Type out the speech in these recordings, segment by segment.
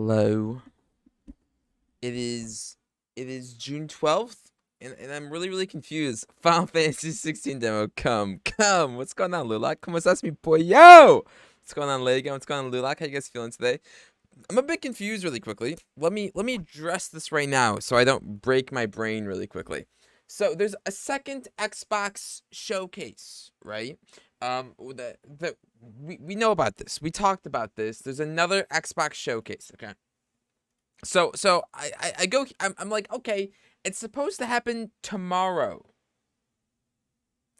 Hello. It is June 12th, and I'm really confused. Final Fantasy 16 demo. Come. What's going on, Lulak? Come on, me, boy. Yo! What's going on, Lego? What's going on, Lulak? How you guys feeling today? I'm a bit confused really quickly. Let me address this right now so I don't break my brain really quickly. So there's a second Xbox showcase, right? That we know about this. We talked about this. There's another Xbox showcase, okay? So I go. I'm like, okay, it's supposed to happen tomorrow.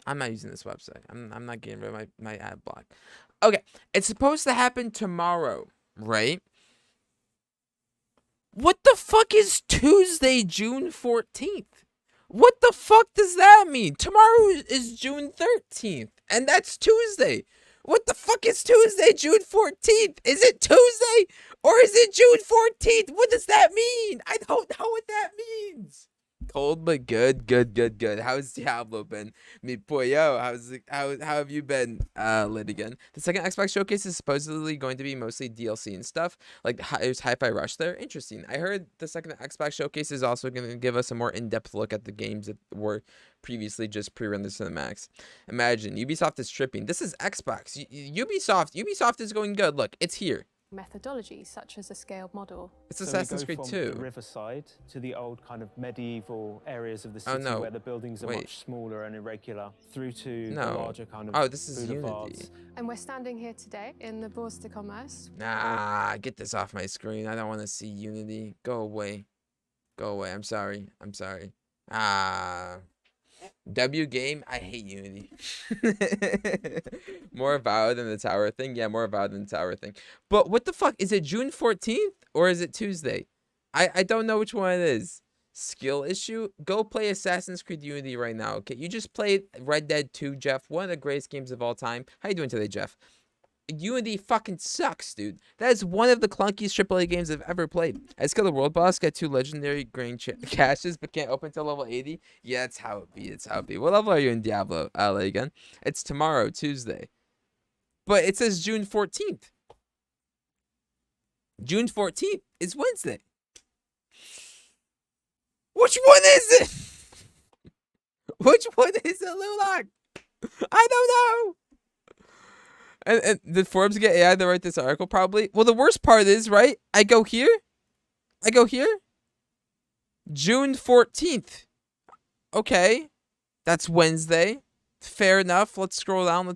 I'm not using this website. I'm not getting rid of my ad block. Okay, it's supposed to happen tomorrow, right? What the fuck is Tuesday, June 14th? What the fuck does that mean? Tomorrow is June 13th, and that's Tuesday. What the fuck is Tuesday, June 14th? Is it Tuesday or is it June 14th? What does that mean? I don't know what that means. Cold but good. How's Diablo been? Me pollo, how have you been, lit again? The second Xbox showcase is supposedly going to be mostly DLC and stuff. Like there's Hi-Fi Rush there. Interesting. I heard the second Xbox showcase is also going to give us a more in-depth look at the games that were previously just pre-rendered to the max. Imagine Ubisoft is tripping. This is Xbox. Ubisoft is going good. Look, it's here. Methodologies such as a scaled model. It's Assassin's Creed from 2. the riverside to the old kind of medieval areas of the Oh, city no. where the buildings are Wait. much smaller and irregular, through to the No. larger kind of Oh, this is boulevards. Unity. And we're standing here today in the Bourse de Commerce. Nah, get this off my screen. I don't want to see Unity. Go away. Go away. I'm sorry. W game. I hate Unity. More valid than the tower thing. Yeah, more valid than the tower thing. But what the fuck? Is it June 14th or is it Tuesday? I don't know which one it is. Skill issue? Go play Assassin's Creed Unity right now. Okay, you just played Red Dead 2, Jeff. One of the greatest games of all time. How you doing today, Jeff? Unity fucking sucks, dude. That is one of the clunkiest AAA games I've ever played. I just got the world boss, got 2 legendary green caches, but can't open until level 80. Yeah, that's how it be. It's how it be. What level are you in Diablo, again? It's tomorrow, Tuesday. But it says June 14th. June 14th is Wednesday. Which one is it? Which one is it, Lulak? I don't know. And did Forbes get AI to write this article? Probably. Well, the worst part is, right? I go here. June 14th. Okay. That's Wednesday. Fair enough. Let's scroll down.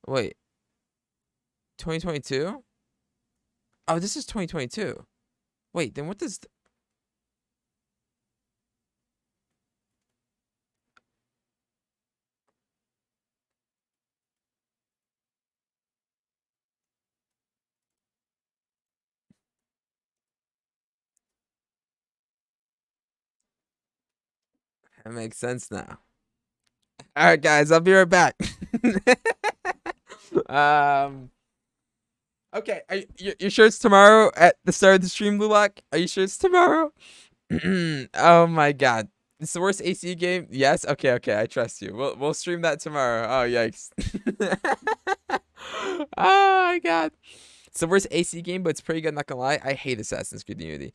Wait. 2022? Oh, this is 2022. Wait, then what does... That makes sense now. All right, guys, I'll be right back. Okay, you're sure it's tomorrow at the start of the stream, Lulak? Are you sure it's tomorrow? Oh my god. It's the worst AC game? Yes? Okay, I trust you. We'll stream that tomorrow. Oh, yikes. Oh my god. It's the worst AC game, but it's pretty good, not gonna lie. I hate Assassin's Creed Unity.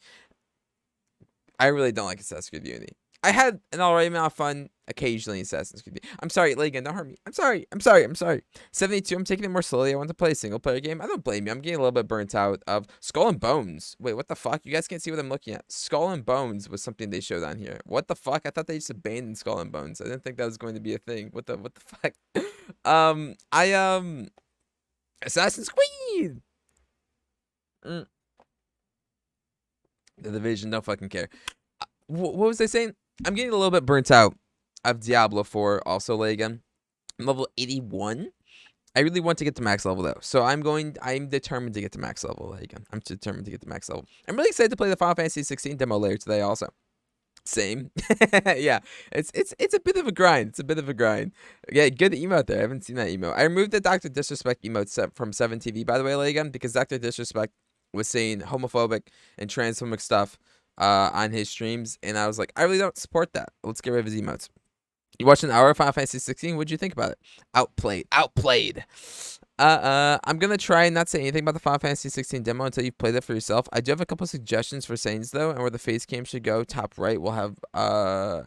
I really don't like Assassin's Creed Unity. I had an alright amount of fun occasionally in Assassin's Creed. I'm sorry, Legan, don't hurt me. I'm sorry. 72, I'm taking it more slowly. I want to play a single player game. I don't blame you. I'm getting a little bit burnt out of Skull and Bones. Wait, what the fuck? You guys can't see what I'm looking at. Skull and Bones was something they showed on here. What the fuck? I thought they just abandoned Skull and Bones. I didn't think that was going to be a thing. What the fuck? Assassin's Creed. The Division, don't fucking care. What was I saying? I'm getting a little bit burnt out of Diablo 4 also, again. I'm level 81. I really want to get to max level though. So I'm determined to get to max level again. I'm determined to get to max level. I'm really excited to play the Final Fantasy 16 demo later today also. Same. Yeah. It's a bit of a grind. Yeah, good emote there. I haven't seen that emote. I removed the Dr. Disrespect emote from 7TV, by the way, again, because Dr. Disrespect was saying homophobic and transphobic stuff on his streams, and I was like, I really don't support that. Let's get rid of his emotes. You watched an hour of Final Fantasy 16. What'd you think about it? Outplayed. I'm gonna try and not say anything about the Final Fantasy 16 demo until you've played it for yourself. I do have a couple suggestions for settings though, and where the face cam should go. Top right will have boss.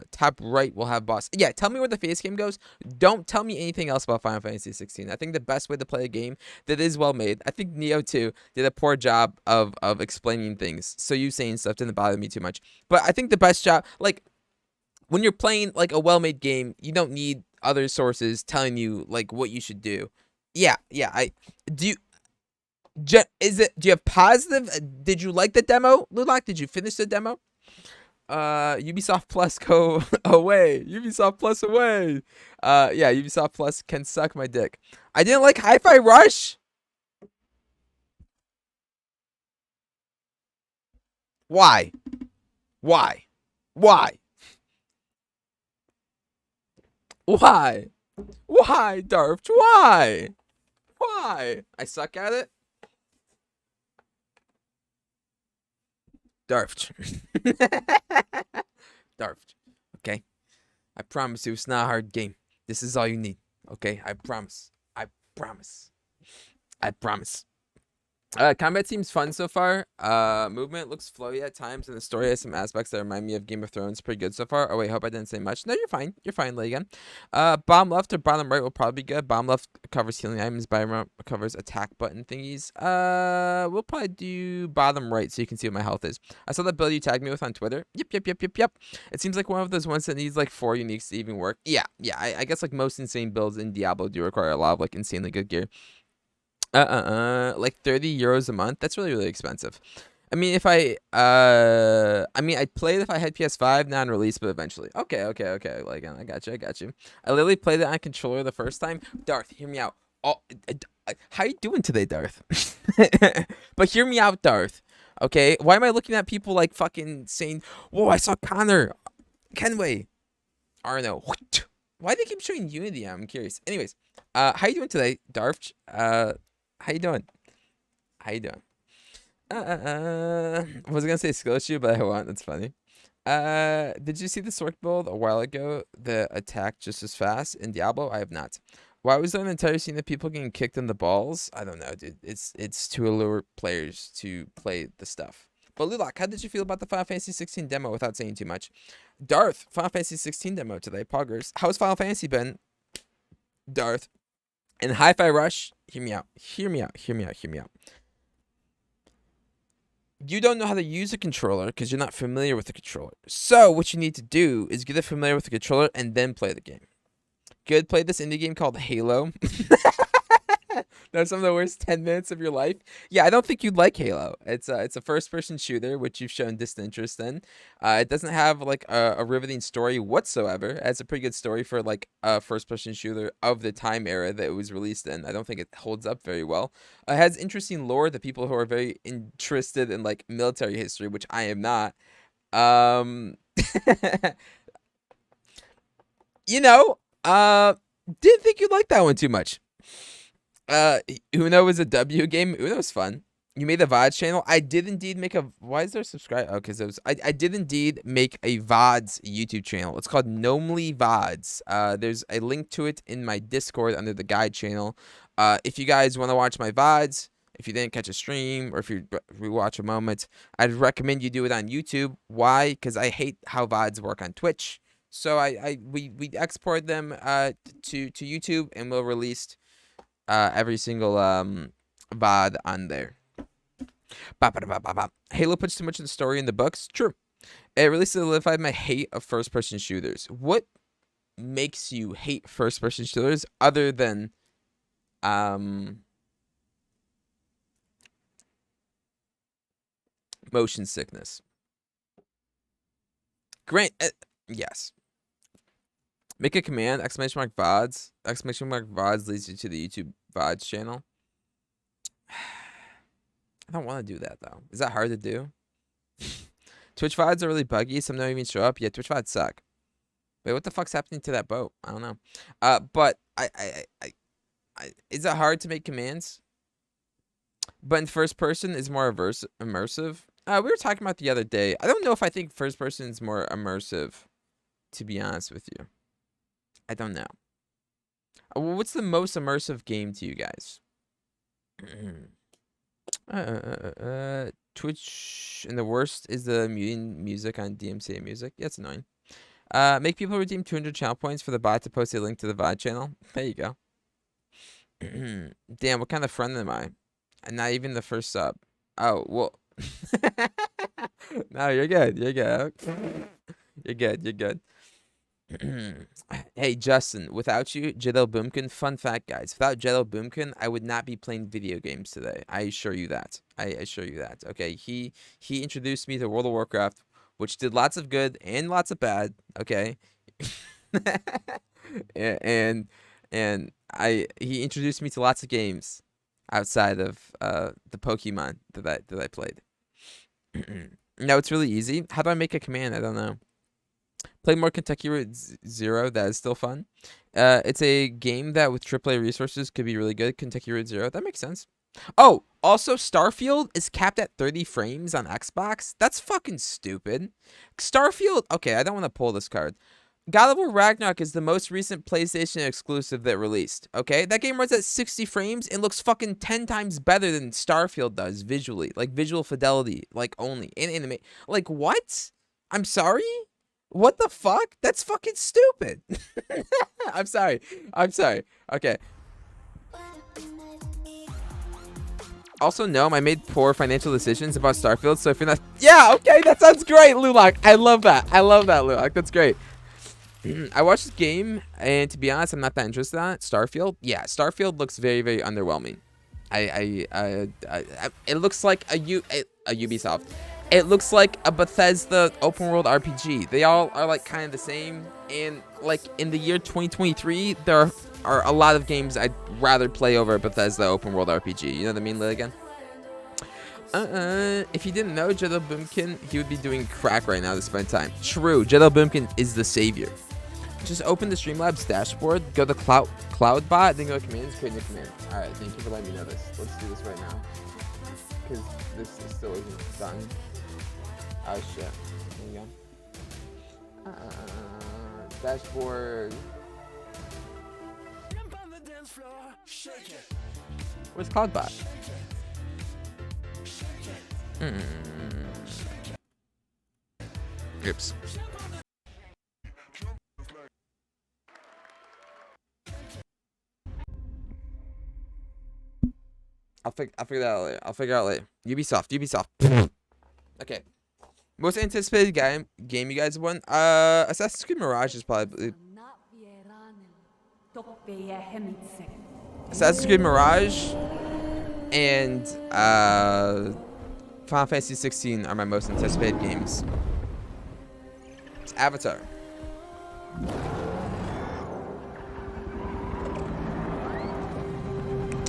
Yeah, tell me where the face cam goes. Don't tell me anything else about Final Fantasy 16. I think the best way to play a game that is well made. I think Neo 2 did a poor job of explaining things, so you saying stuff didn't bother me too much. But I think the best job, like, when you're playing like a well-made game, you don't need other sources telling you like what you should do. Yeah. I do. Do you have positive? Did you like the demo, Lulak? Did you finish the demo? Ubisoft Plus go away. Ubisoft Plus away. Yeah, Ubisoft Plus can suck my dick. I didn't like Hi-Fi Rush. Why? Why, Darf? Why? I suck at it. Darf. Okay. I promise you, it's not a hard game. This is all you need. Okay, I promise. Combat seems fun so far. Movement looks flowy at times, and the story has some aspects that remind me of Game of Thrones. Pretty good so far. Oh wait, hope I didn't say much. No, you're fine. Again. Bottom left or bottom right will probably be good. Bottom left covers healing items. Bottom right covers attack button thingies. We'll probably do bottom right so you can see what my health is. I saw that build you tagged me with on Twitter. Yep. It seems like one of those ones that needs like 4 uniques to even work. Yeah. I guess like most insane builds in Diablo do require a lot of like insanely good gear. Like 30 euros a month. That's really expensive. I mean, if I'd play it if I had PS5, not on release, but eventually. Okay. Like, I got you. I literally played it on controller the first time. Darth, hear me out. How you doing today, Darth? But hear me out, Darth. Okay? Why am I looking at people like fucking saying, whoa, I saw Connor. Kenway. Arno. Why do they keep showing Unity? I'm curious. Anyways, how you doing today, Darth? How you doing? I was gonna say skill issue, but I won't. That's funny. Did you see the Sork build a while ago that attacked just as fast in Diablo? I have not. Why was there an entire scene of people getting kicked in the balls? I don't know, dude. It's to allure players to play the stuff. But Lulak, how did you feel about the Final Fantasy 16 demo without saying too much? Darth, Final Fantasy 16 demo today. Poggers. How's Final Fantasy been? Darth. And Hi-Fi Rush, hear me out. You don't know how to use a controller because you're not familiar with the controller. So what you need to do is get familiar with the controller and then play the game. Good, play this indie game called Halo. That's some of the worst 10 minutes of your life. Yeah, I don't think you'd like Halo. It's a first-person shooter, which you've shown distant interest in. It doesn't have like a riveting story whatsoever. It has a pretty good story for like a first-person shooter of the time era that it was released in. I don't think it holds up very well. It has interesting lore that people who are very interested in like military history, which I am not. Didn't think you'd like that one too much. Uno is a W game. Uno's fun. You made a VODs channel. I did indeed make a. Why is there a subscribe? Oh, because it was. I did indeed make a VODs YouTube channel. It's called Gnomely VODs. There's a link to it in my Discord under the guide channel. If you guys want to watch my VODs, if you didn't catch a stream or if you rewatch a moment, I'd recommend you do it on YouTube. Why? Because I hate how VODs work on Twitch. So we export them to YouTube and we'll release every single VOD on there. Halo puts too much in the story in the books. True. It really solidified my hate of first-person shooters. What makes you hate first-person shooters other than motion sickness? Grant, yes. Make a command, exclamation mark VODs. Exclamation mark VODs leads you to the YouTube VODs channel. I don't want to do that, though. Is that hard to do? Twitch VODs are really buggy. Some don't even show up. Yeah, Twitch VODs suck. Wait, what the fuck's happening to that boat? I don't know. But is it hard to make commands? But in first person is more immersive. We were talking about the other day. I don't know if I think first person is more immersive, to be honest with you. I don't know. What's the most immersive game to you guys? Twitch, and the worst is the muting music on DMCA music. Yeah, it's annoying. Make people redeem 200 channel points for the bot to post a link to the VOD channel. There you go. Damn, what kind of friend am I? And not even the first sub. Oh, well. No, you're good. You're good. You're good. You're good. Hey, Justin, without you, Jedel Boomkin, fun fact, guys. Without Jedel Boomkin, I would not be playing video games today. I assure you that. I assure you that. Okay, he introduced me to World of Warcraft, which did lots of good and lots of bad. Okay. and he introduced me to lots of games outside of the Pokemon that I played. No, it's really easy. How do I make a command? I don't know. Play more Kentucky Route Zero. That is still fun. It's a game that with AAA resources could be really good. Kentucky Route Zero. That makes sense. Oh, also Starfield is capped at 30 frames on Xbox. That's fucking stupid. Starfield. Okay, I don't want to pull this card. God of War Ragnarok is the most recent PlayStation exclusive that released. Okay, that game runs at 60 frames and looks fucking 10 times better than Starfield does visually, like visual fidelity, like only in anime. Like what? I'm sorry. What the fuck? That's fucking stupid. I'm sorry. I'm sorry. Okay. Also, no, I made poor financial decisions about Starfield. So if you're not, yeah, okay, that sounds great, Lulak. I love that. I love that, Lulak. That's great. I watched this game, and to be honest, I'm not that interested in it. Starfield, yeah, Starfield looks very, very underwhelming. It looks like a Ubisoft. It looks like a Bethesda open world RPG. They all are like kind of the same. And like in the year 2023, there are a lot of games I'd rather play over a Bethesda open world RPG. You know what I mean, Lilligan? If you didn't know Jedel Boomkin, he would be doing crack right now to spend time. True, Jedel Boomkin is the savior. Just open the Streamlabs dashboard, go to CloudBot, then go to commands, create a new command. Alright, thank you for letting me know this. Let's do this right now. Because this still isn't done. Oh shit. There you go. Dashboard. Where's CloudBot? Oops. I'll figure that out later. I'll figure it out later. Ubisoft. Okay. Most anticipated game you guys won? Assassin's Creed Mirage is probably Assassin's Creed Mirage and Final Fantasy 16 are my most anticipated games. It's Avatar.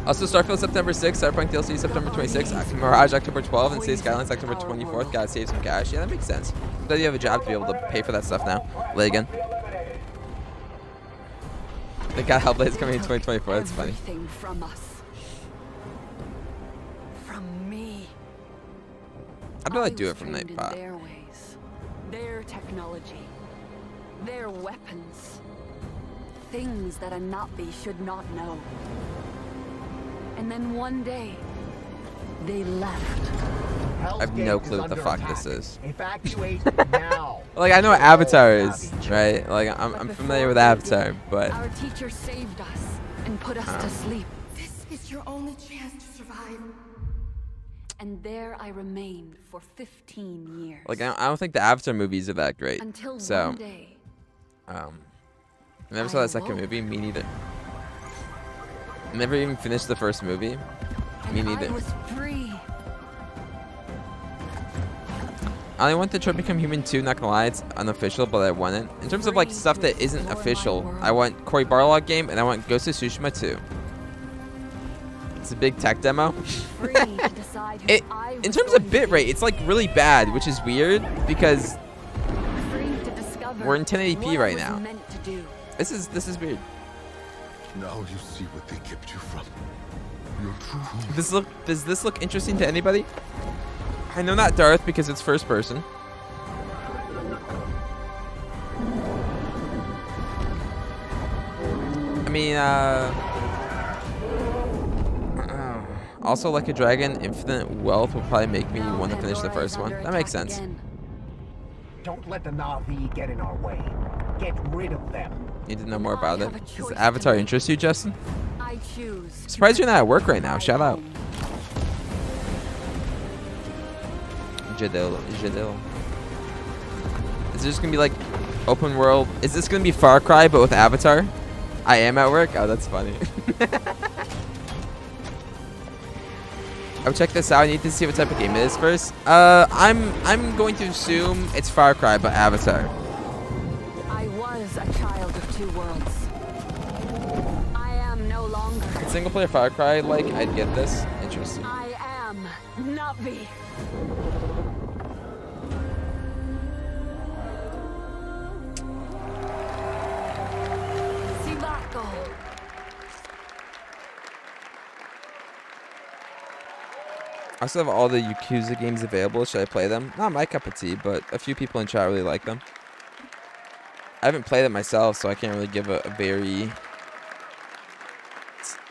Also, Starfield September 6th, Cyberpunk DLC September 26th, Mirage October 12th, and City Skylines October 24th. Gotta save some cash. Yeah, that makes sense. I'm glad you have a job to be able to pay for that stuff now. Lay again. They got Hellblade's coming in 2024. That's funny. From us. From me. I'd rather do it from Nightbot. Their ways, their technology, their weapons, things that a Navi should not know. And then one day, they left. I have no clue what the fuck this is. Evacuate now. Like, I know what Avatar is, right? Like, I'm familiar with Avatar, but Our teacher saved us and put us to sleep. This is your only chance to survive. And there I remained for 15 years. like, I don't think the Avatar movies are that great. Until So, one day, I never saw that second movie. Me neither. Never even finished the first movie. Me and neither. I was free. I only want the Detroit Become Human 2, not gonna lie, it's unofficial, but I want it. In terms of like stuff that isn't official, I want Cory Barlog game and I want Ghost of Tsushima 2. It's a big tech demo. Free to decide who I was In terms going of to be. bitrate, it's like really bad, which is weird because Free to discover we're in 1080p what I right was now. meant to do. this is weird. Now you see what they kept you from. Your true home. Does this look interesting to anybody? I know not Darth because it's first person. mean, also, like a dragon, infinite wealth will probably make me want to finish the first one. That makes sense. Don't let the Na'vi get in our way. Get rid of them. Need to know more about it. Does Avatar interest you, Justin? I choose. Surprised you're not at work right now. Shout out. Jadil. Is it just gonna be like open world? Is this gonna be Far Cry but with Avatar? I am at work. Oh, that's funny. I'll check this out. I need to see what type of game it is first. I'm going to assume it's Far Cry but Avatar. I was a child of two worlds. I am no longer. Single player Far Cry, like I'd get this. Interesting. I am Na'vi. Sivako. I still have all the Yakuza games available. Should I play them? Not my cup of tea, but a few people in chat really like them. I haven't played it myself, so I can't really give a very...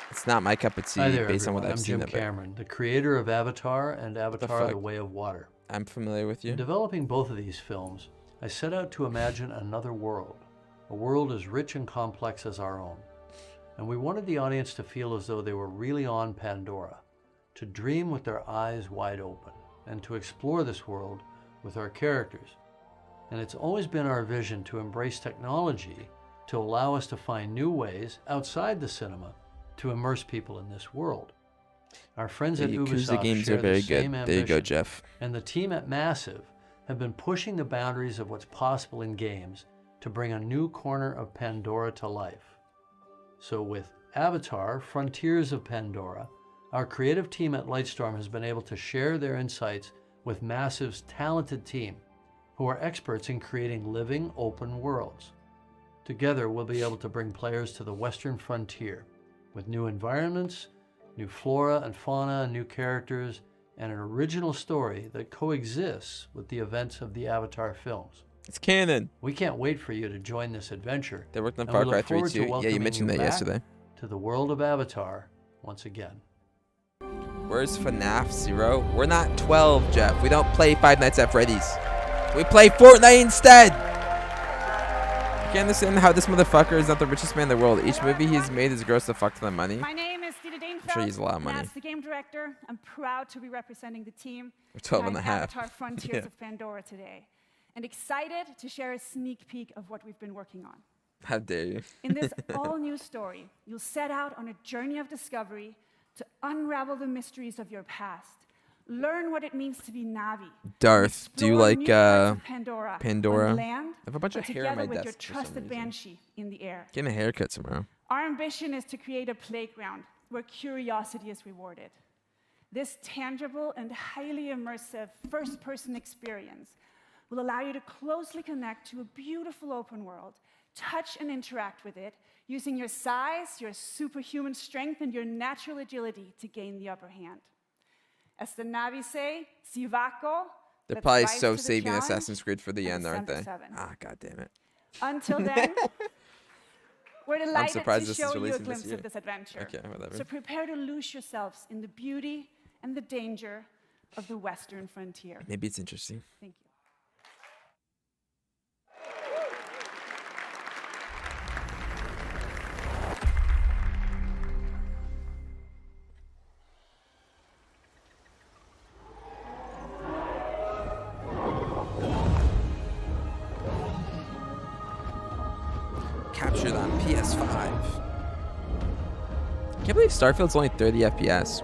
It's not my cup of tea based on what I've seen of it. I'm Jim Cameron, the creator of Avatar and Avatar: The Way of Water. I'm familiar with you. In developing both of these films, I set out to imagine another world, a world as rich and complex as our own. And we wanted the audience to feel as though they were really on Pandora, to dream with their eyes wide open, and to explore this world with our characters. And it's always been our vision to embrace technology to allow us to find new ways outside the cinema to immerse people in this world. Our friends at Ubisoft games share are very the same good. ambition, There you go, Jeff. and the team at Massive have been pushing the boundaries of what's possible in games to bring a new corner of Pandora to life. So with Avatar: Frontiers of Pandora, our creative team at Lightstorm has been able to share their insights with Massive's talented team, who are experts in creating living, open worlds. Together, we'll be able to bring players to the Western frontier with new environments, new flora and fauna, new characters, and an original story that coexists with the events of the Avatar films. It's canon. We can't wait for you to join this adventure. They worked on and Far we Cry look 3 forward to too. Yeah, you welcoming mentioned that back yesterday. to the world of Avatar once again. Where's FNAF 0? We're not 12, Jeff. We don't play Five Nights at Freddy's. We play Fortnite instead! I can't understand how this motherfucker is not the richest man in the world. Each movie he's made is gross the fuck to the money. My name is Dita Danefeld. I'm sure he's a lot of money. As the game director, I'm proud to be representing the team We're 12 and a behind half. Avatar: Frontiers Yeah. of Pandora today, and excited to share a sneak peek of what we've been working on. How dare you? In this all-new story, you'll set out on a journey of discovery to unravel the mysteries of your past, learn what it means to be Na'vi. Darth, do you explore like new parts of Pandora? Pandora? On land, I have a bunch or of hair on my together with desk your for some trusted reason. banshee in the air. Getting a haircut tomorrow. Our ambition is to create a playground where curiosity is rewarded. This tangible and highly immersive first-person experience will allow you to closely connect to a beautiful open world, touch and interact with it, using your size, your superhuman strength, and your natural agility to gain the upper hand. As the Na'vi say, Sivako. They're let's probably rise so to the saving challenge Assassin's Creed for the and end, aren't they? ascend to 7. Ah, god damn it. Until then, we're delighted surprised to this is show you a releasing this glimpse year. of this adventure. Okay, whatever. So prepare to lose yourselves in the beauty and the danger of the Western frontier. Maybe it's interesting. Thank you. Captured on PS5. Can't believe Starfield's only 30 FPS.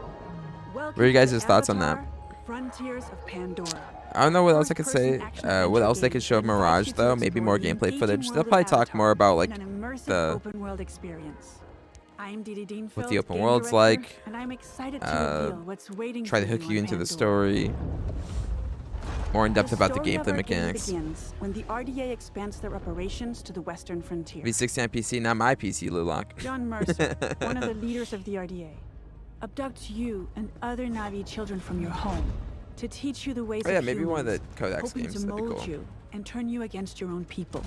What are you guys' thoughts on that? Frontiers of Pandora. I don't know what else I could say. What else they could show of Mirage though? Maybe more gameplay footage. They'll probably talk more about like the open world experience. I'm Didi Danefeld, what the open game world's director, like. and I'm excited to reveal what's waiting Try to for hook you on into the Pandora. story. More in depth about the story of gameplay our game mechanics. begins when the RDA expands their operations to the Western frontier. V60 on PC, not my PC, Lulak. John Mercer, one of the leaders of the RDA, abducts you and other Na'vi children from your home to teach you the ways Oh yeah, of maybe one of the humans, Codex hoping games. to That'd be mold cool. you and turn you against your own people.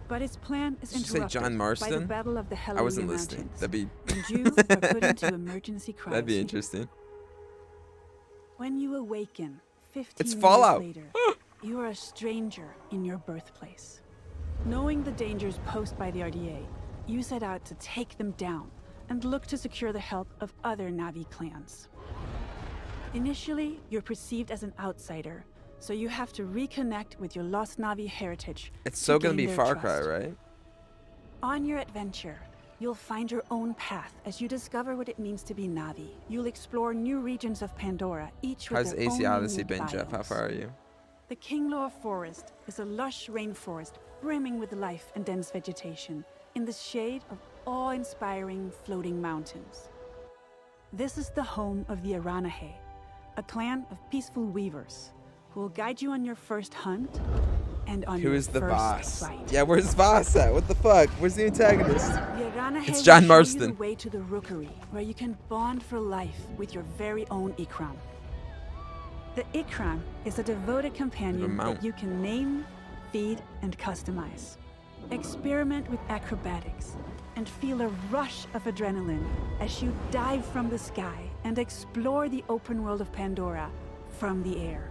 But its plan is Did you say interrupted John by the Marston? Battle of the I Hallelujah wasn't listening. Mountains, That'd be and you are put into emergency crisis. that'd be interesting. When you awaken 15 It's years Fallout. later, you are a stranger in your birthplace. Knowing the dangers posed by the RDA, you set out to take them down and look to secure the help of other Na'vi clans. Initially, you're perceived as an outsider, so you have to reconnect with your lost Na'vi heritage. It's to so gonna gain be their Far Cry, trust. right? On your adventure, you'll find your own path as you discover what it means to be Na'vi. You'll explore new regions of Pandora, each with How's their AC own Odyssey unique been, Jeff? How biomes. far are you? The Kinglor Forest is a lush rainforest brimming with life and dense vegetation in the shade of awe-inspiring floating mountains. This is the home of the Aranahe, a clan of peaceful weavers who will guide you on your first hunt and on Who your is the first boss? fight. Yeah, where's Voss at? What the fuck? Where's the antagonist? The Aranahe It's will John show Marston. you the way to the Rookery, where you can bond for life with your very own Ikram. The Ikram is a devoted companion mount. that you can name, feed, and customize. Experiment with acrobatics and feel a rush of adrenaline as you dive from the sky and explore the open world of Pandora from the air.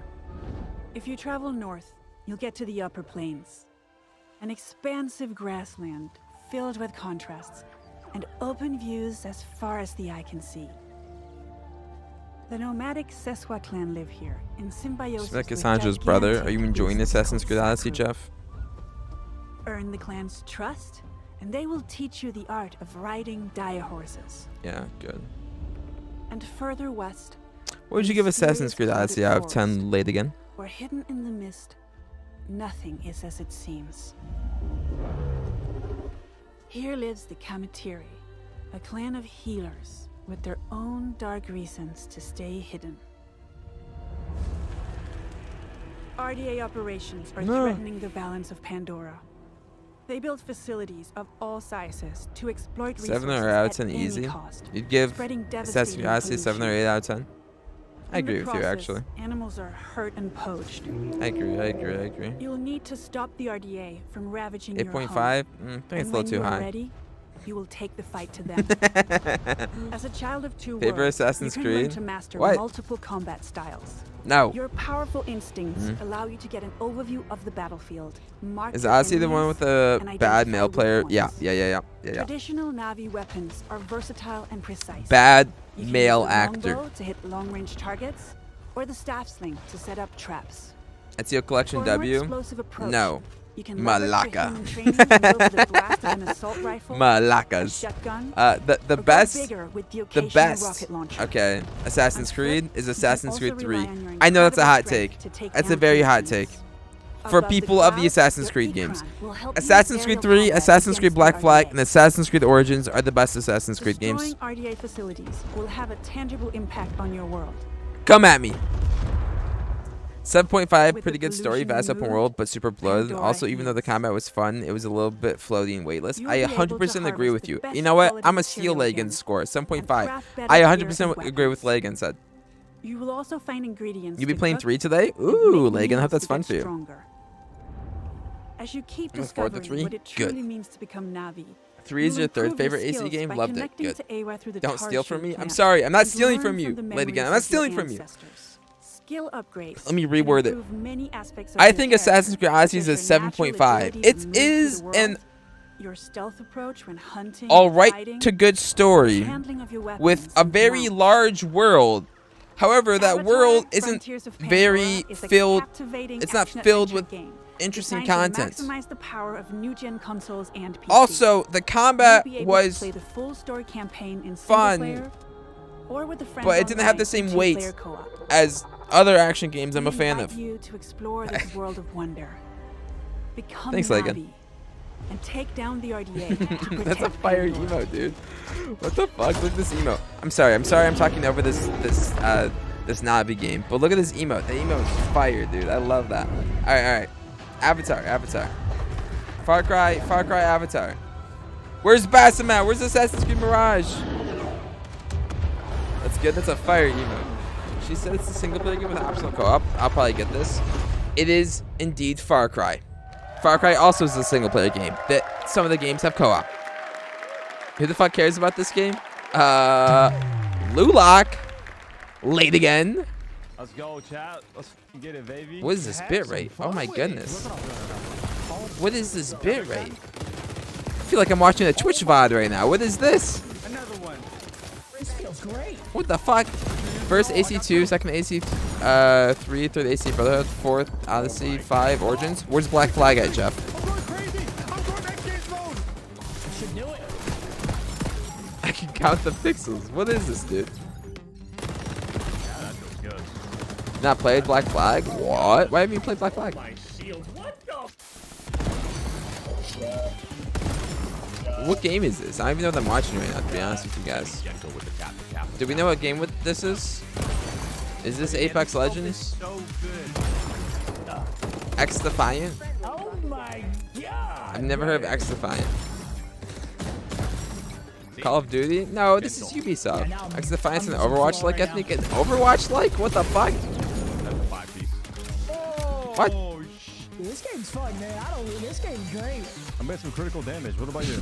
If you travel north, you'll get to the upper plains, an expansive grassland filled with contrasts and open views as far as the eye can see. The nomadic Seswa clan live here in symbiosis Like with Cassandra's brother. Are you gigantic enjoying beasts Assassin's Creed called Odyssey, Sakru. Jeff? Earn the clan's trust, and they will teach you the art of riding dire horses. Yeah, good. And further west, What would you give Assassin's Creed Odyssey out of 10 late again? where hidden in the mist, nothing is as it seems. Here lives the Kamatiri, a clan of healers with their own dark reasons to stay hidden. RDA operations are threatening the balance of Pandora. They build facilities of all sizes to exploit resources 7 or out of at 10 any easy? cost, You'd give spreading Assassin's Creed devastating Odyssey a 7 or pollution. 8 out of 10? I In the agree with you, process, actually. Animals are hurt and poached. I agree. You'll need to stop the RDA from ravaging your home. 8.5? I think And it's a little when too you are high. ready, you will take the fight to them. As a child of two Favorite worlds, Assassin's you can learn Creed? to master What? multiple combat styles. No. Your powerful instincts Mhm. allow you to get an overview of the battlefield. Mark Is your Odyssey the one enemies, with the and bad identify male weak player? points. Yeah. Traditional Na'vi weapons are versatile and precise. Bad You can male use the actor. longbow to hit long-range targets, or the staff sling to set up traps. Ezio Collection For a more W? explosive approach, No. you can leverage your Malaka. human training and go with the blast of an assault rifle, a Malakas. shotgun, The or go best. bigger with the The occasional best. rocket launcher. Okay. Assassin's On Creed foot, is you can Assassin's also Creed 3. rely on your I know that's a incredible hot strength take. to take That's a down very hot enemies. take. For Above the people of the clouds, Assassin's your Creed Ikran games. will help you Assassin's with Creed aerial 3, combat Assassin's Creed against Black the Flag, RDA. and Assassin's Creed Origins are the best Assassin's Creed games. Destroying RDA facilities will have a tangible impact on your world. Come at me. 7.5, With pretty the good story, pollution vast open removed, world, but super bloated. Pandora Also, even though the heals. combat was fun, it was a little bit floaty and weightless. You'll I be able to 100% agree harvest with the you. best You know what? quality I'm a steal material Lagan again, score, and 7.5. craft better I gear 100% and agree with weapons. Lagan said. You will also find ingredients. You be to playing cook 3 today? and Ooh, make Lagan, I hope meals that's to fun get for you. stronger. As you keep Looking forward to discovering 3? what it Good. truly means to become Na'vi, 3 is you'll your third improve your favorite AC skills game? by Loved it. connecting Good. to Awa through the Don't steal Tarshir from me. I'm plant sorry, I'm not and stealing learn from you. the Late again, I'm memories not of your stealing from you. ancestors. Skill upgrades. Let me can reword it. improve many aspects of I your think character, Assassin's Creed Odyssey is a such as your natural 7.5. ability to It move through is the an world, your stealth approach when hunting, all and right fighting, to good story handling of your weapons with a and very mounts. large world. However, that Avatar: world isn't Frontiers of Pandora very is a filled. captivating It's not action filled adventure with game interesting designed content. to maximize the power of new-gen consoles and PC. Also, the combat You'll be able to was play the full story campaign in fun, single player, or with a friend but it didn't have online the same in weight two-player co-op. as other action games I'm a We fan invite of. you to explore this world of wonder. Become Thanks, Na'vi Lagan. and take down the RDA. to That's a protect fire Pandora. emote, dude. What the fuck? Look at this emote. I'm sorry I'm talking over this Na'vi game, but look at this emote. The emote is fire, dude. I love that. All right. Avatar. Far Cry Avatar. Where's Basim at? Where's Assassin's Creed Mirage? That's good. That's a fire emote. She said it's a single player game with optional co-op. I'll probably get this. It is indeed Far Cry. Far Cry also is a single player game. That some of the games have co-op. Who the fuck cares about this game? Lulak. Late again. Let's go, chat. Let's get it, baby. What is this bit rate? Oh my goodness. What is this bit rate? I feel like I'm watching a Twitch VOD right now. What is this? Another one. This feels great. What the fuck? First AC2, second AC3, third AC Brotherhood, fourth Odyssey, 5 Origins. Where's Black Flag at, Jeff? I'm going crazy. I'm going next game's mode. You should do it. I can count the pixels. What is this, dude? Yeah, that feels good. Not played Black Flag? What? Why haven't you played Black Flag? My shield. What the? What game is this? I don't even know what I'm watching right now, to be honest with you guys. Do we know what game this is? Is this Apex Legends? So good. X Defiant? Oh my god. I've never heard of X Defiant. Call of Duty? No, this is Ubisoft. X Defiant's an Overwatch-like ethnic. An Overwatch-like? What the fuck? What? This game's fun, man. This game's great. I made some critical damage. What about you?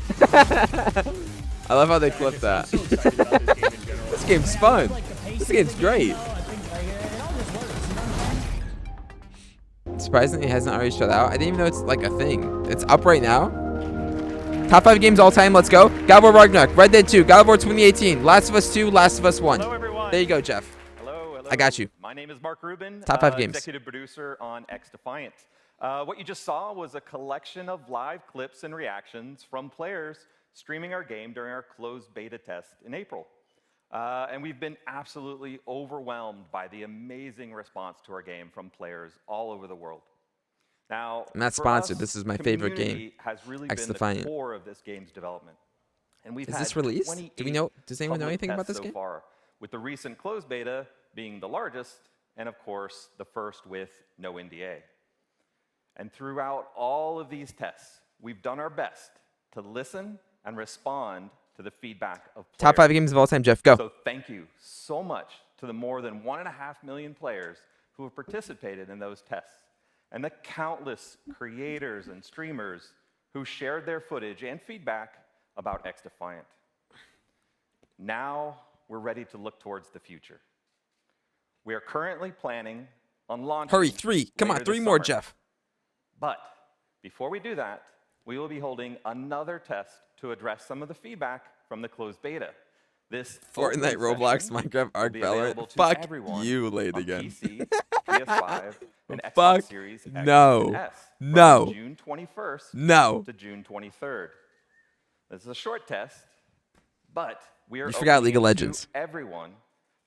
I love how they clip that. This game's fun. This game's great. Surprisingly, it hasn't already shut out. I didn't even know it's like a thing. It's up right now. Top 5 games all time. Let's go. God of War Ragnarok, Red Dead 2, God of War 2018, Last of Us 2, Last of Us 1. Hello, everyone. There you go, Jeff. Hello. I got you. My name is Mark Rubin. Top 5 games. Executive producer on X Defiant. What you just saw was a collection of live clips and reactions from players streaming our game during our closed beta test in April. And we've been absolutely overwhelmed by the amazing response to our game from players all over the world. Now, I'm not sponsored. This is my favorite game. Has really X been Defiant. the core of this game's development. And we've Is had this released? 28 Do we know? Does anyone know public anything about tests this game? so far, with the recent closed beta being the largest, and of course, the first with no NDA. And throughout all of these tests, we've done our best to listen and respond to the feedback of players. Top 5 games of all time, Jeff. Go. So thank you so much to the more than 1.5 million players who have participated in those tests, and the countless creators and streamers who shared their footage and feedback about X Defiant. Now we're ready to look towards the future. We are currently planning on launching. Hurry, 3. Come on, later 3 this more, summer. Jeff. But before we do that, we will be holding another test to address some of the feedback from the closed beta. This Fortnite, open Roblox, session Minecraft, will Arc be Valorant. available to Fuck everyone you, late on again. PC, PS5, and Xbox Fuck Series X no. and S from No. June 21st No. to June 23rd. This is a short test, but we are You forgot opening League of it Legends. to everyone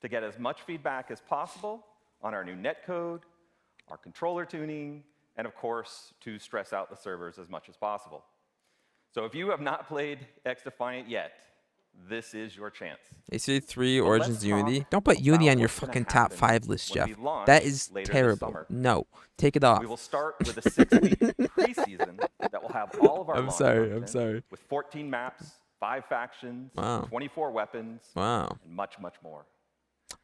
to get as much feedback as possible on our new netcode, our controller tuning, and of course, to stress out the servers as much as possible. So if you have not played X Defiant yet, this is your chance. AC3, But Origins, let's Unity. talk Don't put Unity about on your what's gonna fucking top happen 5 list, when Jeff. we launch That is later this terrible. summer. No. Take it off. We will start with a 6-week preseason that will have all of our I'm launch sorry, I'm content sorry. with 14 maps, 5 factions, Wow. 24 weapons, Wow. and much, much more.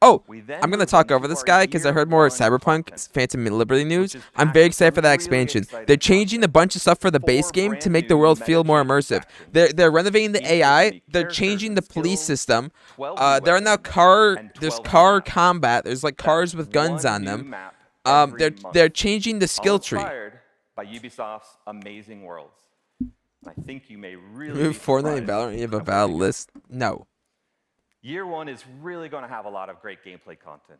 Oh, We then I'm going to move talk into over this our guy because I heard more year-one Cyberpunk content, Phantom Liberty news. which is I'm very packed excited for with that really expansion. exciting They're changing a content. bunch of stuff for the 4 base game to brand make the new world feel more meta-change immersive. factions, They're renovating the each with AI. unique They're characters changing the and police skills, system. 12 There are now weapons, car. and There's 12 car maps. combat. There's like cars That's with guns one on new them. map every month, They're changing the all skill tree. inspired by Ubisoft's amazing worlds. And I think you may really Remove be Fortnite and surprised Valorant. You have a at where valid they go. list. No. Year 1 is really going to have a lot of great gameplay content,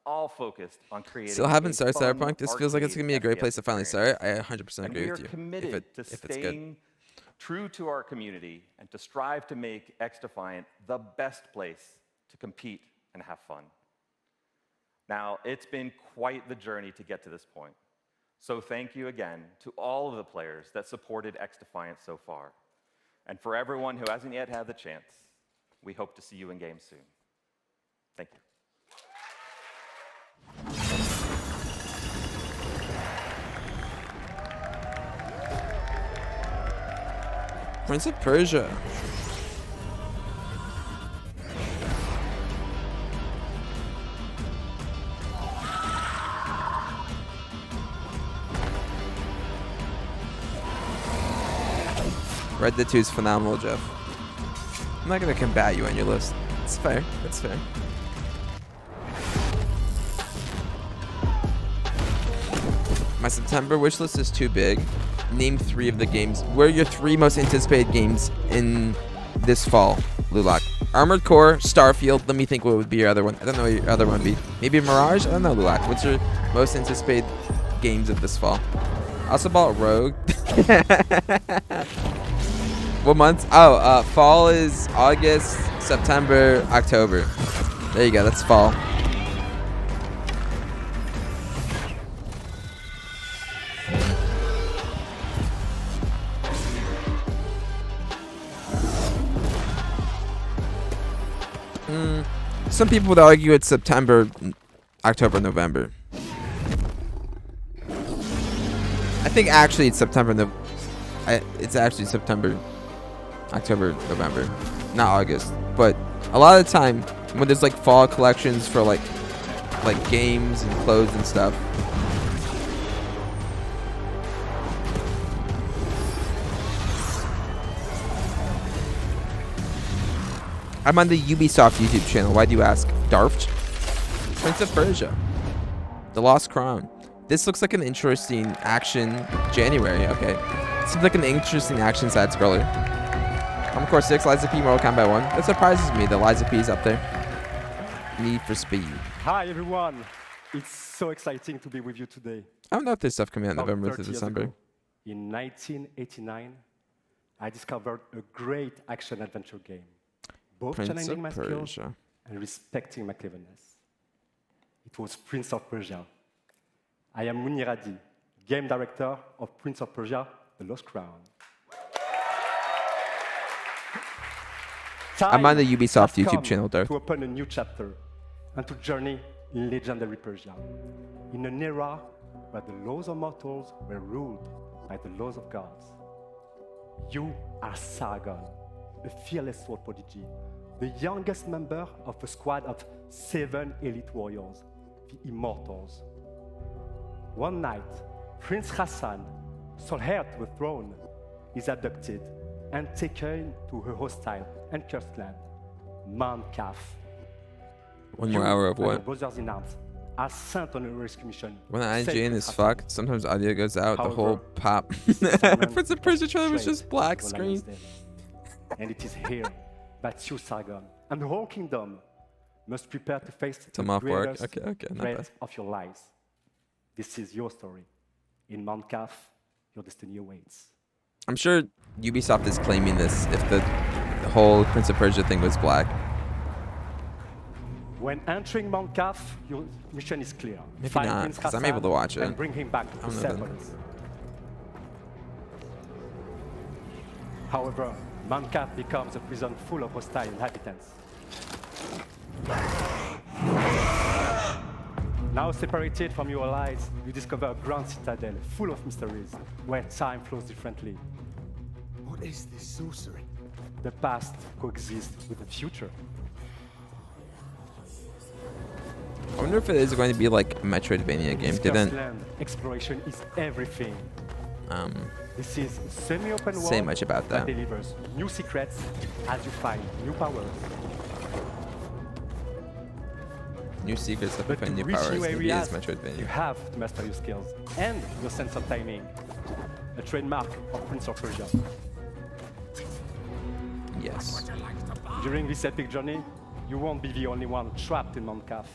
all focused on creating. Still haven't a started fun Cyberpunk. This feels like it's arcade gonna be a great FPS place to finally experience. start. I 100% And agree we are with you. committed to If it's good. staying true to our community and to strive to make X Defiant the best place to compete and have fun. Now, it's been quite the journey to get to this point. So thank you again to all of the players that supported X Defiant so far. And for everyone who hasn't yet had the chance, we hope to see you in game soon. Thank you. Prince of Persia. Red Dead 2 is phenomenal, Jeff. I'm not gonna combat you on your list. It's fair. That's fair. My September wish list is too big. Name 3 of the games. What are your 3 most anticipated games in this fall, Lulak? Armored Core, Starfield. Let me think what would be your other one. I don't know what your other one would be. Maybe Mirage? I don't know, Lulak. What's your most anticipated games of this fall? I also bought Rogue. What months? Oh, fall is August, September, October. There you go. That's fall. Some people would argue it's September, October, November. I think actually it's September. It's actually September, October, November, not August. But a lot of the time when there's like fall collections for like games and clothes and stuff, I'm on the Ubisoft YouTube channel. Why do you ask? Darft? Prince of Persia. The Lost Crown. This looks like an interesting action. January, okay. Seems like an interesting action side-scroller. Armored Core 6, Liza P, Mortal Kombat 1. That surprises me that Liza P is up there. Need for Speed. Hi, everyone. It's so exciting to be with you today. I don't know if there's stuff coming out November to 30 years December. ago, in 1989, I discovered a great action-adventure game. Both Prince challenging of my skills Persia. and respecting my cleverness. It was Prince of Persia. I am Muniradi, game director of Prince of Persia, The Lost Crown. I'm on the Ubisoft has YouTube come channel, Darth. to open a new chapter and to journey in legendary Persia, in an era where the laws of mortals were ruled by the laws of gods. You are Sargon, a fearless sword prodigy, the youngest member of a squad of 7 elite warriors, the Immortals. One night, Prince Hassan, sole heir to the throne, is abducted and taken to her hostile and cursed land, Mount Kaf. One more hour of and your what? brothers in arms are sent on a rescue mission. When the to save IGN Prince is Hassan. fucked, sometimes audio goes out. The However, whole pop. this assignment Prince of Persia trailer was straight just black to the screen. lion's den. And it is here that you, Sargon, and the whole kingdom must prepare to face the Tom off work. greatest Okay, not threat bad. of your lives. This is your story. In Mount Kaf, your destiny awaits. I'm sure Ubisoft is claiming this if the whole Prince of Persia thing was black. When entering Mount Kaf, your mission is clear. Maybe Find not, Prince 'cause I'm Hassan able to watch and it. bring him back I to don't know then. Persepolis. However, Mount Kaf becomes a prison full of hostile inhabitants. Now separated from your allies, you discover a grand citadel full of mysteries, where time flows differently. What is this sorcery? The past coexists with the future. I wonder if it is going to be like a Metroidvania game. Didn't Land exploration is everything. This is semi-open world say much about that. delivers new secrets as you find new powers. new secrets that But find to new reach powers. new Maybe it is areas, you Metroidvania. have to master your skills and your sense of timing. A trademark of Prince of Persia. Yes. During this epic journey, you won't be the only one trapped in Mount Kaf.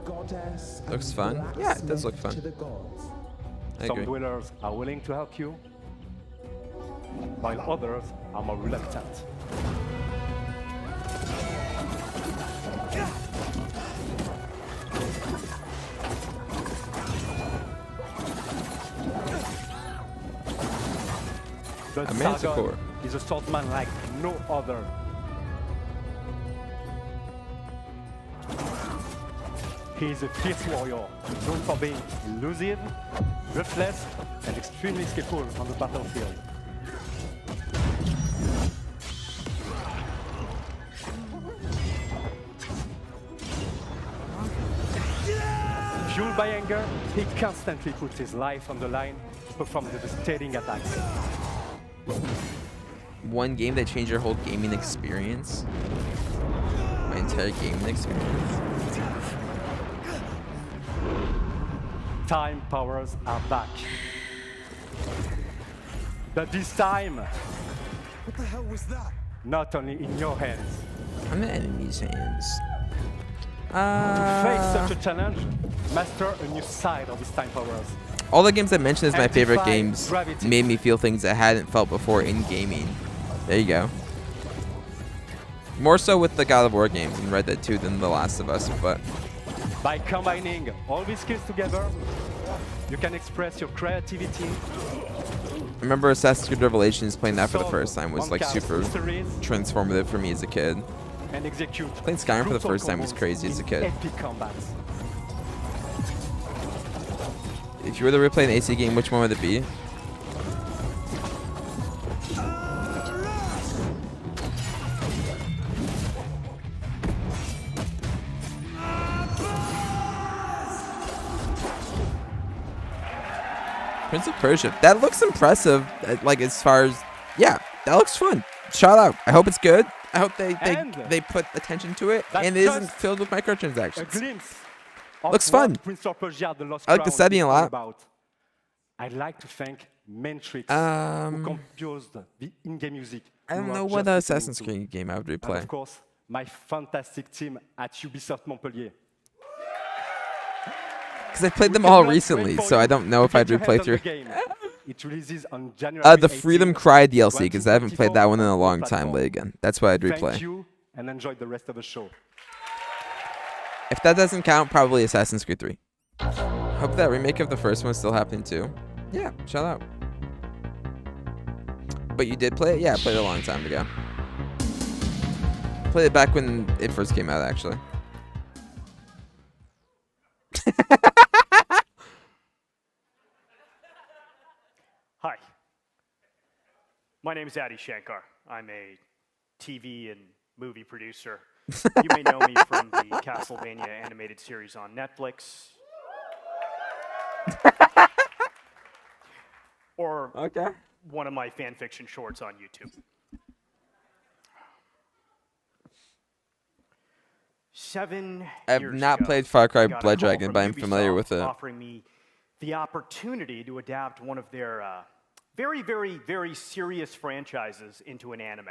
Goddess Looks and fun. Yeah, it does look blacksmith fun. to the gods. I Some agree. dwellers are willing to help you, while others are more reluctant. But A Manticore. Sargon is a swordsman like no other. He is a fierce warrior, known for being elusive, ruthless, and extremely skillful on the battlefield. Fueled by anger, he constantly puts his life on the line to perform devastating attacks. one game that changed your whole gaming experience. My entire gaming experience. Time powers are back. But this time, What the hell was that? not only in your hands. I'm the enemy's hands. To face such a challenge, master a new side of these time powers. All the games I mentioned as my favorite Amplify games gravity. made me feel things I hadn't felt before in gaming. There you go. More so with the God of War games and Red Dead 2 than The Last of Us, but By combining all these skills together, you can express your creativity. I remember Assassin's Creed Revelations playing that for the first time was like super transformative for me as a kid. And execute Playing Skyrim for the brutal first time was combos crazy as a in kid. Epic combats. If you were to replay an AC game, which one would it be? Prince of Persia. That looks impressive. Like as far as, yeah, that looks fun. Shout out. I hope it's good. I hope they put attention to it and it isn't filled with A microtransactions. glimpse of Looks what fun. Prince of Persia: The Lost I like the Crown setting is a all lot. about. I'd like to thank Matrix, who composed the in-game music. I don't you are know what just Assassin's listening Creed game I would to. And replay. of course, my fantastic team at Ubisoft Montpellier. Because I played them We all cannot recently, wait for so I you don't know to if I'd get your replay hands on through. the game. It releases on January The Freedom 18th, Cry DLC, because I haven't played that 2024 one in a on all long time, platforms. Ligan. That's what I'd replay. Thank you, and enjoy the rest of the show. If that doesn't count, probably Assassin's Creed 3. Hope that remake of the first one's still happening too. Yeah, shout out. But you did play it? Yeah, I played it a long time ago. Played it back when it first came out, actually. Hi. My name is Adi Shankar. I'm a TV and movie producer. You may know me from the Castlevania animated series on Netflix. Or one of my fan fiction shorts on YouTube. 7 I've years not ago, played Far Cry I got a Blood call Dragon, from but I'm familiar Ubisoft with it. offering me the opportunity to adapt one of their very, very, very serious franchises into an anime.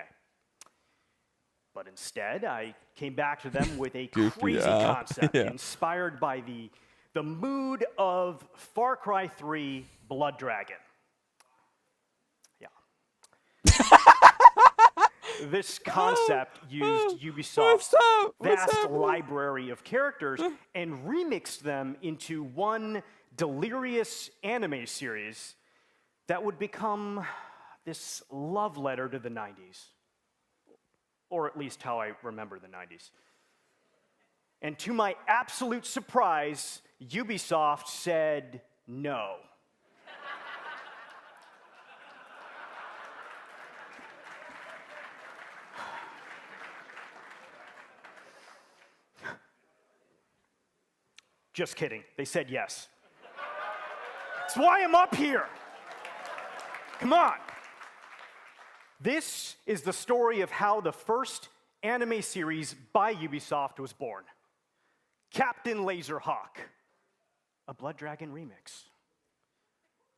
But instead, I came back to them with a crazy concept inspired by the mood of Far Cry 3 Blood Dragon. Yeah. This concept used Ubisoft's vast library of characters and remixed them into one delirious anime series that would become this love letter to the 90s. Or at least how I remember the 90s. And to my absolute surprise, Ubisoft said no. Just kidding. They said yes. That's why I'm up here. Come on. This is the story of how the first anime series by Ubisoft was born. Captain Laserhawk, a Blood Dragon remix.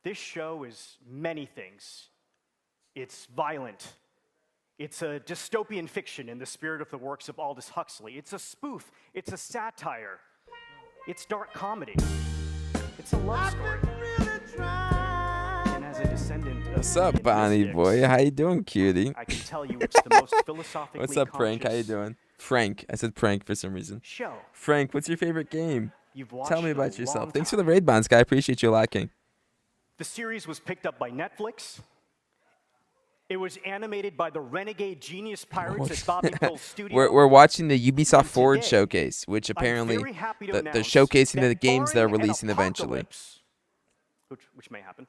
This show is many things. It's violent. It's a dystopian fiction in the spirit of the works of Aldous Huxley. It's a spoof. It's a satire. It's dark comedy. It's a love story. And as a descendant of What's up, Bonnie boy? How you doing, cutie? I can tell you it's the most philosophically What's up, Frank? How you conscious doing? Frank. I said prank for some reason. show. Frank, what's your favorite game? You've watched Tell me it a about yourself. long Thanks for the raid, Bonds guy. I appreciate you a lot, King. The series was picked up by Netflix. It was animated by the renegade genius pirates at Bobby Bull's studio. We're watching the Ubisoft Forward showcase, which apparently very happy to they're announce showcasing that the games they're barring an releasing eventually. apocalypse, which may happen,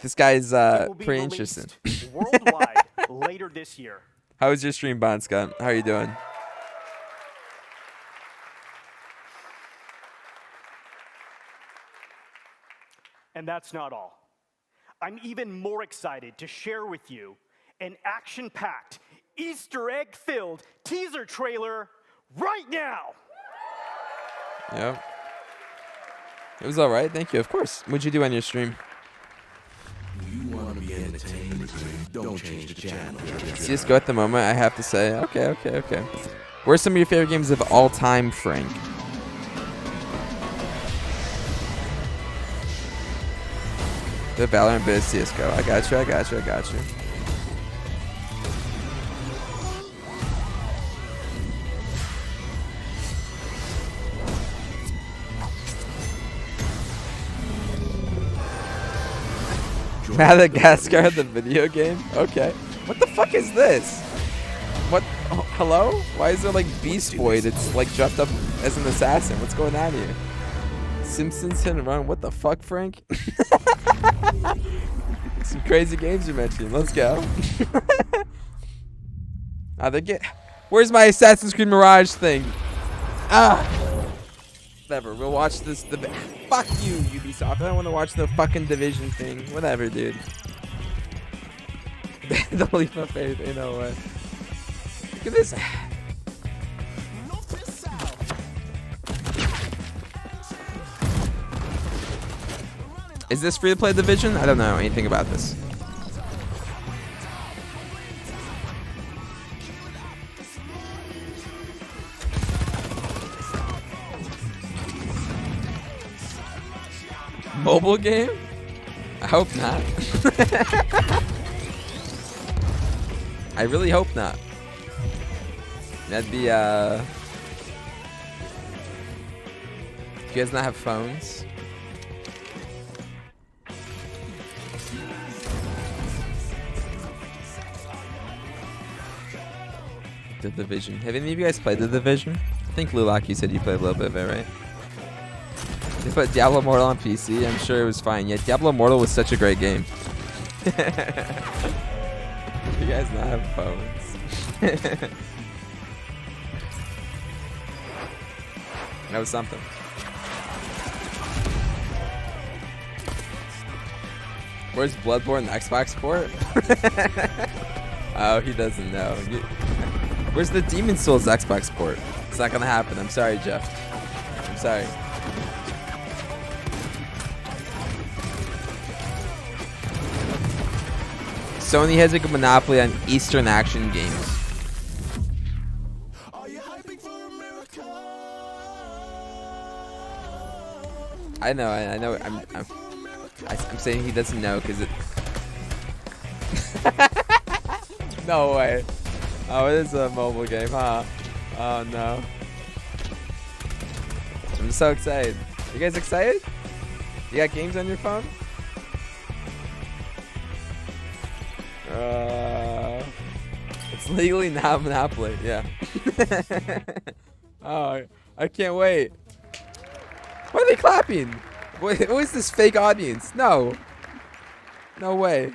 This guy's it will be pretty released interesting. worldwide later this year. How was your stream, Bond Scott? How are you doing? And that's not all. I'm even more excited to share with you an action-packed, Easter egg-filled teaser trailer right now. Yep. It was all right. Thank you. Of course. What'd you do on your stream? You want to be entertained? Don't change the channel. CSGO at the moment, I have to say. Okay. What are some of your favorite games of all time, Frank? The Valorant bit of CSGO. I got you. Madagascar, the video game? Okay. What the fuck is this? What? Oh, hello? Why is there like Beast Boy that's like dressed up as an assassin? What's going on here? Simpsons Hit and Run? What the fuck, Frank? Some crazy games you're mentioning. Let's go. Where's my Assassin's Creed Mirage thing? Whatever. We'll watch this. Fuck you, Ubisoft. I don't want to watch the fucking Division thing. Whatever, dude. Don't leave my faith. You know what? Look at this. Is this free to play Division? I don't know anything about this. Mobile game? I hope not. I really hope not. That'd be do you guys not have phones? The Division. Have any of you guys played The Division? I think Lulak, you said you played a little bit of it, right? They put Diablo Immortal on PC. I'm sure it was fine. Yeah, Diablo Immortal was such a great game. You guys not have phones. That was something. Where's Bloodborne Xbox port? Oh, he doesn't know. Where's the Demon Souls Xbox port? It's not gonna happen. I'm sorry, Jeff. I'm sorry. Sony has a monopoly on Eastern action games. I know. I'm saying he doesn't know because it. No way. Oh, it is a mobile game, huh? Oh no. I'm so excited. You guys excited? You got games on your phone? It's legally not Monopoly, yeah. Oh, I can't wait. Why are they clapping? Wait, who is this fake audience? No. No way.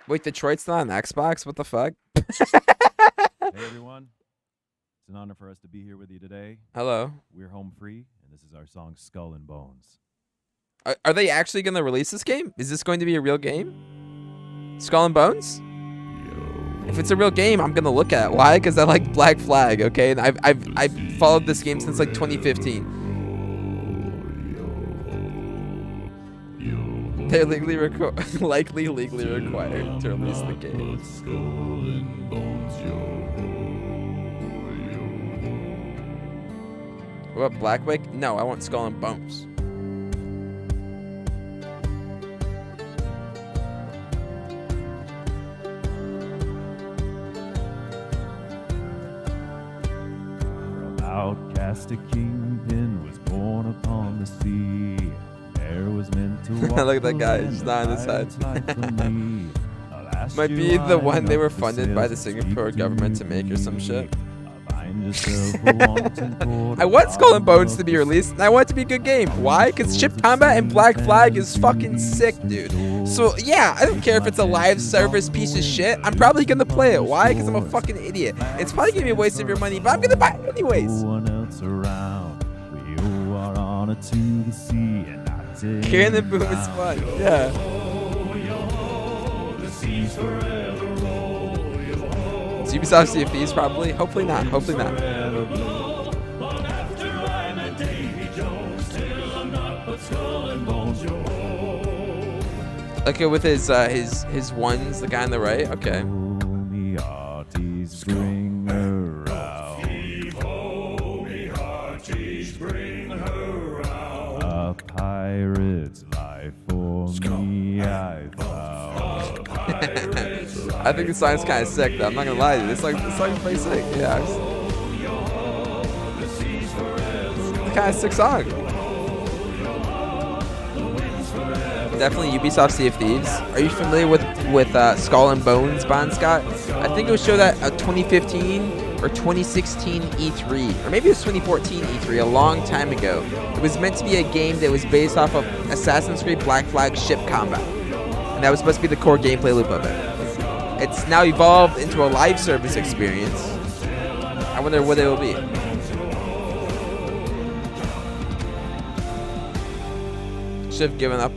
Wait, Detroit's not on Xbox? What the fuck? Hey everyone. It's an honor for us to be here with you today. Hello. We're home free, and this is our song Skull and Bones. Are they actually going to release this game? Is this going to be a real game? Skull and Bones? If it's a real game, I'm gonna look at it. Why? Because I like Black Flag, okay? And I've followed this game since like 2015. They're likely legally required to release the game. What, Black Wake? No, I want Skull and Bones. Outcast a kingpin was born upon the sea. There was meant to look at that guy, he's not on his head. Might be the one they were funded by the Singapore government to make or some shit. I want Skull and Bones to be released, and I want it to be a good game. Why? Because Ship Combat and Black Flag is fucking sick, dude. So, yeah, I don't care if it's a live service piece of shit. I'm probably gonna play it. Why? Because I'm a fucking idiot. It's probably gonna be a waste of your money, but I'm gonna buy it anyways. Hearing the boom is fun. Yeah. games. Ubisoft Sea of Thieves, probably. Hopefully not. Hopefully not. Okay, with his ones, the guy on the right. Okay. Bring her out. A pirate's life for me, I found. I think the song's kind of sick, though. I'm not gonna lie to you. This song's pretty sick. Yeah. It's a kind of sick song. Definitely Ubisoft Sea of Thieves. Are you familiar with Skull and Bones, Bon Scott? I think it was showed at 2015 or 2016 E3, or maybe it was 2014 E3, a long time ago. It was meant to be a game that was based off of Assassin's Creed Black Flag ship combat, and that was supposed to be the core gameplay loop of it. It's now evolved into a live service experience. I wonder what it will be. Should have given up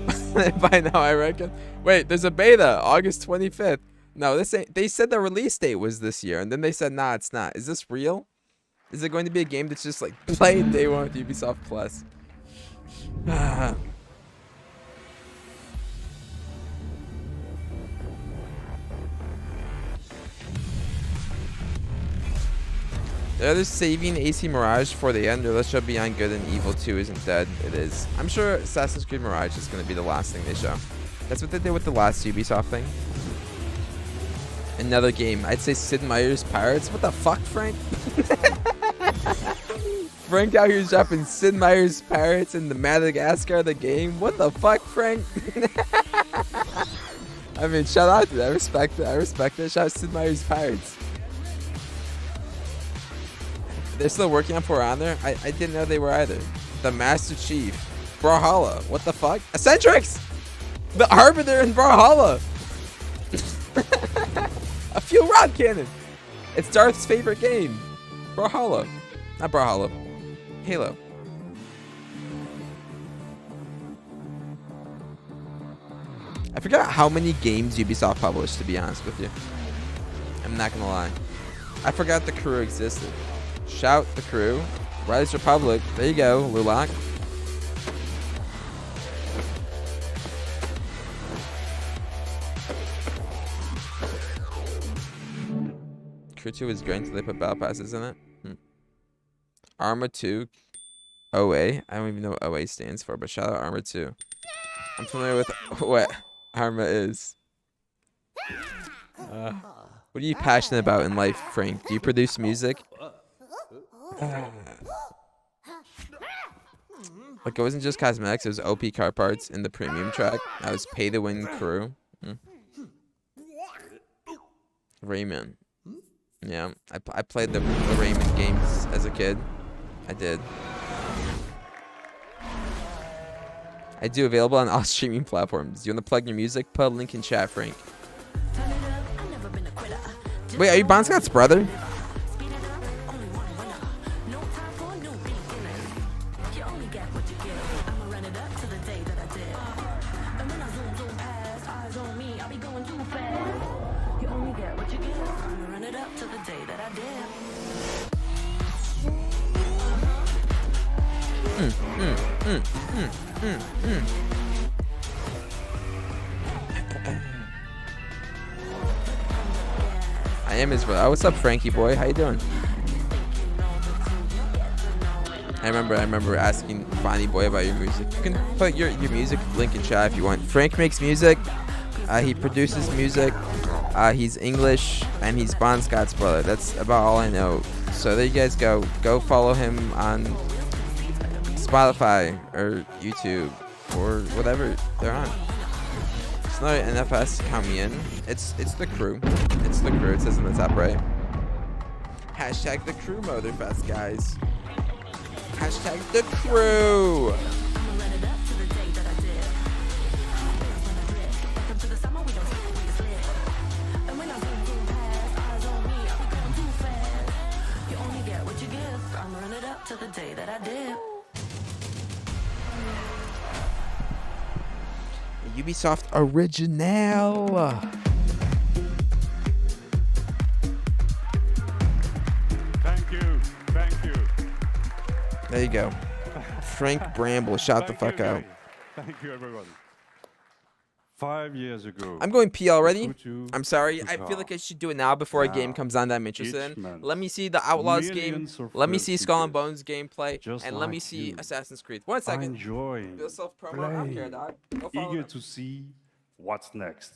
by now, I reckon. Wait, there's a beta, August 25th. No, this ain't. They said the release date was this year, and then they said, nah, it's not. Is this real? Is it going to be a game that's just like played day one with Ubisoft Plus? They're either saving AC Mirage for the end, or let's show Beyond Good and Evil 2 isn't dead. It is. I'm sure Assassin's Creed Mirage is going to be the last thing they show. That's what they did with the last Ubisoft thing. Another game. I'd say Sid Meier's Pirates. What the fuck, Frank? Frank out here dropping Sid Meier's Pirates in the Madagascar, the game. What the fuck, Frank? I mean, shout out to that. I respect it. I respect it. Shout out Sid Meier's Pirates. They're still working on For Honor? I didn't know they were either. The Master Chief. Brawlhalla. What the fuck? Eccentrics! The Arbiter in Brawlhalla! A fuel rod cannon! It's Darth's favorite game. Brawlhalla. Not Brawlhalla. Halo. I forgot how many games Ubisoft published, to be honest with you. I'm not gonna lie. I forgot the crew existed. Shout the crew. Rise Republic. There you go, Lulak. Crew 2 is great until they put battle passes in it. Arma 2. OA. I don't even know what OA stands for, but shout out Arma 2. I'm familiar with what Arma is. What are you passionate about in life, Frank? Do you produce music? Like, it wasn't just cosmetics, it was OP car parts in the premium track. I was pay to win crew. Rayman. Yeah, I played the Rayman games as a kid. I did. I do, available on all streaming platforms. You want to plug your music? Put a link in chat, Frank. Wait, are you Bon Scott's brother? I am his brother. Oh, what's up, Frankie boy? How you doing? I remember asking Bonnie Boy about your music. You can put your music link in chat if you want. Frank makes music. He produces music. He's English, and he's Bon Scott's brother. That's about all I know. So there you guys go. Go follow him on Spotify or YouTube or whatever they're on. It's not an NFS, count me in. It's the crew. It's the crew. It says in the top right. Hashtag the crew Motherfest, guys. Hashtag the crew. Ubisoft original. There you go. Frank Bramble, shout the fuck out. Thank you, everyone. 5 years ago. I'm going P already. I'm sorry. I feel like I should do it now before a game comes on that I'm interested in. Let me see the Outlaws game. Let me see Skull and Bones gameplay. And let me see Assassin's Creed. 1 second. Enjoying. Bill self-promo. I don't care, dog. Eager to see what's next.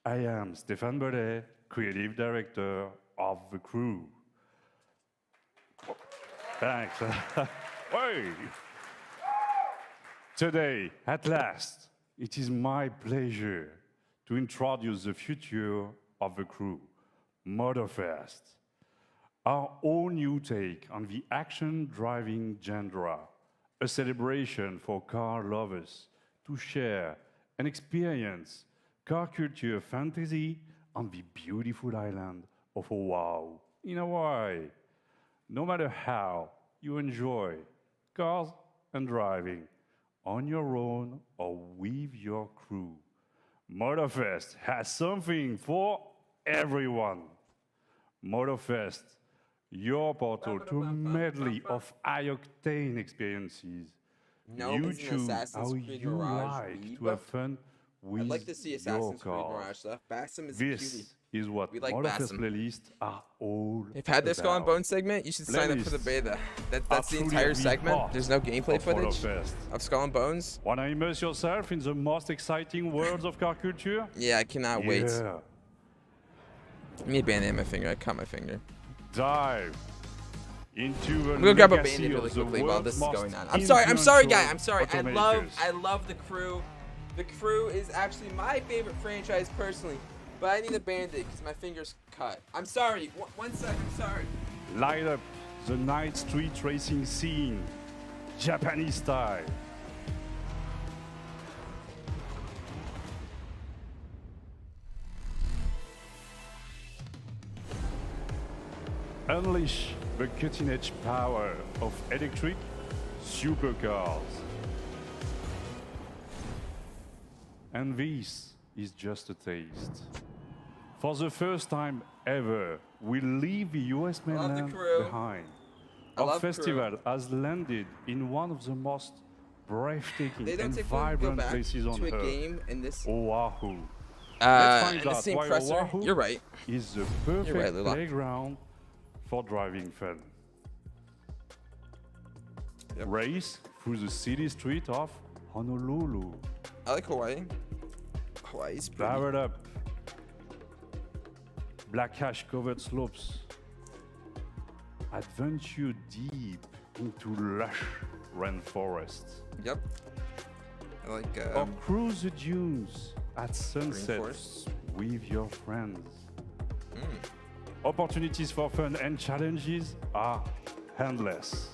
I am Stéphane Bellet, creative director of The Crew. Thanks. Hey. Today, at last, it is my pleasure to introduce the future of The Crew, Motorfest, our own new take on the action-driving genre, a celebration for car lovers to share and experience car culture fantasy on the beautiful island of Oahu in Hawaii. No matter how you enjoy cars and driving, on your own or with your crew, Motorfest has something for everyone. Motorfest, your portal to a medley of high-octane experiences. You choose how you like to have fun with I'd like to see Assassin's Creed Mirage stuff. Bassam is this cutie. Is what we like Motorfest Bassam. playlists are all If had this Skull and about. Bones segment, you should sign up for the beta. That's the Truly entire the segment. heart There's no gameplay of footage Motorfest. of Skull and Bones. Wanna immerse yourself in the most exciting worlds of car culture? Yeah, I cannot wait. Yeah. Give me a band-aid on my finger. I cut my finger. Dive into the I'm gonna grab a legacy band-aid really of the quickly while world's this is most going on. I'm sorry, guy. I'm sorry. automakers. I love The Crew. The Crew is actually my favorite franchise personally, but I need a band-aid because my finger's cut. I'm sorry. One sec. I'm sorry. Light up the night street racing scene, Japanese style. Unleash the cutting-edge power of electric supercars. And this is just a taste. For the first time ever, we leave the US mainland behind. Our festival has landed in one of the most breathtaking and vibrant places on to a Earth, game in this. Oahu. And the Let's same find out why presser. Oahu You're right. is the perfect right, Lula. playground for driving fun. Race through the city street of Honolulu. I like Hawaii. Hawaii's pretty. Powered up. Black ash covered slopes. Adventure deep into lush rainforests. Yep. I like. Or cruise the dunes at sunset forests. with your friends. Opportunities for fun and challenges are endless.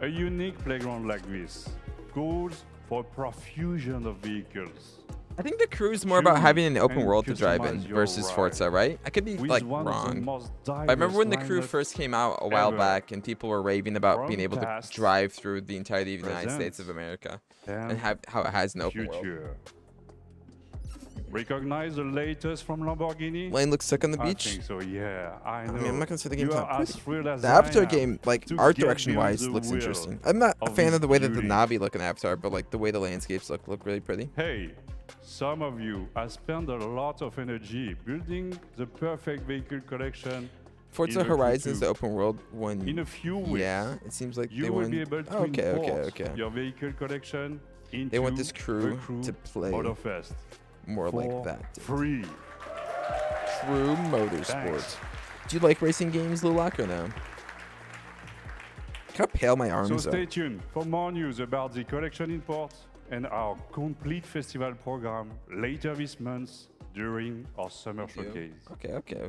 A unique playground like this calls for a profusion of vehicles. I think The Crew is more about having an open and world to drive in customize your versus ride. Forza, right? I could be With like one of the wrong. most But I remember when The diverse Crew lineups first came out a while ever. back and people were raving about From being able to past, drive through the entirety of the United present, States of America and and how it has an open world. future. Recognize the latest from Lamborghini? Lane looks sick on the I beach. think so, yeah. I know. I mean, I'm not gonna say the game's You not are as pretty. thrilled as The I Avatar am game, like to art get direction wise, beyond the looks wheel interesting. I'm not a of fan this of the way that the beauty. Navi look in Avatar, but like the way the landscapes look really pretty. Hey, some of you have spent a lot of energy building the perfect vehicle collection. Forza in the Horizon is Q2. the open world one. In a few weeks, Yeah, it seems like you they will want. be able to okay, import okay. your vehicle collection into They want this the crew Crew to play Motorfest more like for that. free. True Motorsport. Thanks. Do you like racing games, Lulak, or no? Look how pale my So arms stay are. tuned for more news about the collection import and our complete festival program later this month during our summer showcase. Okay.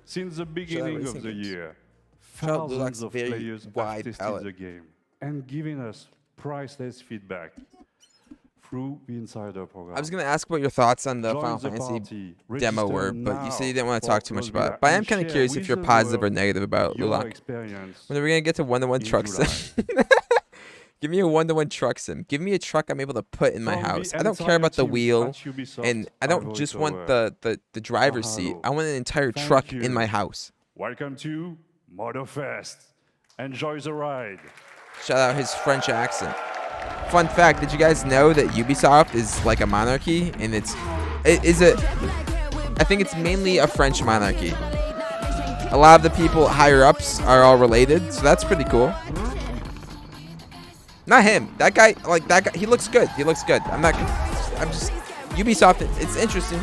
Since the Should I beginning racing of the games? year, Felt thousands Lulak's of very players have wide tested palette. the game and given us priceless feedback through the Insider program. I was gonna ask what your thoughts on the Join Final the Fantasy party. demo Register were, but you said you didn't want to now talk too much for about it. Close But I am and kind of share curious if with you're the positive or world negative about your Lulak. experience When are we gonna get to one-to-one in truck July. sim? Give me a one-to-one truck sim. Give me a truck I'm able to put in my From the house. I don't care about the entire team wheel, at Ubisoft and I don't just want voiceover. the driver's seat. Mahalo. I want an entire Thank truck you. in my house. Welcome to Motorfest. Enjoy the ride. Shout out his French accent. Fun fact, did you guys know that Ubisoft is like a monarchy, and I think it's mainly a French monarchy. A lot of the people higher ups are all related, so that's pretty cool. Not him. That guy, he looks good. I'm just Ubisoft. It's interesting.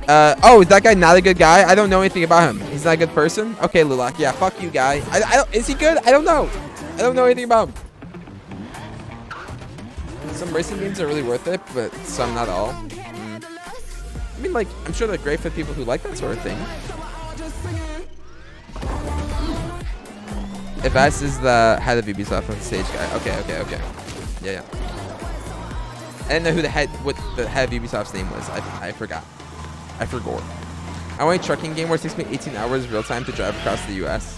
Oh, is that guy not a good guy? I don't know anything about him. He's not a good person? Okay, Lulak. Yeah, fuck you, guy. Is he good? I don't know. I don't know anything about him. Some racing games are really worth it, but some not all. I mean, like, I'm sure they're great for people who like that sort of thing. If S is the head of Ubisoft on the stage guy. Okay. Yeah. I didn't know who what the head of Ubisoft's name was. I forgot. I forgot. I want a trucking game where it takes me 18 hours real time to drive across the U.S.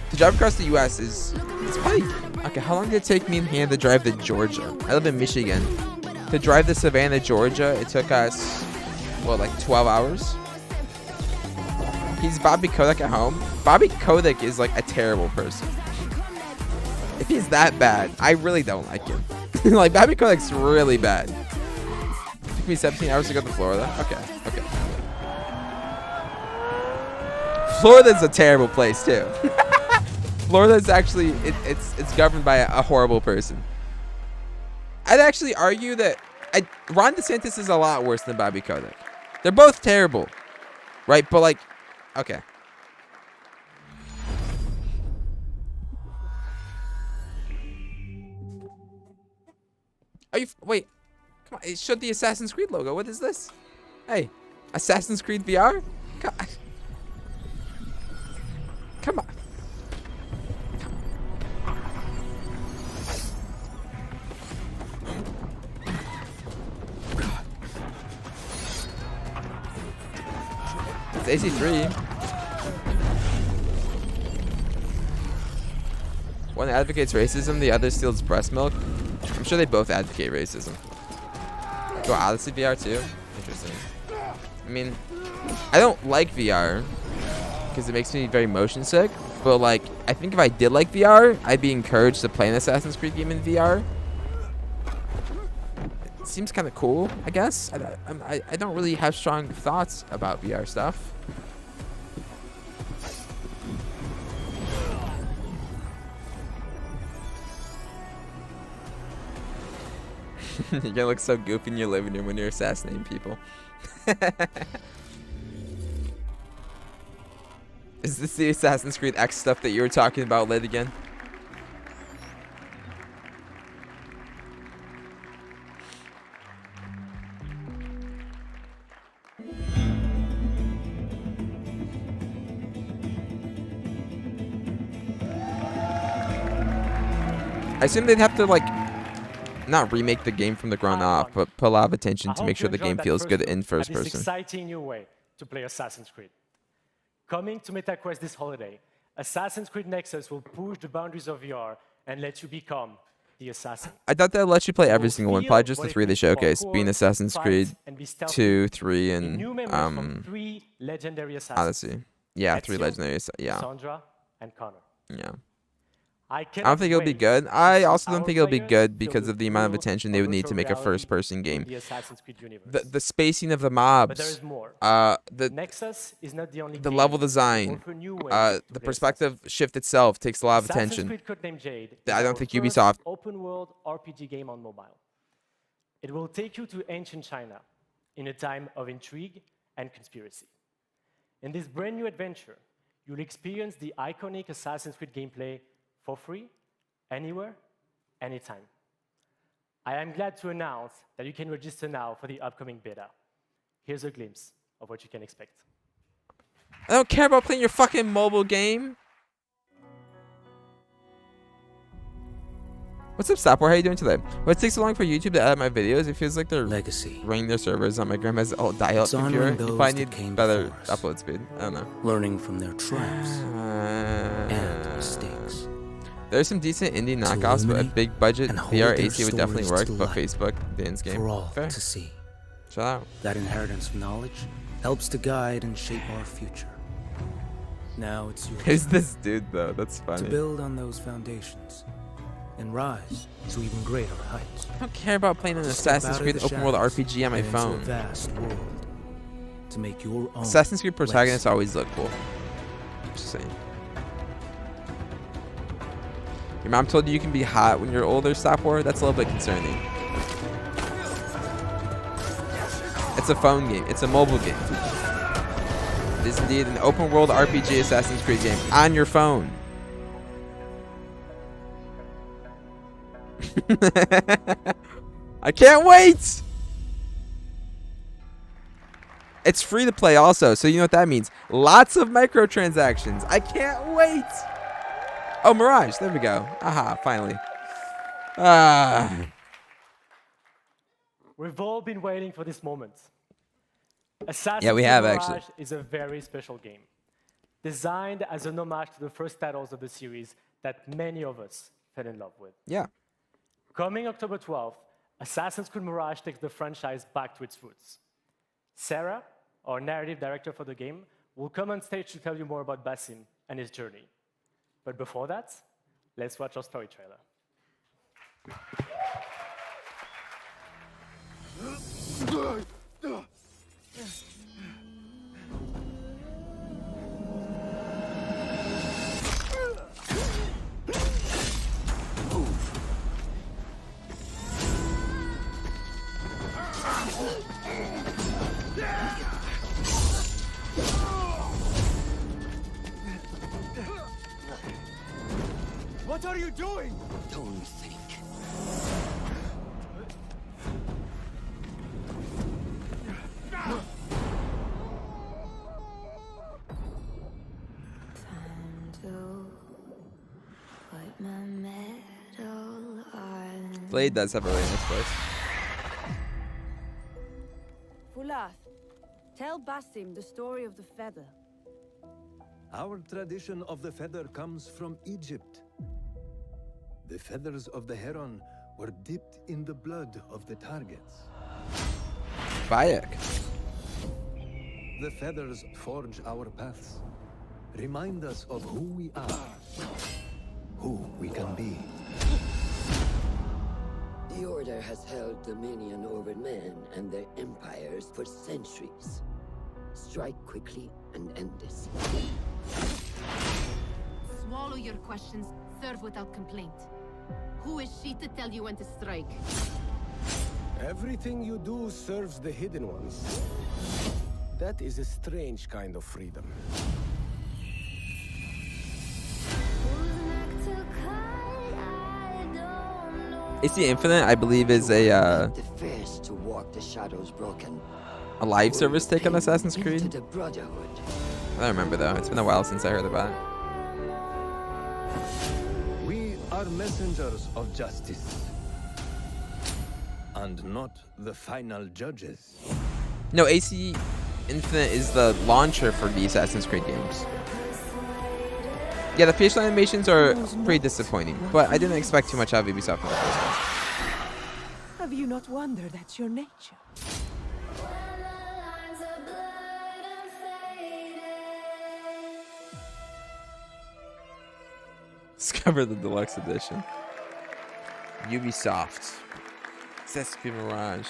To drive across the U.S. it's probably... Okay, how long did it take me and Hannah to drive to Georgia? I live in Michigan. To drive to Savannah, Georgia, it took us, like 12 hours? He's Bobby Kotick at home. Bobby Kotick is like a terrible person. If he's that bad, I really don't like him. Like, Bobby Kotick's really bad. It took me 17 hours to go to Florida. Okay. Florida's a terrible place too. Florida's actually it's governed by a horrible person. I'd actually argue that Ron DeSantis is a lot worse than Bobby Kotick. They're both terrible, right? But like, okay. Wait, come on, it showed the Assassin's Creed logo. What is this? Hey, Assassin's Creed VR? Come on. It's AC3. One advocates racism, the other steals breast milk. I'm sure they both advocate racism. Go Odyssey VR too? Interesting. I mean, I don't like VR because it makes me very motion sick. But like, I think if I did like VR, I'd be encouraged to play an Assassin's Creed game in VR. It seems kind of cool, I guess. I don't really have strong thoughts about VR stuff. You're gonna look so goofy in your living room when you're assassinating people. Is this the Assassin's Creed X stuff that you were talking about, Lid, again? I assume they'd have to, like, not remake the game from the ground up, but put a lot of attention to make sure the game feels good in first person. This exciting new way to play Assassin's Creed. Coming to MetaQuest this holiday, Assassin's Creed Nexus will push the boundaries of VR and let you become the assassin. I thought they'd let you play every single one, probably just the 3 they showcased, being Assassin's Creed 2, 3, and Odyssey. Yeah, 3 legendary. Yeah. Sandra and Connor. Yeah. I don't think it'll be good. I also don't think it'll be good because of the amount of attention they would need to make a first-person game. The spacing of the mobs, the level design, the perspective shift itself takes a lot of attention. I don't think Ubisoft. Open-world RPG game on mobile. It will take you to ancient China in a time of intrigue and conspiracy. In this brand new adventure, you'll experience the iconic Assassin's Creed gameplay for free, anywhere, anytime. I am glad to announce that you can register now for the upcoming beta. Here's a glimpse of what you can expect. I don't care about playing your fucking mobile game. What's up, Stopware? How you doing today? Well, it takes so long for YouTube to edit my videos. It feels like they're running their servers on my grandma's old dial-up computer. You probably need better upload speed. I don't know. Learning from their triumphs and mistakes. There's some decent indie knockoffs, but a big budget VR AC would definitely work. But Facebook, Dan's game. For all Fair. to see. Shout out. That inheritance of knowledge helps to guide and shape our future. Now it's your Who's turn this dude though? That's to funny. build on those foundations and rise to even greater heights. I don't care about playing an Step Assassin's out of Creed the open world shadows RPG on my and into a phone. vast world to make your own Assassin's Creed protagonists legacy. always look cool. Just saying. Your mom told you you can be hot when you're older, Stop War? That's a little bit concerning. It's a phone game. It's a mobile game. It is indeed an open world RPG Assassin's Creed game on your phone. I can't wait! It's free to play also, so you know what that means. Lots of microtransactions. I can't wait! Oh, Mirage. There we go. Aha, finally. We've all been waiting for this moment. Assassin's Yeah, we Creed have, Mirage actually. is a very special game, designed as an homage to the first titles of the series that many of us fell in love with. Yeah. Coming October 12th, Assassin's Creed Mirage takes the franchise back to its roots. Sarah, our narrative director for the game, will come on stage to tell you more about Basim and his journey. But before that, let's watch our story trailer. What are you doing? Don't think. Blade does have a really nice voice. Fulath, tell Basim the story of the feather. Our tradition of the feather comes from Egypt. The feathers of the heron were dipped in the blood of the targets. Bayek. The feathers forge our paths, remind us of who we are, who we can be. The Order has held dominion over men and their empires for centuries. Strike quickly and end this. Swallow your questions, serve without complaint. Who is she to tell you when to strike? Everything you do serves the Hidden Ones. That is a strange kind of freedom. AC Infinite, I believe, is a The first to walk the shadows broken. a live service take on Assassin's Creed. The Brotherhood. I don't remember though. It's been a while since I heard about it. We are messengers of justice, and not the final judges. No, AC Infinite is the launcher for the Assassin's Creed games. Yeah, the facial animations are pretty disappointing, but I didn't expect too much out of Ubisoft in the first place. Have you not wondered at your nature? Discover the deluxe edition. Ubisoft. Assassin's Creed Mirage.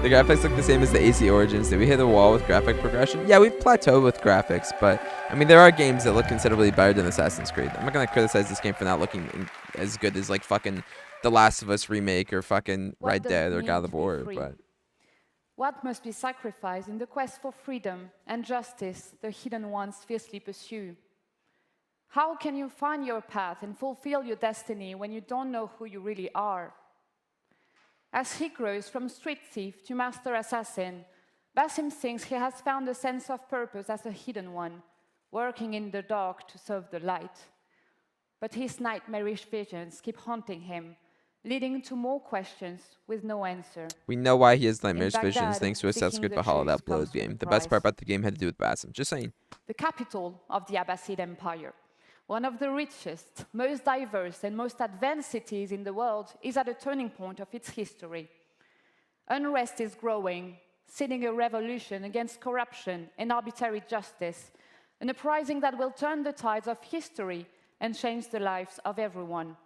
The graphics look the same as the AC Origins. Did we hit a wall with graphic progression? Yeah, we've plateaued with graphics, but I mean, there are games that look considerably better than Assassin's Creed. I'm not gonna criticize this game for not looking as good as like fucking The Last of Us remake or fucking Red Dead or God of War, but What must be sacrificed in the quest for freedom and justice the Hidden Ones fiercely pursue? How can you find your path and fulfill your destiny when you don't know who you really are? As he grows from street thief to master assassin, Basim thinks he has found a sense of purpose as a Hidden One, working in the dark to serve the light. But his nightmarish visions keep haunting him, leading to more questions with no answer. we know why he has nightmarish Baghdad, visions thanks to Assassin's seeking Creed the Valhalla, truth that Blood comes with game. a The best part price. about the game had to do with Basim. Just saying. The capital of the Abbasid Empire, one of the richest, most diverse, and most advanced cities in the world, is at a turning point of its history. Unrest is growing, seeding a revolution against corruption and arbitrary justice, an uprising that will turn the tides of history and change the lives of everyone.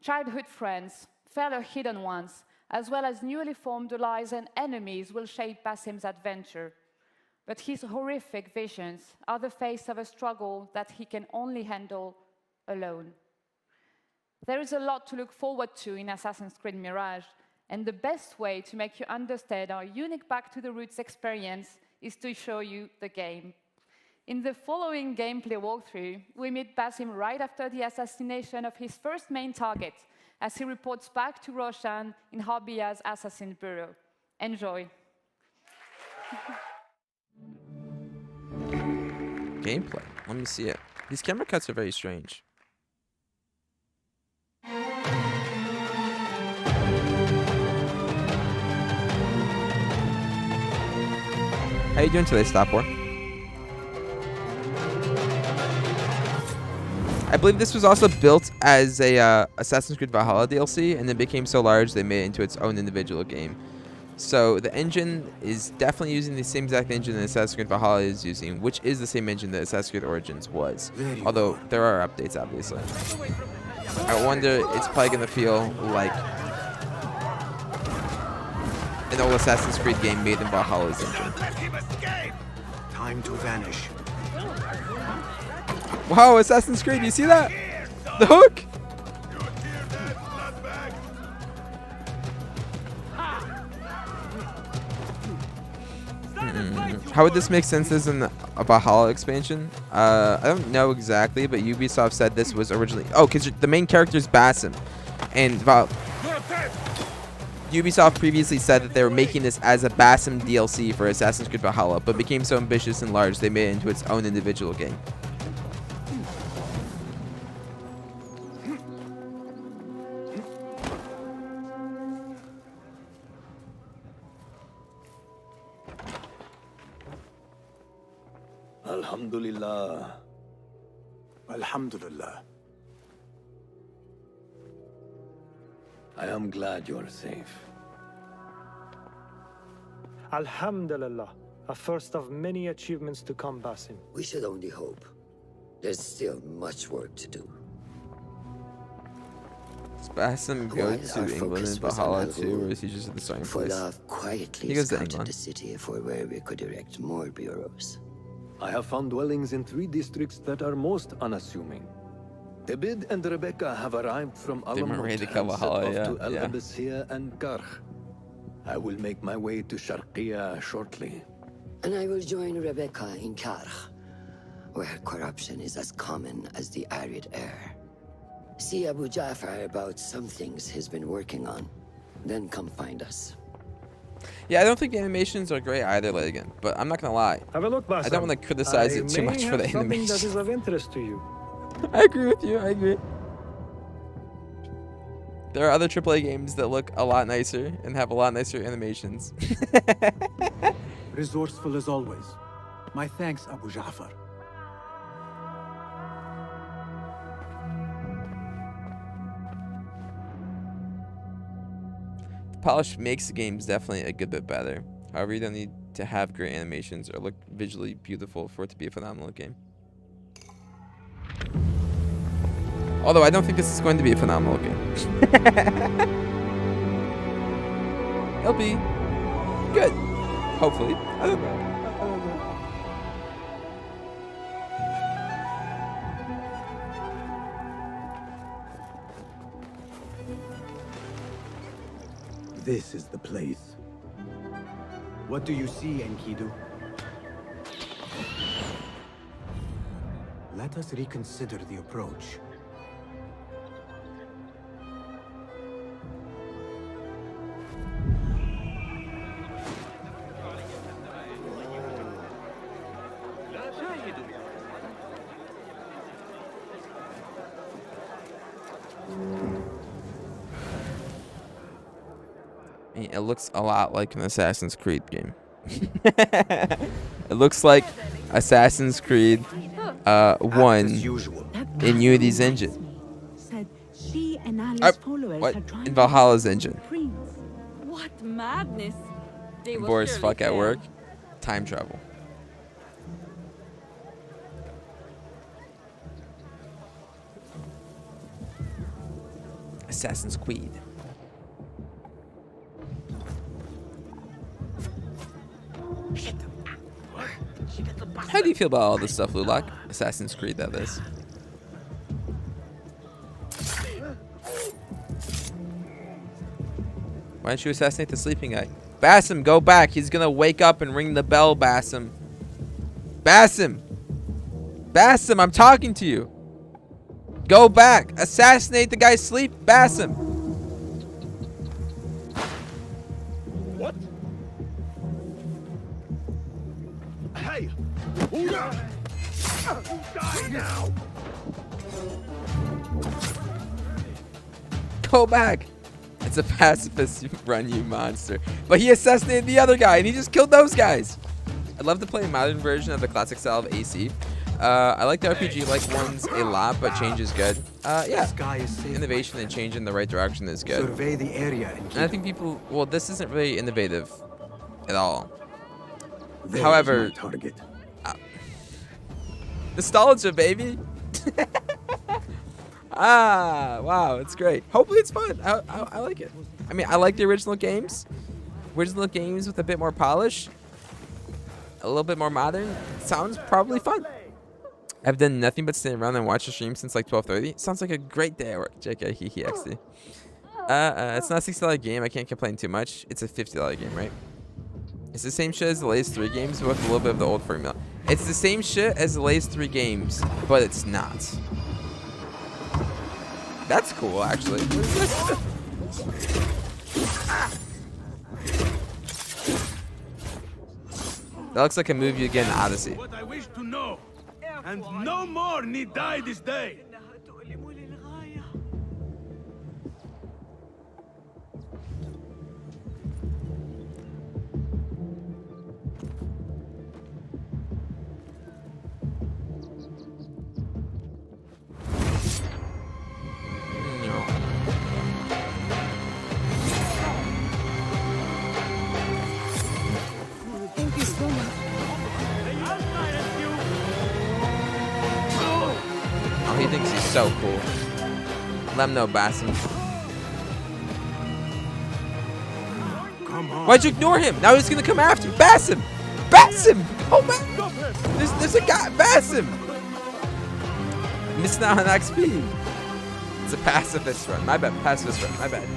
Childhood friends, fellow hidden ones, as well as newly formed allies and enemies will shape Basim's adventure. But his horrific visions are the face of a struggle that he can only handle alone. There is a lot to look forward to in Assassin's Creed Mirage, and the best way to make you understand our unique Back to the Roots experience is to show you the game. In the following gameplay walkthrough, we meet Basim right after the assassination of his first main target, as he reports back to Roshan in Harbiya's assassin bureau. Enjoy. Gameplay. Let me see it. These camera cuts are very strange. How you doing today, Stopwar? I believe this was also built as a Assassin's Creed Valhalla DLC, and then became so large they made it into its own individual game. So the engine is definitely using the same exact engine that Assassin's Creed Valhalla is using, which is the same engine that Assassin's Creed Origins was. Although there are updates, obviously. I wonder, it's probably going to feel like an old Assassin's Creed game made in Valhalla's engine. Time to vanish. Wow, Assassin's Creed, you see that? The hook? How would this make sense as a Valhalla expansion? I don't know exactly, but Ubisoft said this was originally... Oh, because the main character is Basim. And Ubisoft previously said that they were making this as a Basim DLC for Assassin's Creed Valhalla, but became so ambitious and large they made it into its own individual game. Alhamdulillah. Alhamdulillah. I am glad you're safe. Alhamdulillah. A first of many achievements to come, Basim. We should only hope. There's still much work to do. Does Basim go to England and Valhalla too, or is he just at the starting place? Quietly He goes to scouted England. the city for where we could erect more bureaus. I have found dwellings in 3 districts that are most unassuming. Abid and Rebecca have arrived from They weren't ready Alamut to and come set Valhalla, off yeah, to Al yeah. Abbasiyah and Karh. I will make my way to Sharqiyah shortly. And I will join Rebecca in Karh, where corruption is as common as the arid air. See Abu Ja'far about some things he's been working on. Then come find us. Yeah, I don't think the animations are great either, Legan, but I'm not gonna lie. Have a look, Basim. I don't want to criticize it too much for the something that animations. is of interest to you. I agree with you, I agree. There are other AAA games that look a lot nicer and have a lot nicer animations. Resourceful as always. My thanks, Abu Ja'far. The polish makes the games definitely a good bit better. However, you don't need to have great animations or look visually beautiful for it to be a phenomenal game. Although I don't think this is going to be a phenomenal game. It'll be good. Hopefully. I don't know. This is the place. What do you see, Enkidu? Let us reconsider the approach. I mean, it looks a lot like an Assassin's Creed game. It looks like Assassin's Creed 1 in Unity's engine. Said she and Ali's followers What? had tried In Valhalla's engine. What madness! They will Bored as surely fuck at fail. work. Time travel. Assassin's Creed. How do you feel about all this stuff, Lulak? Assassin's Creed, that is. Why don't you assassinate the sleeping guy? Basim, go back. He's gonna wake up and ring the bell, Basim. Basim! Basim, I'm talking to you. Go back. Assassinate the guy's sleep, Basim. What? Hey! Die now! Go back. It's a pacifist run, you monster. But he assassinated the other guy, and he just killed those guys. I'd love to play a modern version of the classic style of AC. I like the RPG-like ones a lot, but change is good. Yeah, innovation and change in the right direction is good. Survey the area And I think people, well, this isn't really innovative at all. There's However, my target. Nostalgia, baby. Wow, it's great. Hopefully it's fun. I like it. I mean, I like the original games. Original games with a bit more polish. A little bit more modern. Sounds probably fun. I've done nothing but stand around and watch the stream since like 12:30. Sounds like a great day at work. JK, XD. It's not a $60 game. I can't complain too much. It's a $50 game, right? It's the same shit as the latest 3 games, but with a little bit of the old formula. It's the same shit as the latest 3 games, but it's not. That's cool, actually. What is this? That looks like a movie again, Odyssey. What I wish to know, and no more need die this day. Thank you so much. Oh, he thinks he's so cool. Let him know, Basim. Come on. Why'd you ignore him? Now he's gonna come after you. Basim! Basim! Oh my! There's a guy. Basim! Missing out on XP. It's a pacifist run. My bad. Pacifist run. My bad.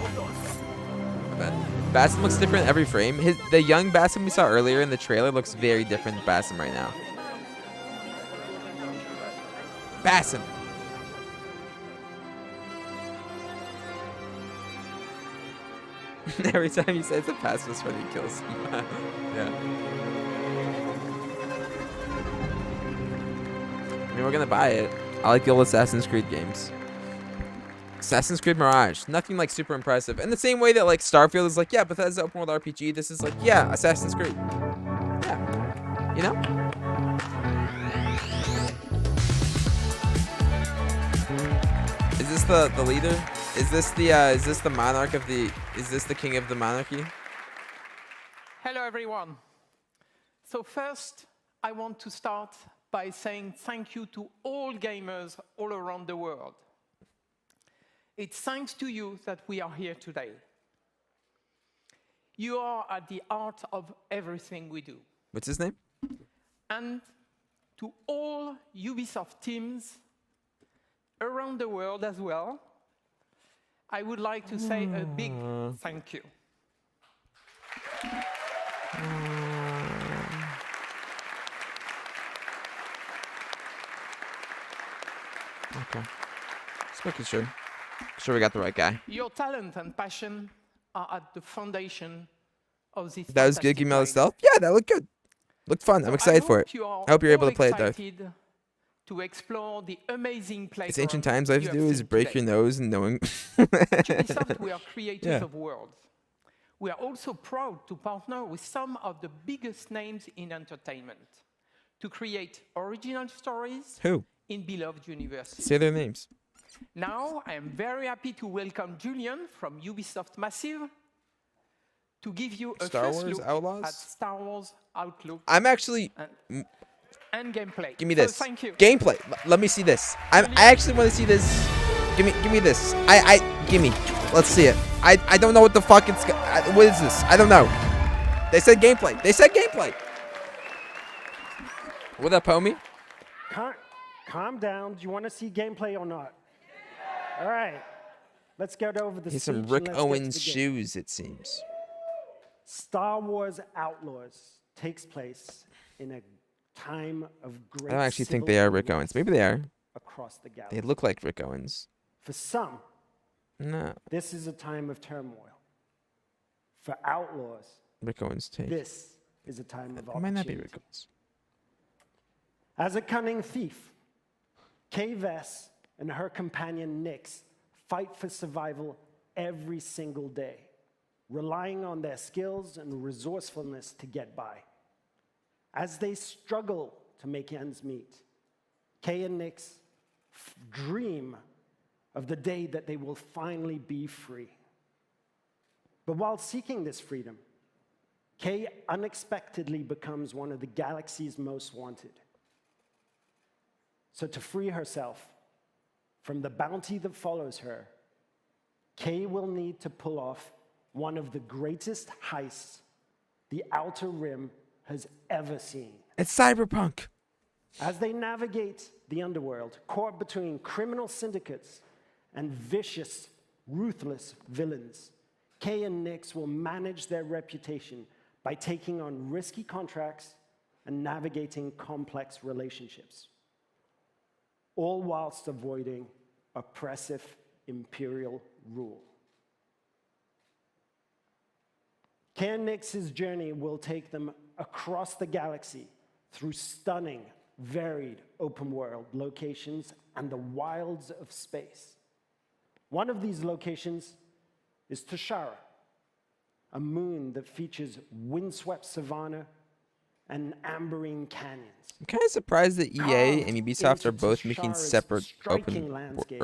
My bad. Basim looks different every frame. The young Basim we saw earlier in the trailer looks very different than Basim right now. Basim. Every time you say it's a pacifist run, he kills him. Yeah. I mean, we're gonna buy it. I like the old Assassin's Creed games. Assassin's Creed Mirage, nothing like super impressive. In the same way that like Starfield is like, yeah, Bethesda open world RPG. This is like, yeah, Assassin's Creed. Yeah, you know. Is this the leader? Is this the monarch of the? Is this the king of the monarchy? Hello, everyone. So first, I want to start by saying thank you to all gamers all around the world. It's thanks to you that we are here today. You are at the heart of everything we do. What's his name? And to all Ubisoft teams around the world as well, I would like to say a big thank you. Okay. Just making sure. Sure we got the right guy. Your talent and passion are at the foundation of this. That was good. Give me all the stealth. Yeah, that looked good. Looked fun. I'm excited for it. I hope you're able to play it, Darth. To explore the amazing playground. It's Ancient Times. All you have to do is break your nose and knowing. Ubisoft, we are creators of worlds. We are also proud to partner with some of the biggest names in entertainment to create original stories in beloved universes. Say their names. Now, I am very happy to welcome Julian from Ubisoft Massive. to give you a Star first Wars look Outlaws? at Star Wars Outlook. I'm actually. And gameplay. Give me So this. thank you. Gameplay. Let me see this. I actually want to see this. Give me this. Give me. Let's see it. I don't know what the fuck it's. What is this? I don't know. They said gameplay. They said gameplay. What up, homie? Calm down. Do you want to see gameplay or not? All right. Let's get over the Here's speech some and Rick let's get to Owens the game. shoes, it seems. Star Wars Outlaws takes place in a time of great I don't actually think civil they are Rick unrest Owens. Maybe they are. across the galaxy. They look like Rick Owens. For some, No. this is a time of turmoil. For outlaws, Rick Owens take. this is a time of It opportunity. might not be Rick Owens. As a cunning thief, Kay Vess and her companion Nyx fight for survival every single day, relying on their skills and resourcefulness to get by. As they struggle to make ends meet, Kay and Nyx dream of the day that they will finally be free. But while seeking this freedom, Kay unexpectedly becomes one of the galaxy's most wanted. So to free herself from the bounty that follows her, Kay will need to pull off one of the greatest heists the Outer Rim has ever seen. It's Cyberpunk. As they navigate the underworld, caught between criminal syndicates and vicious, ruthless villains, Kay and Nyx will manage their reputation by taking on risky contracts and navigating complex relationships, all whilst avoiding oppressive imperial rule. Kay and Nyx's journey will take them across the galaxy through stunning, varied open-world locations and the wilds of space. One of these locations is Toshara, a moon that features windswept savanna and amberine canyons. I'm kind of surprised that EA and Ubisoft are both making Toshara's separate striking landscape,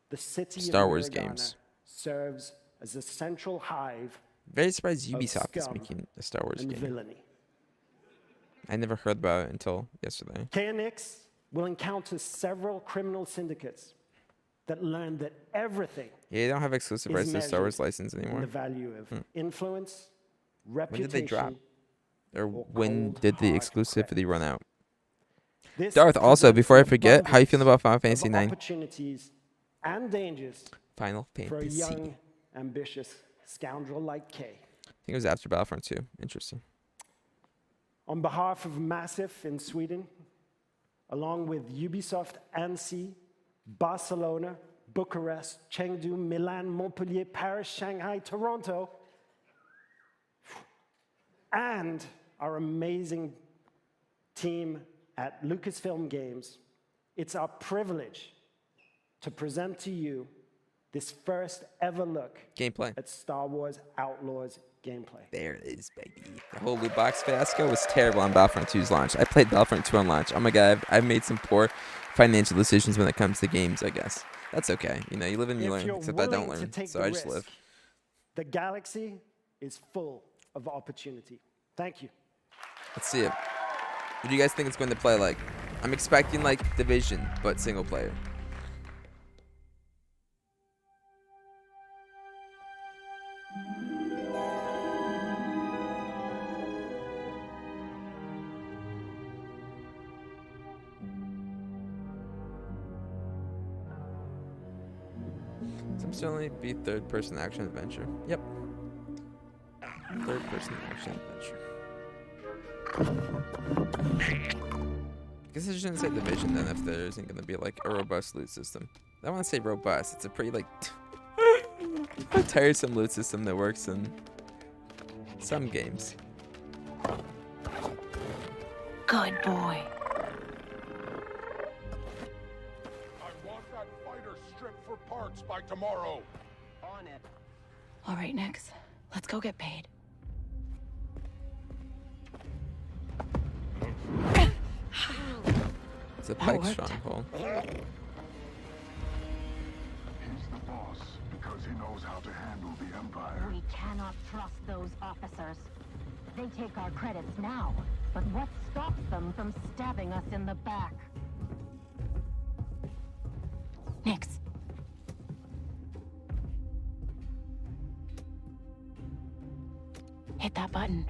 the city Star of Wars Morgana games. serves as a central hive. Very surprised of Ubisoft is scum making a Star Wars and game. villainy. I never heard about it until yesterday. Kay and Nyx will encounter several criminal syndicates that learn that everything Yeah, they don't have exclusive is rights to the Star Wars measured license in anymore. the value of influence, When reputation. did they drop? Or when cold, did the hard exclusivity run out? This Darth, also, presents before I an forget, how you feeling about Final abundance Fantasy of 9? Opportunities and dangers Final for a Fantasy. young, ambitious scoundrel like Kay. I think it was after Battlefront 2. Interesting. On behalf of Massive in Sweden, along with Ubisoft Annecy, Barcelona, Bucharest, Chengdu, Milan, Montpellier, Paris, Shanghai, Toronto, and our amazing team at Lucasfilm Games, it's our privilege to present to you this first ever look Gameplay. at Star Wars Outlaws gameplay. There it is, baby. The whole loot box fiasco was terrible on Battlefront 2's launch. I played Battlefront 2 on launch. Oh my god, I've made some poor financial decisions when it comes to games, I guess. That's okay. You know, you live and you If learn, you're except I don't willing to learn. take So the I just risk, live. The galaxy is full of opportunity. Thank you. Let's see it. What do you guys think it's going to play like? I'm expecting like Division, but single player. Some certainly be third-person action adventure. Yep. Third-person action adventure. I guess I shouldn't say Division then if there isn't going to be like a robust loot system. I want to say robust. It's a pretty like a tiresome loot system that works in some games. Good boy. For parts by tomorrow. On it. All right, Nyx. Let's go get paid. It's a Pike stronghold. He's the boss because he knows knows how to handle the Empire. We cannot trust those officers. They take our credits now, but what stops them from stabbing us in the back? Nix. Hit that button.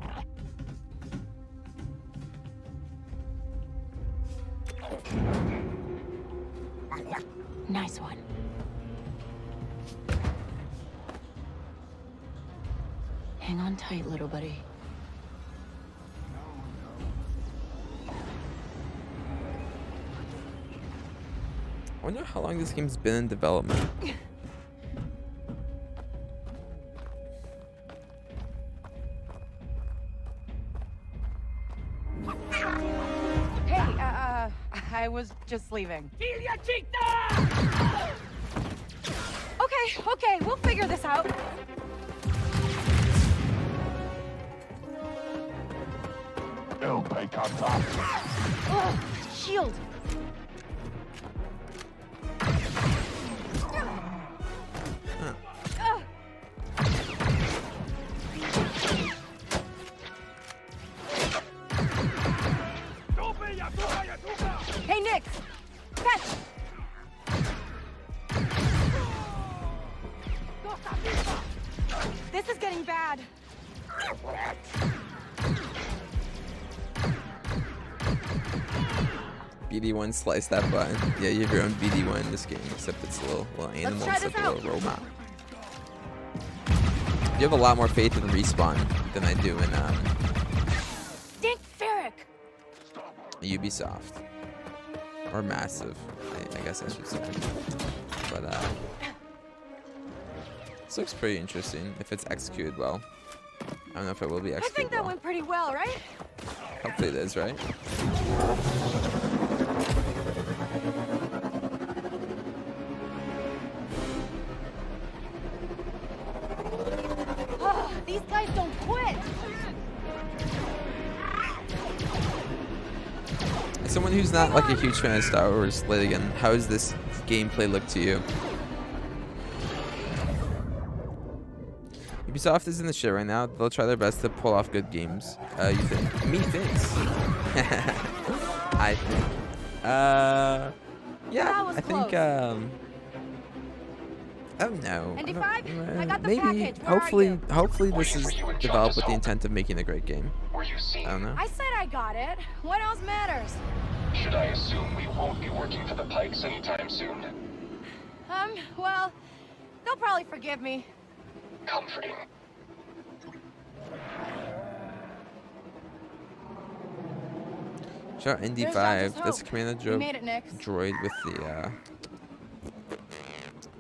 Nice one. Hang on tight, little buddy. I wonder how long this game's been in development. Hey, I was just leaving. Okay, we'll figure this out. El Pecata. Ugh, shield. Hey, Nick! Fetch! This is getting bad. BD1 slice that button. Yeah, you have your own BD1 in this game, except it's a little animal instead of a little robot. You have a lot more faith in Respawn than I do in Dick Ferrick! Ubisoft. Or Massive, I guess I should say. But this looks pretty interesting if it's executed well. I don't know if it will be I executed think that well. went pretty well, right? Hopefully it is, right? Oh, these guys don't quit! As someone who's not like a huge fan of Star Wars, again, how does this gameplay look to you? Ubisoft is in the shit right now. They'll try their best to pull off good games. You think? Me thinks. I think. Yeah, I think. I don't know. I got the maybe. package. Where are you? Hopefully, this is developed with the intent of making a great game. I don't know. I said I got it. What else matters? Should I assume we won't be working for the Pikes anytime soon? Well, they'll probably forgive me. Comforting. Shout out There's ND5. Dr. That's Hope. Commander You made it, Nix. droid with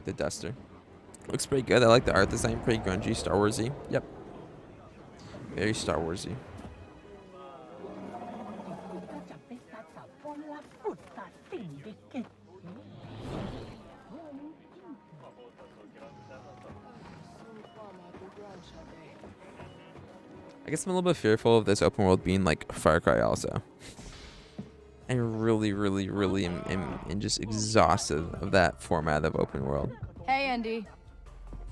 the duster. Looks pretty good. I like the art design. Pretty grungy, Star Warsy. Yep. Very Star Warsy. I guess I'm a little bit fearful of this open world being like Far Cry also. I really am just exhausted of that format of open world. Hey, Andy.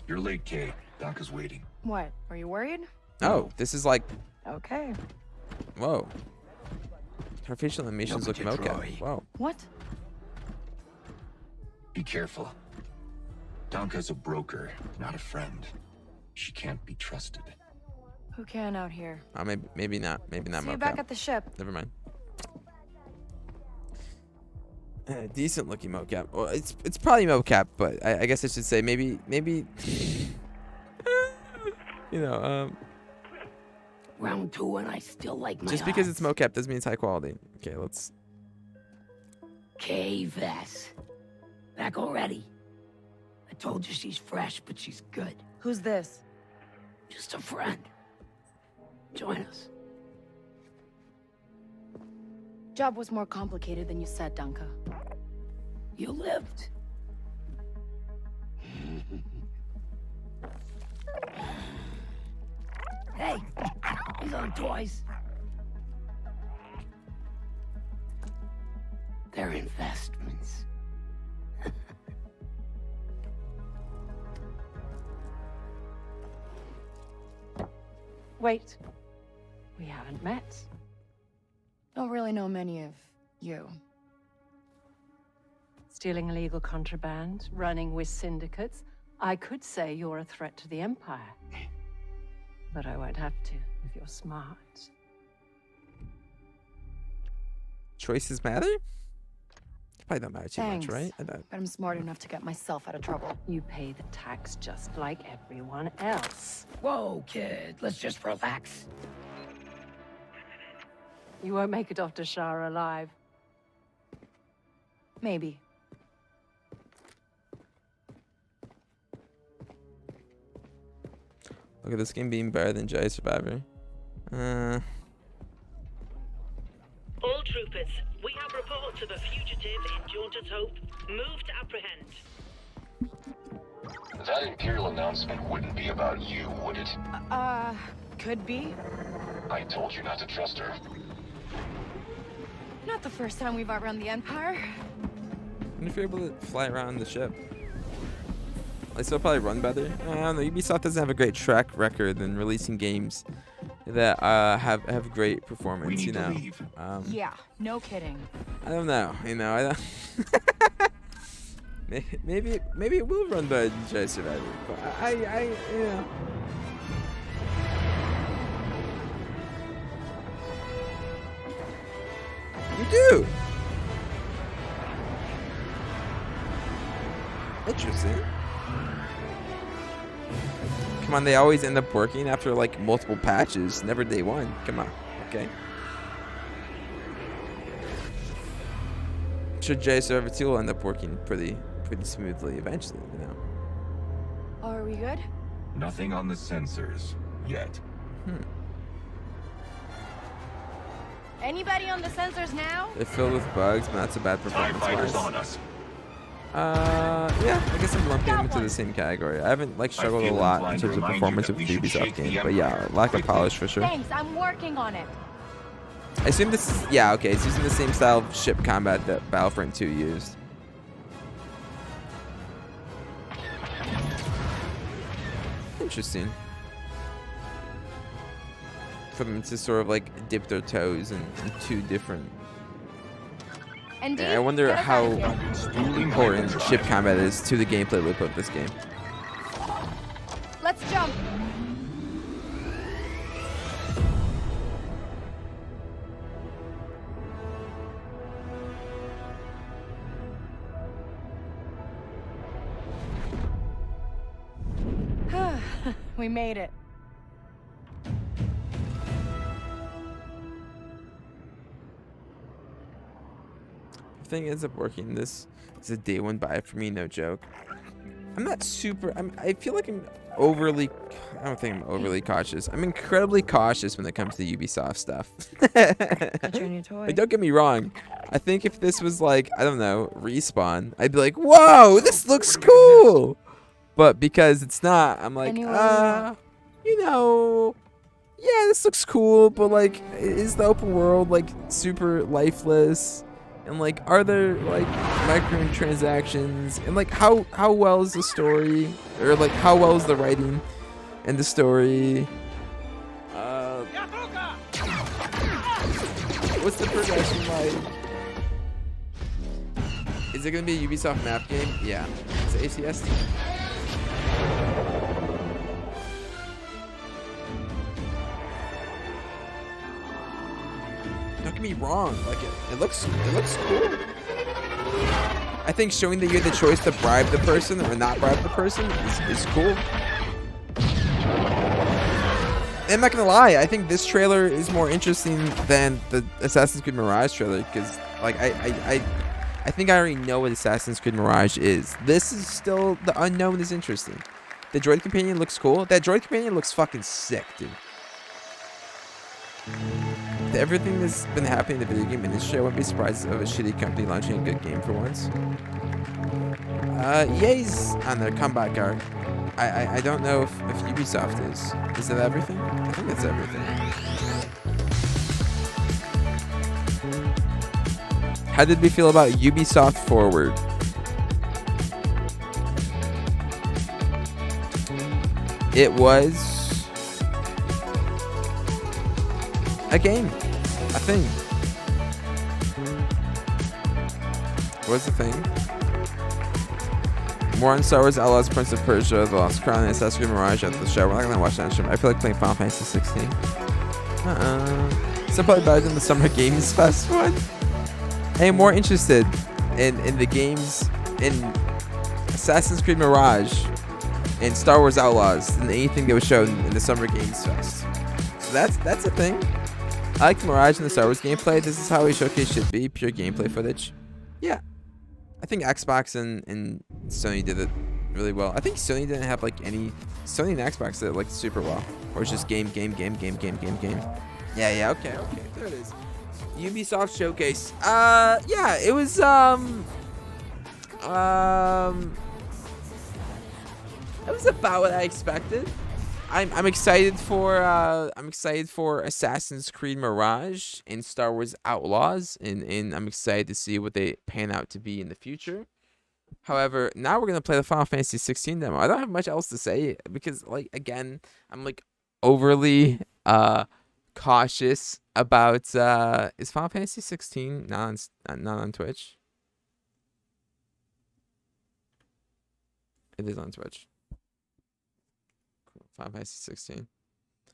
You're late, Kay. Donka's waiting. What? Are you worried? Oh, this is like, Okay. whoa. Her facial animations look Look at mocap. Troy. Whoa. What? Be careful. Donka's a broker, not a friend. She can't be trusted. Who can out here? Maybe not. Maybe not See you mocap. back at the ship. Never mind. Decent looking mocap. Well, it's probably mocap, but I guess I should say maybe you know, Round two, and I still like my just because it's mocap doesn't mean it's high quality. Okay, let's. Kay Vess. Back already. I told you she's fresh, but she's good. Who's this? Just a friend. Join us. Job was more complicated than you said, Danka. You lived. Hey, these aren't toys. They're investments. Wait. We haven't met. Don't really know many of you. Stealing illegal contraband, running with syndicates. I could say you're a threat to the Empire. But I won't have to if you're smart. Choices matter? Probably don't matter too Thanks, much, right? but I'm smart enough to get myself out of trouble. You pay the tax just like everyone else. Whoa, kid. Let's just relax. You won't make it off to Shara alive. Maybe. Look at this game being better than Jedi Survivor. All troopers, we have reports of a fugitive in Jaunter's Hope. Move to apprehend. That Imperial announcement wouldn't be about you, would it? Could be. I told you not to trust her. Not the first time we've outrun the Empire. And if you're able to fly around the ship, I still probably run better. I don't know. Ubisoft doesn't have a great track record in releasing games that have great performance. You know. Yeah, no kidding. I don't know. You know, I don't. maybe it will run better than Jedi Survivor, but I you know. You do. Interesting. Come on, they always end up working after like multiple patches, never day one. Come on, okay. Sure, Jedi Survivor 2 will end up working pretty smoothly eventually, you know. Are we good? Nothing on the sensors yet. Anybody on the sensors now? They're filled with bugs, but not so bad performance-wise. on us. Yeah, I guess I'm lumping them into the same category. I haven't like struggled a lot in terms of performance with the Ubisoft game, but yeah, lack of polish for sure. Thanks, I'm working on it. I assume this is, yeah, okay, it's using the same style of ship combat that Battlefront 2 used. Interesting. For them to sort of like dip their toes in two different. And I wonder how important ship combat is to the gameplay loop of this game. Let's jump. We made it. If the thing ends up working, this is a day one buy for me, no joke. I'm not super. I feel like I'm overly. I don't think I'm overly cautious. I'm incredibly cautious when it comes to Ubisoft stuff. Like, don't get me wrong. I think if this was like, I don't know, Respawn, I'd be like, whoa, this looks cool. But because it's not, I'm like, you know, yeah, this looks cool, but like, is the open world like super lifeless? And like, are there like microtransactions? And like, how well is the story? Or like, how well is the writing and the story? What's the progression like? Is it gonna be a Ubisoft map game? Yeah, it's ACS. Don't get me wrong, like it looks cool. I think showing that you had the choice to bribe the person or not bribe the person is cool. And I'm not gonna lie, I think this trailer is more interesting than the Assassin's Creed Mirage trailer because like I think I already know what Assassin's Creed Mirage is. This is still, the unknown is interesting. The droid companion looks cool. That droid companion looks fucking sick, dude. Everything that's been happening in the video game industry, I wouldn't be surprised of a shitty company launching a good game for once. EA's on their comeback arc. I don't know if Ubisoft is. Is that everything? I think that's everything. How did we feel about Ubisoft Forward? It was a game, a thing. What's the thing? More on Star Wars Outlaws, Prince of Persia, The Lost Crown, and Assassin's Creed Mirage after the show. We're not gonna watch that stream. I feel like playing Final Fantasy 16. Some probably better than the Summer Games Fest one. Hey, I'm more interested in the games in Assassin's Creed Mirage and Star Wars Outlaws than anything that was shown in the Summer Games Fest. So that's a thing. I like the Mirage and the Star Wars gameplay. This is how a showcase should be, pure gameplay footage. Yeah. I think Xbox and Sony did it really well. I think Sony didn't have like any... Sony and Xbox did it like super well. Or it's just game. Yeah, okay. There it is. Ubisoft Showcase. Yeah, it was, it was about what I expected. I'm excited for Assassin's Creed Mirage and Star Wars Outlaws, and I'm excited to see what they pan out to be in the future. However, now we're gonna play the Final Fantasy 16 demo. I don't have much else to say because, like, again, I'm like overly cautious about is Final Fantasy 16 not on Twitch? It is on Twitch. Final Fantasy 16.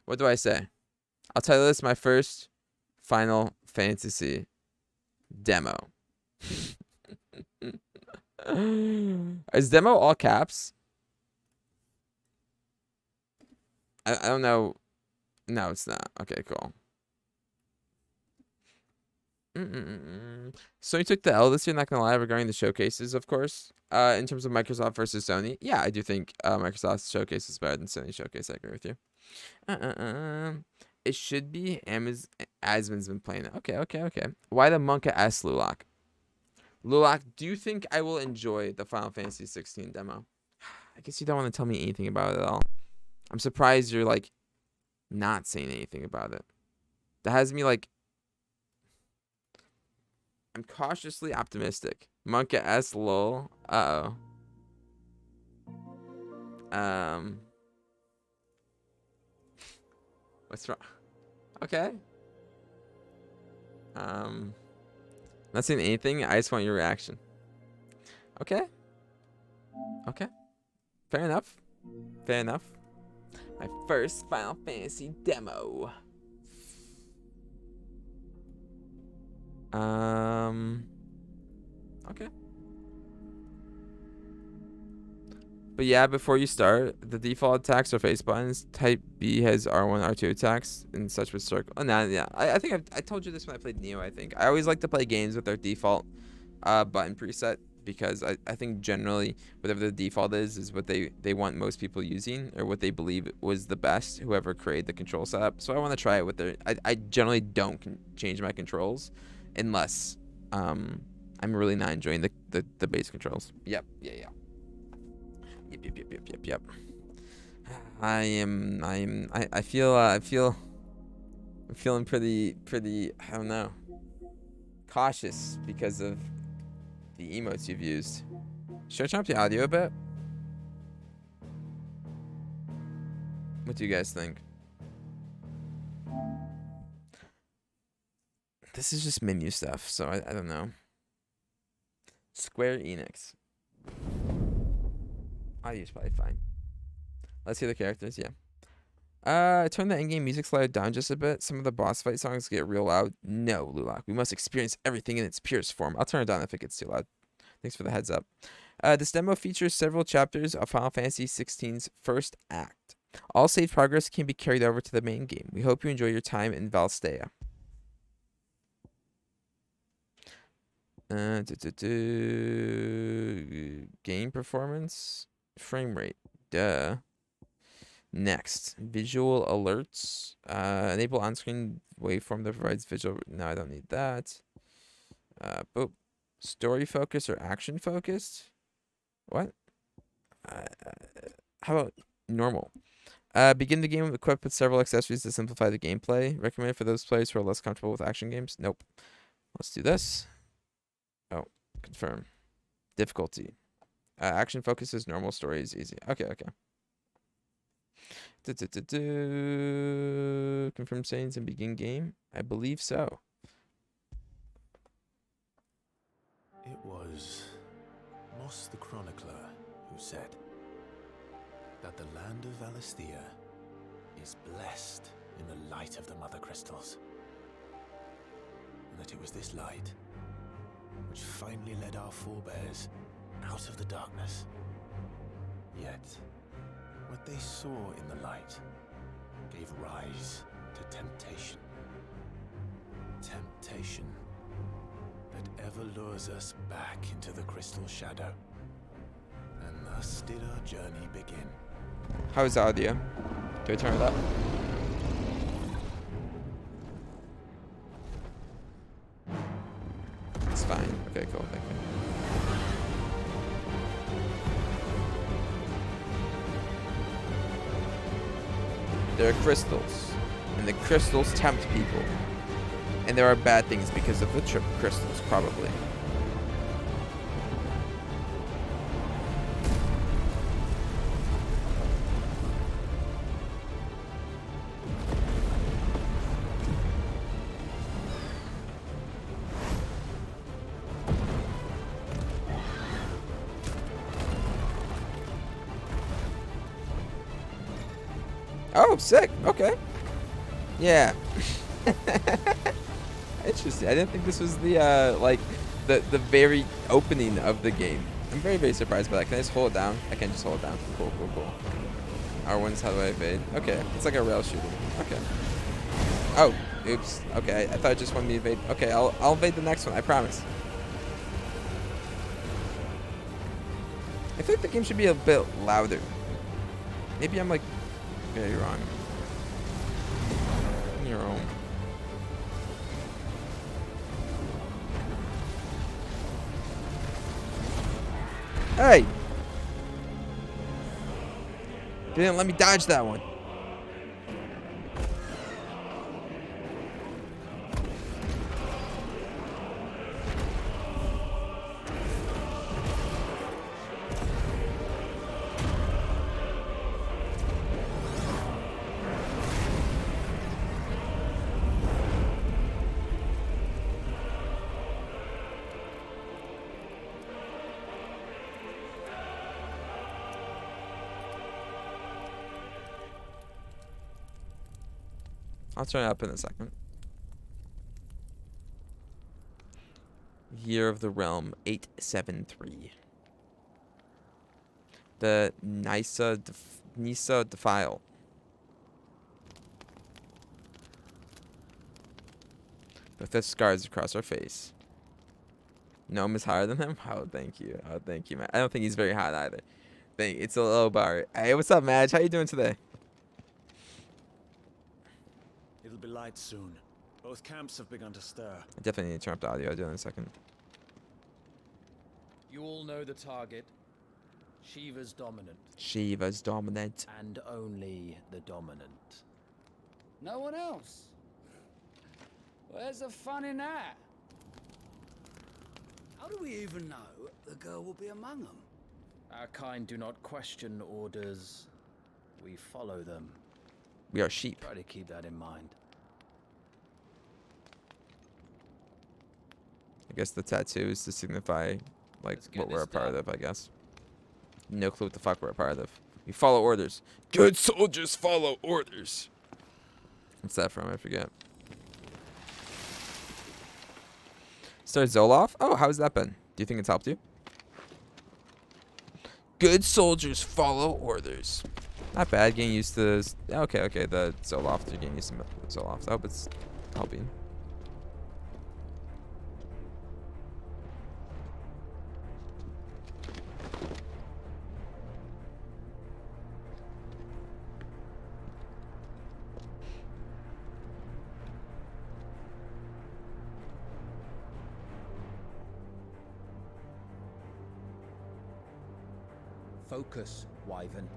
What do I say? I'll title this my first Final Fantasy demo. Is demo all caps? I don't know. No, it's not. Okay, cool. Sony took the L this year, not gonna lie, regarding the showcases, of course. In terms of Microsoft versus Sony, yeah, I do think Microsoft's showcase is better than Sony's showcase. I agree with you. It should be Asmon's been playing it. Okay. Why the Monka S, Lulak? Lulak, do you think I will enjoy the Final Fantasy 16 demo? I guess you don't want to tell me anything about it at all. I'm surprised you're like not saying anything about it. That has me like, I'm cautiously optimistic. Monka S, lol. Uh-oh. What's wrong? Okay. Not saying anything. I just want your reaction. Okay. Fair enough. My first Final Fantasy demo. Okay. But yeah, before you start, the default attacks are face buttons. Type B has R1, R2 attacks, and such with circle. Oh, no, yeah. I think I told you this when I played Neo, I think. I always like to play games with their default button preset because I think generally whatever the default is what they want most people using or what they believe was the best, whoever created the control setup. So I want to try it with their... I generally don't change my controls unless I'm really not enjoying the base controls. Yep. I'm feeling pretty, I don't know, cautious because of the emotes you've used. Should I turn up the audio a bit? What do you guys think? This is just menu stuff, so I don't know. Square Enix. Audio's probably fine. Let's hear the characters, yeah. Turn the in-game music slider down just a bit. Some of the boss fight songs get real loud. No, Lulak. We must experience everything in its purest form. I'll turn it down if it gets too loud. Thanks for the heads up. This demo features several chapters of Final Fantasy XVI's first act. All saved progress can be carried over to the main game. We hope you enjoy your time in Valstea. Game performance. Frame rate. Duh. Next. Visual alerts. Enable on-screen waveform that provides visual... No, I don't need that. Boop. Story focused or action focused? What? How about normal? Begin the game equipped with several accessories to simplify the gameplay. Recommended for those players who are less comfortable with action games? Nope. Let's do this. Oh, confirm. Difficulty. Action focuses, normal, story is easy. Okay. Confirm settings and begin game. I believe so. It was Moss the Chronicler who said that the land of Valisthea is blessed in the light of the Mother Crystals. And that it was this light which finally led our forebears out of the darkness. Yet, what they saw in the light gave rise to temptation. Temptation that ever lures us back into the crystal shadow. And thus did our journey begin. How's audio? Do I turn it up? It's fine. Okay, cool. Thank you. There are crystals, and the crystals tempt people. And there are bad things because of the crystals, probably. Oh, sick. Okay. Yeah. Interesting. I didn't think this was the like the very opening of the game. I'm very, very surprised by that. Can I just hold it down? I can just hold it down. Cool, cool, cool. R1's how do I evade? Okay. It's like a rail shooting. Okay. Oh, oops. Okay. I thought I just wanted to evade. Okay, I'll evade the next one. I promise. I think the game should be a bit louder. Maybe I'm like very wrong. You're wrong. Hey! Didn't let me dodge that one. I'll turn it up in a second. Year of the Realm 873. The Nisa Defile. With the scars across our face. Gnome is higher than him? Oh, thank you. Oh, thank you, man. I don't think he's very hot either. It's a low bar. Hey, what's up, Madge? How you doing today? It'll be light soon. Both camps have begun to stir. I definitely need to turn up the audio. I'll do it in a second. You all know the target. Shiva's dominant. Shiva's dominant. And only the dominant. No one else? Where's the fun in that? How do we even know the girl will be among them? Our kind do not question orders. We follow them. We are sheep. Try to keep that in mind. I guess the tattoo is to signify, like, what we're a part of, I guess. No clue what the fuck we're a part of. We follow orders. Good soldiers follow orders. What's that from? I forget. Start Zoloft? Oh, how's that been? Do you think it's helped you? Good soldiers follow orders. Not bad. Getting used to this. Okay, the Zoloft. You're getting used to Zoloft. I hope it's helping. Focus, Wyvern.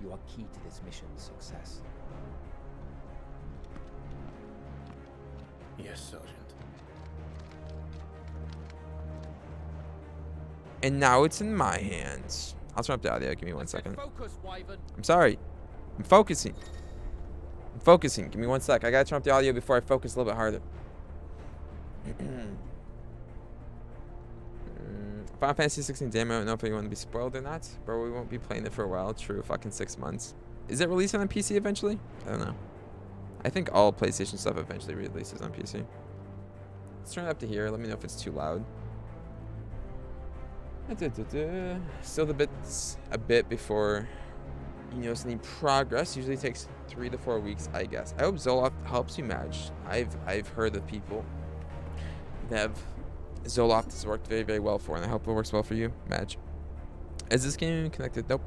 You are key to this mission's success. Yes, Sergeant. And now it's in my hands. I'll turn up the audio. Give me 1 second. Focus, Wyvern. I'm sorry. I'm focusing. I'm focusing. Give me 1 sec. I gotta turn up the audio before I focus a little bit harder. Final Fantasy 16 demo. I don't know if you want to be spoiled or not, bro. We won't be playing it for a while. True, fucking 6 months. Is it releasing on PC eventually? I don't know. I think all PlayStation stuff eventually releases on PC. Let's turn it up to here. Let me know if it's too loud. Still a bit before you notice any progress. Usually takes 3 to 4 weeks, I guess. I hope Zoloft helps you match. I've heard of people that have Zoloft has worked very, very well for, and I hope it works well for you, Madge. Is this game connected? Nope.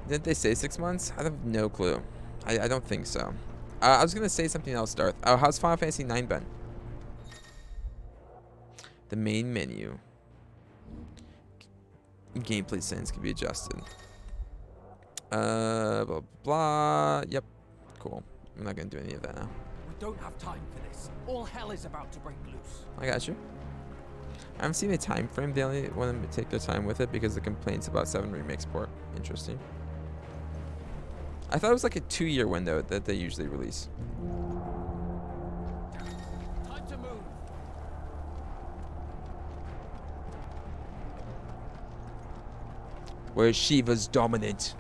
Didn't they say 6 months? I have no clue. I don't think so. I was gonna say something else, Darth. How's Final Fantasy 9 been? The main menu. Gameplay settings can be adjusted. Blah blah. Yep. Cool. I'm not gonna do any of that now. We don't have time for this. All hell is about to break loose. I got you. I haven't seen a time frame. They only want them to take their time with it because the complaints about 7 Remake port. Interesting. I thought it was like a 2-year window that they usually release. Time to move. Where's Shiva's dominant?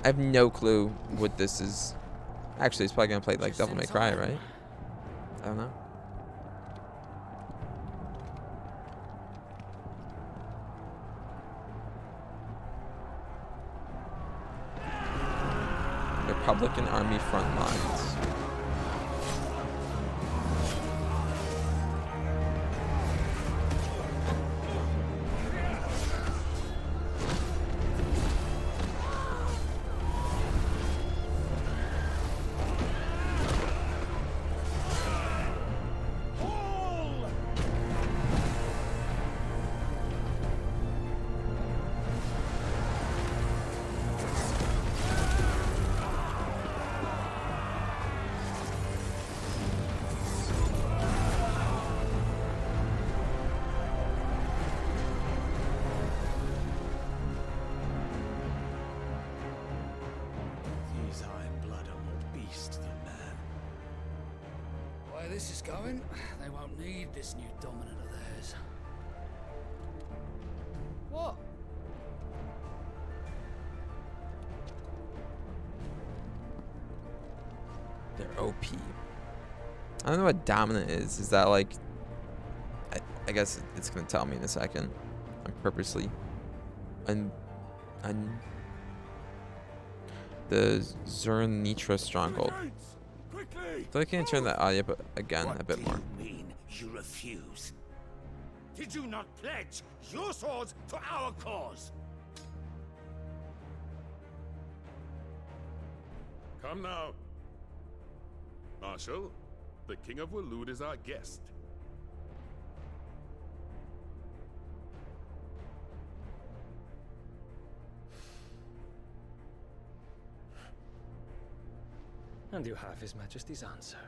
I have no clue what this is. Actually, it's probably gonna play like Devil May Cry, right? I don't know. Republican Army front lines. This is going, they won't need this new dominant of theirs. What? They're OP. I don't know what dominant is. Is that like... I guess it's going to tell me in a second. I'm purposely... The Zernitra Stronghold. So I can turn that audio up again a bit more. What do you mean you refuse? Did you not pledge your swords to our cause? Come now. Marshal, the King of Waloed is our guest. And you have His Majesty's answer.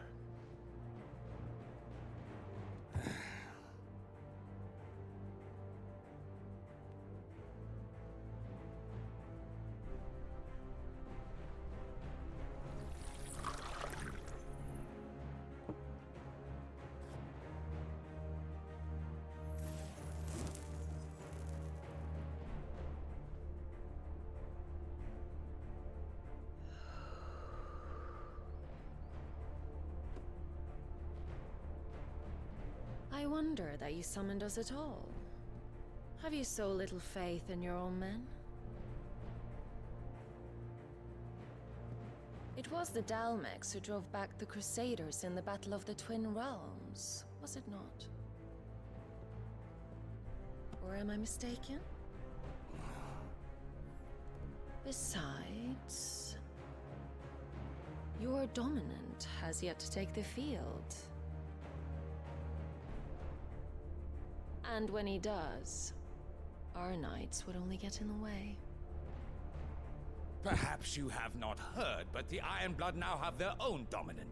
I wonder that you summoned us at all. Have you so little faith in your own men? It was the Dalmex who drove back the Crusaders in the Battle of the Twin Realms, was it not? Or am I mistaken? Besides, your dominant has yet to take the field. And when he does, our knights would only get in the way. Perhaps you have not heard, but the Ironblood now have their own dominant.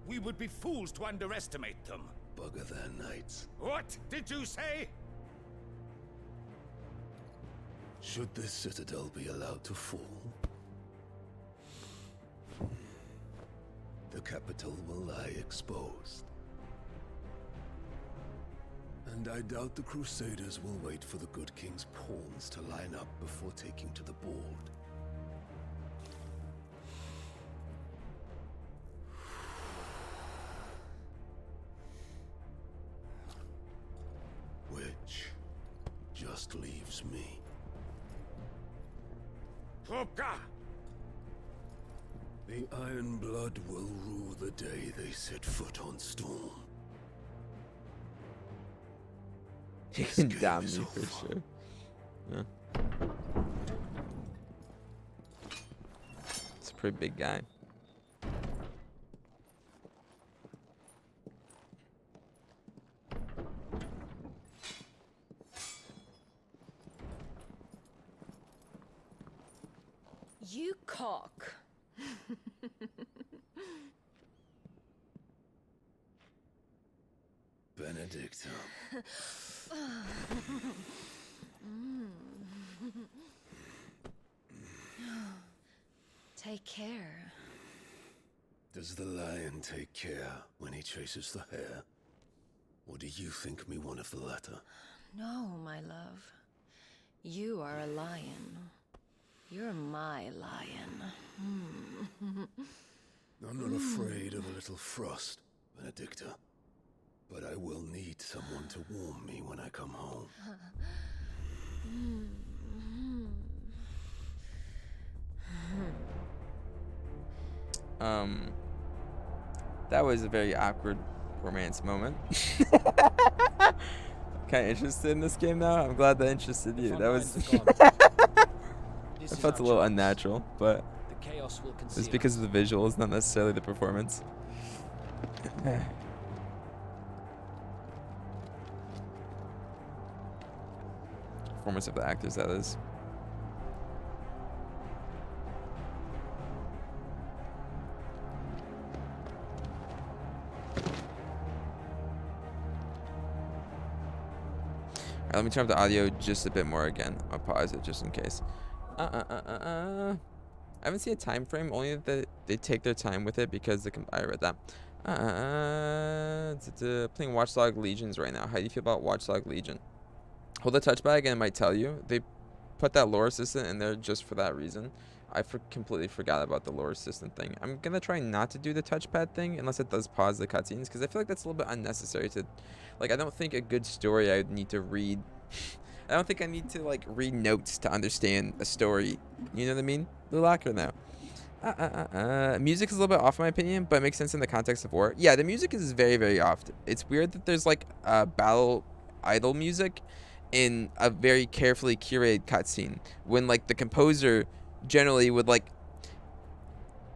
We would be fools to underestimate them. Bugger their knights. What did you say? Should this citadel be allowed to fall, the capital will lie exposed. And I doubt the Crusaders will wait for the good king's pawns to line up before taking to the board. Which just leaves me. The Iron Blood will rue the day they set foot on Storm. He can damn me for sure. Yeah. It's a pretty big guy. You cock. Benedicta. Take care. Does the lion take care when he chases the hare? Or do you think me one of the latter? No, my love. You are a lion. You're my lion. I'm not afraid of a little frost, Benedicta. But I will need someone to warm me when I come home. That was a very awkward romance moment. Kind of interested in this game now. I'm glad that interested you. That was. I felt a little unnatural, but it's because of the visuals, not necessarily the performance. Performance of the actors, that is. Alright, let me turn up the audio just a bit more again. I'll pause it just in case. I haven't seen a time frame, only that they take their time with it because I read that. Playing Watchdog Legions right now. How do you feel about Watchdog Legion? Hold the touchpad and it might tell you. They put that lore assistant in there just for that reason. I completely forgot about the lore assistant thing. I'm gonna try not to do the touchpad thing unless it does pause the cutscenes, because I feel like that's a little bit unnecessary to, like, I don't think a good story I would need to read. I don't think I need to, like, read notes to understand a story. You know what I mean? Lulak or no? Music is a little bit off in my opinion, but it makes sense in the context of war. Yeah, the music is very, very off. It's weird that there's, like, battle idle music in a very carefully curated cutscene when, like, the composer generally would, like,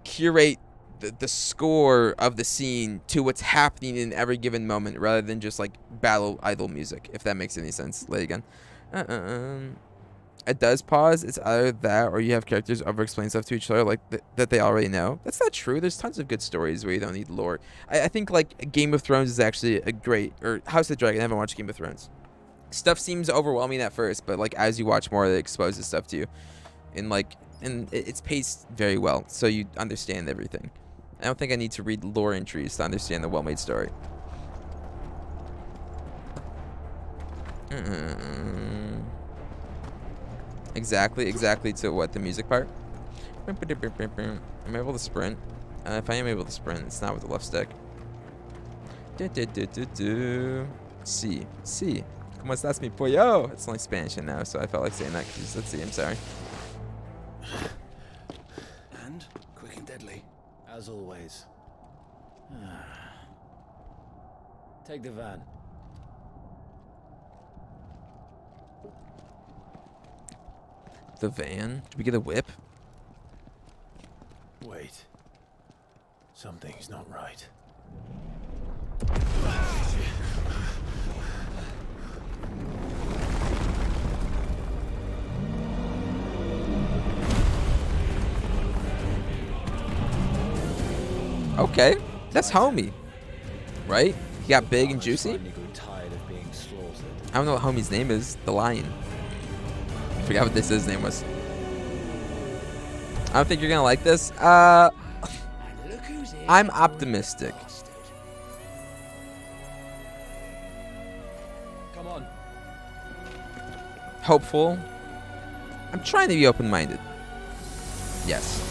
curate the score of the scene to what's happening in every given moment rather than just, like, battle idle music, if that makes any sense. Play again. It does pause. It's either that or you have characters over-explain stuff to each other like that they already know. That's not true. There's tons of good stories where you don't need lore. I think, like, Game of Thrones is actually a great, or House of the Dragon. I haven't watched Game of Thrones. Stuff seems overwhelming at first, but, like, as you watch more, it exposes stuff to you. And, like, it's paced very well, so you understand everything. I don't think I need to read lore entries to understand the well-made story. Exactly to what, the music part? Am I able to sprint? If I am able to sprint, it's not with the left stick. C. ¿Cómo estás, mi pollo? It's only Spanish now, so I felt like saying that because let's see, I'm sorry. And quick and deadly, as always. Take the van. The van? Did we get a whip? Wait. Something's not right. Okay, that's homie, right? He got big and juicy. I don't know what homie's name is. The lion. forgot what this his name was. I don't think you're gonna like this. I'm optimistic. Come on. Hopeful. I'm trying to be open-minded. Yes.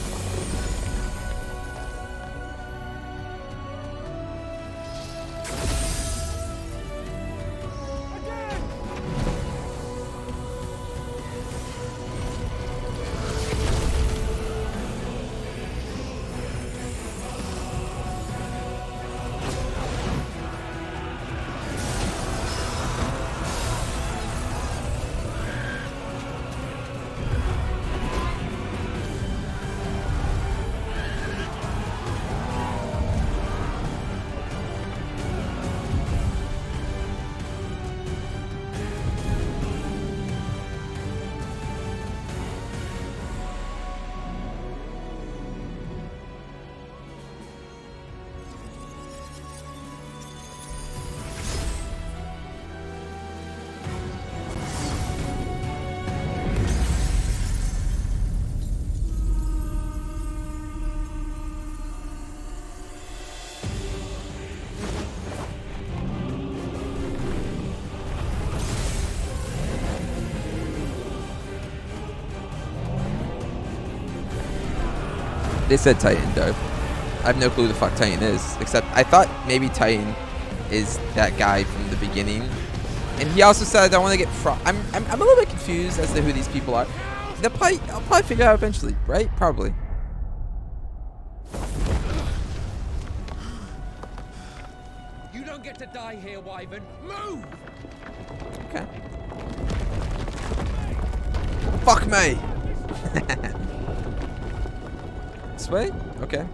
They said Titan, though. I have no clue who the fuck Titan is, except I thought maybe Titan is that guy from the beginning. And he also said I don't want to get I'm a little bit confused as to who these people are. I'll probably figure it out eventually, right? Probably. You don't get to die here, Wyvern. Move! Okay. Fuck me! This way? Okay.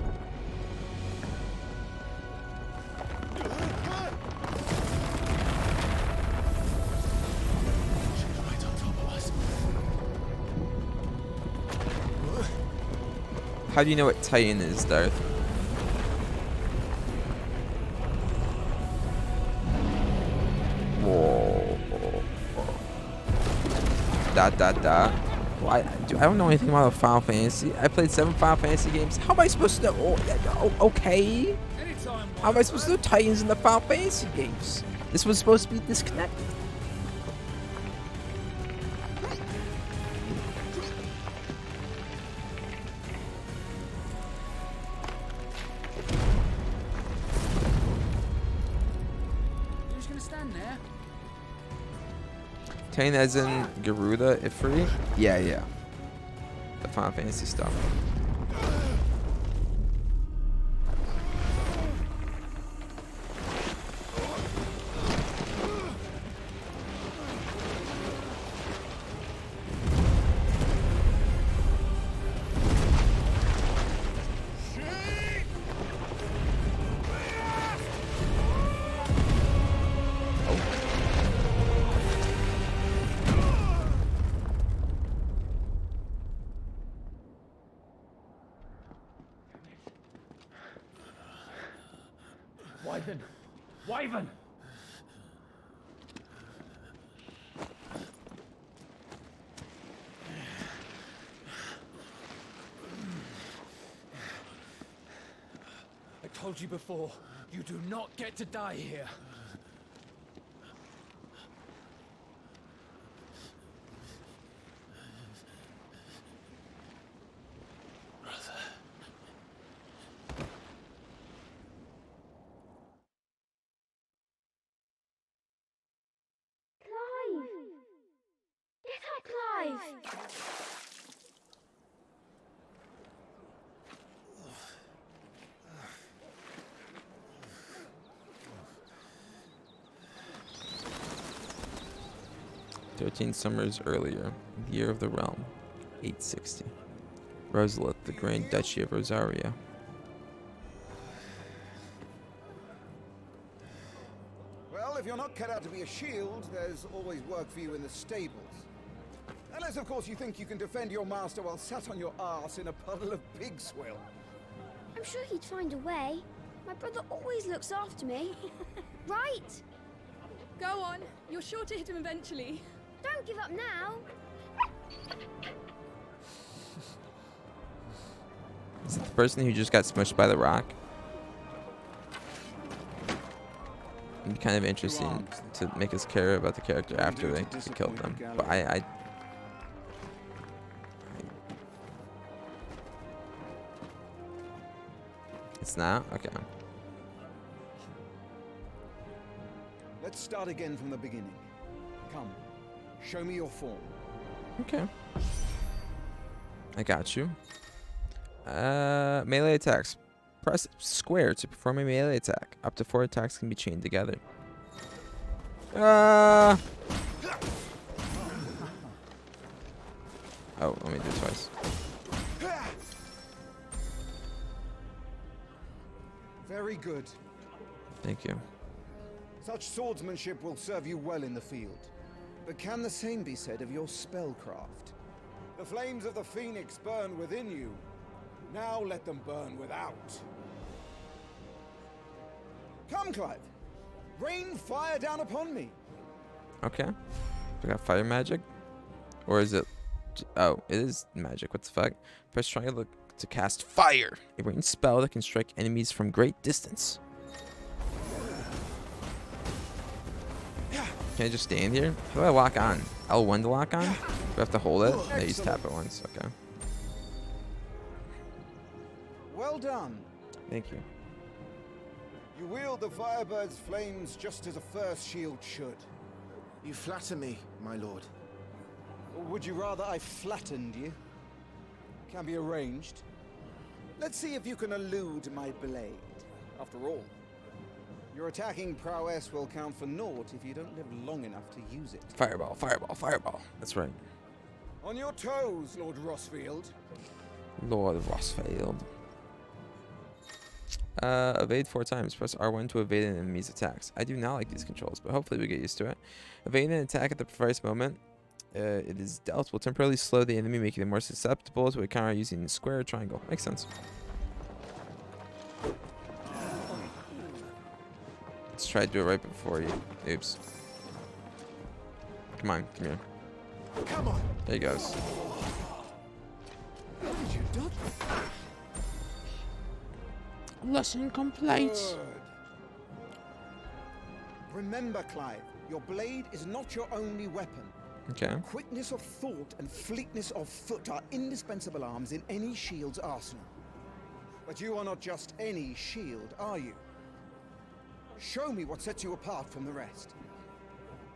How do you know what Titan is, Darth? Whoa. Dot. Well, I don't know anything about Final Fantasy. I played 7 Final Fantasy games. How am I supposed to know? Oh, okay. How am I supposed to know Titans in the Final Fantasy games? This was supposed to be disconnected. You're just gonna stand there? Titan as in Garuda, Ifrit? Yeah. The Final Fantasy stuff. Wyvern! I told you before, you do not get to die here. Clive! 13 summers earlier, the year of the realm, 860. Rosalith, the Grand Duchy of Rosaria. Well, if you're not cut out to be a shield, there's always work for you in the stables. Unless, of course, you think you can defend your master while sat on your arse in a puddle of pig swill. I'm sure he'd find a way. My brother always looks after me. Right? Go on. You're sure to hit him eventually. Don't give up now. Is it the person who just got smushed by the rock? It'd be kind of interesting to make us care about the character after they killed them. But it's not? Okay. Let's start again from the beginning. Come, show me your form. Okay. I got you. Melee attacks. Press square to perform a melee attack. Up to 4 attacks can be chained together. Oh, let me do it twice. Very good. Thank you. Such swordsmanship will serve you well in the field. But can the same be said of your spellcraft? The flames of the Phoenix burn within you. Now let them burn without. Come, Clive. Rain fire down upon me. Okay. I got fire magic? Or is it... Oh, it is magic. What the fuck? Press triangle to cast fire. A ranged spell that can strike enemies from great distance. Can I just stand here? How do I lock on? L1 to lock on? Do I have to hold it? No, you just tap it once. Okay. Well done. Thank you. You wield the Firebird's flames just as a first shield should. You flatter me, my lord. Or would you rather I flattened you? Can be arranged. Let's see if you can elude my blade. After all, your attacking prowess will count for naught if you don't live long enough to use it. Fireball, fireball, fireball. That's right. On your toes, Lord Rossfield. Lord Rossfield. Evade 4 times. Press R1 to evade an enemy's attacks. I do not like these controls, but hopefully we get used to it. Evade an attack at the precise moment it is dealt will temporarily slow the enemy, making them more susceptible to a counter using square or triangle. Makes sense. Let's try to do it right before you. Oops. Come on, come here. Come on. There he goes. How did you do that? Lesson complete. Good. Remember, Clive, your blade is not your only weapon. Okay. Quickness of thought and fleetness of foot are indispensable arms in any shield's arsenal. But you are not just any shield, are you? Show me what sets you apart from the rest.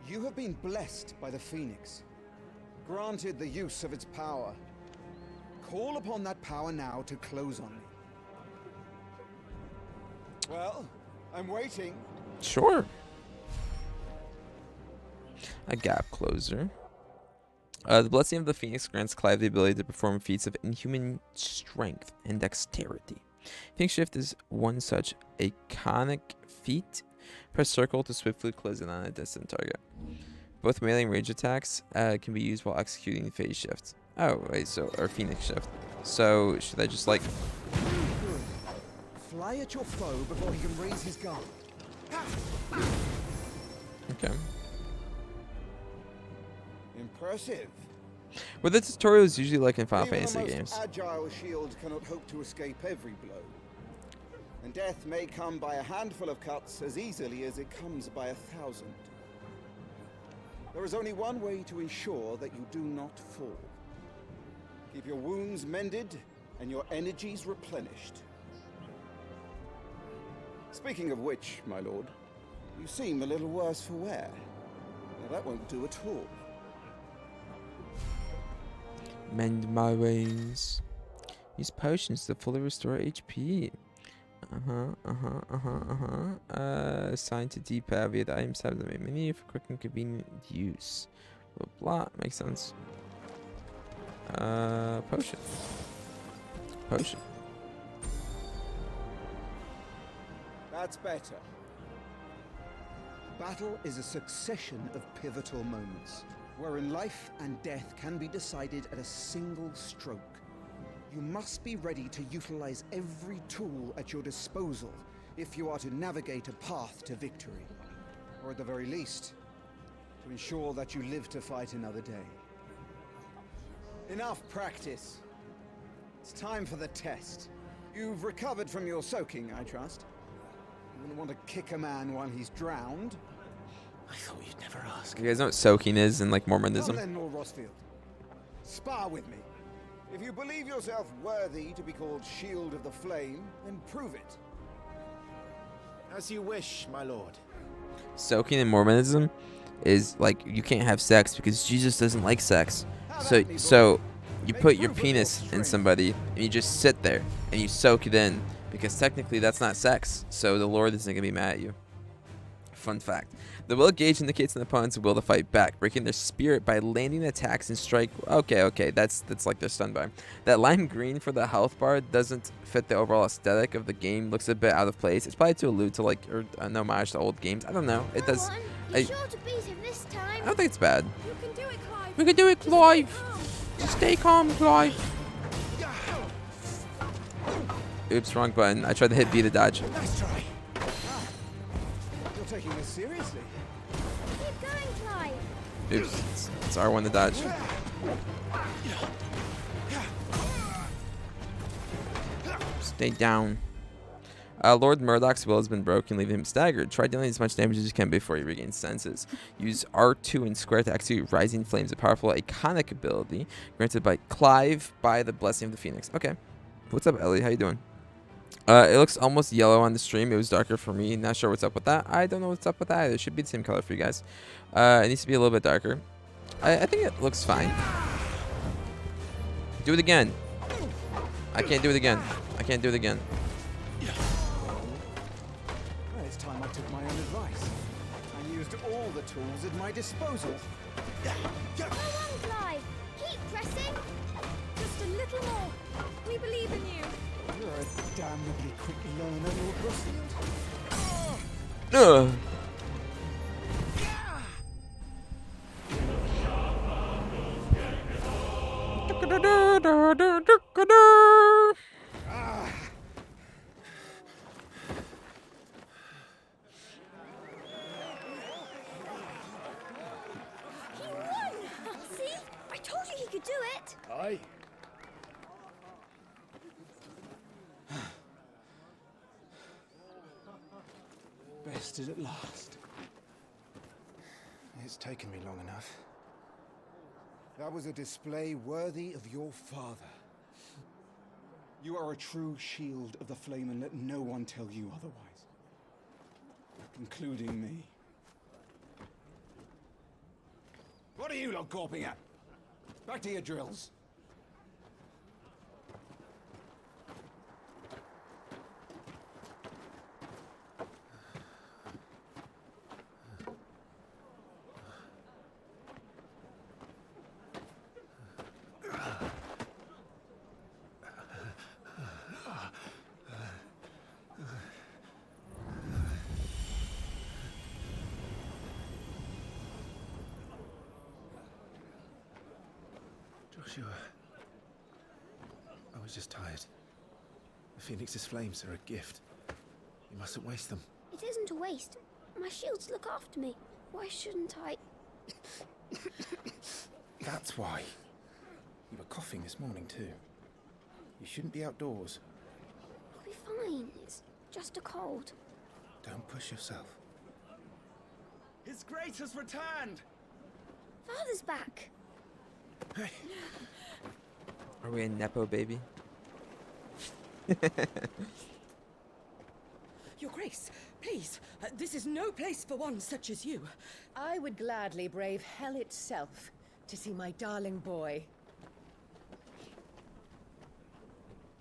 You have been blessed by the Phoenix, granted the use of its power. Call upon that power now to close on me. Well, I'm waiting. Sure. A gap closer. The blessing of the Phoenix grants Clive the ability to perform feats of inhuman strength and dexterity. Phoenix Shift is one such iconic feat. Press circle to swiftly close in on a distant target. Both melee and range attacks can be used while executing Phase Shift. Oh, wait, or Phoenix Shift. So, should I just like... Fly at your foe before he can raise his guard. Okay. Impressive. Well, the tutorials usually like in Final Even Fantasy the most games. agile shield cannot hope to escape every blow. And death may come by a handful of cuts as easily as it comes by 1,000. There is only one way to ensure that you do not fall. Keep your wounds mended and your energies replenished. Speaking of which, my lord, you seem a little worse for wear. Now that won't do at all. Mend my ways. Use potions to fully restore HP. Assigned to D-pad via the items tab of the main menu for quick and convenient use. Blah, blah. Makes sense. Potion. Potion. That's better. Battle is a succession of pivotal moments, wherein life and death can be decided at a single stroke. You must be ready to utilize every tool at your disposal if you are to navigate a path to victory. Or at the very least, to ensure that you live to fight another day. Enough practice. It's time for the test. You've recovered from your soaking, I trust. You wouldn't want to kick a man while he's drowned. I thought you'd never ask. You guys know what soaking is in like Come Mormonism? then, Lord Rosfield. Spar with me. If you believe yourself worthy to be called Shield of the Flame, then prove it. As you wish, my lord. Soaking in Mormonism is like you can't have sex because Jesus doesn't like sex. So you put your penis in somebody and you just sit there and you soak it in because technically that's not sex. So the Lord isn't gonna be mad at you. Fun fact. The will gauge indicates an opponent's will to fight back, breaking their spirit by landing attacks and strike. Okay, that's like they're stunned by. That lime green for the health bar doesn't fit the overall aesthetic of the game. Looks a bit out of place. It's probably to allude to like an homage to old games. I don't know. It does. You're sure to beat him this time. I don't think it's bad. You can do it, Clive. We can do it, Clive. Just stay calm, Clive. Oops, wrong button. I tried to hit B to dodge. Nice try. You're taking this seriously. Keep going, Clive. Oops, it's R1 to dodge. Stay down. Lord Murdoch's will has been broken, leaving him staggered. Try dealing as much damage as you can before he regains senses. Use R2 and square to execute Rising Flames, a powerful iconic ability granted by Clive by the Blessing of the Phoenix. Okay. What's up, Ellie? How you doing? It looks almost yellow on the stream. It was darker for me. Not sure what's up with that. I don't know what's up with that either. It should be the same color for you guys. It needs to be a little bit darker. I think it looks fine. Do it again. I can't do it again. I can't do it again. Well, it's time I took my own advice and used all the tools at my disposal. Go on, Clive. Keep pressing. Just a little more. We believe in you. You're a damnably quick learner, Lord Rosfield. Ugh. He won. See? I told you he could do it. Aye. Bested at last. It's taken me long enough. That was a display worthy of your father. You are a true shield of the flame, and let no one tell you otherwise. Including me. What are you lot gawping at? Back to your drills. Joshua, I was just tired. The Phoenix's flames are a gift. You mustn't waste them. It isn't a waste. My shields look after me. Why shouldn't I? That's why. You were coughing this morning too. You shouldn't be outdoors. I'll be fine. It's just a cold. Don't push yourself. His Grace has returned! Father's back. Are we a Nepo baby? Your Grace, please, this is no place for one such as you. I would gladly brave hell itself to see my darling boy.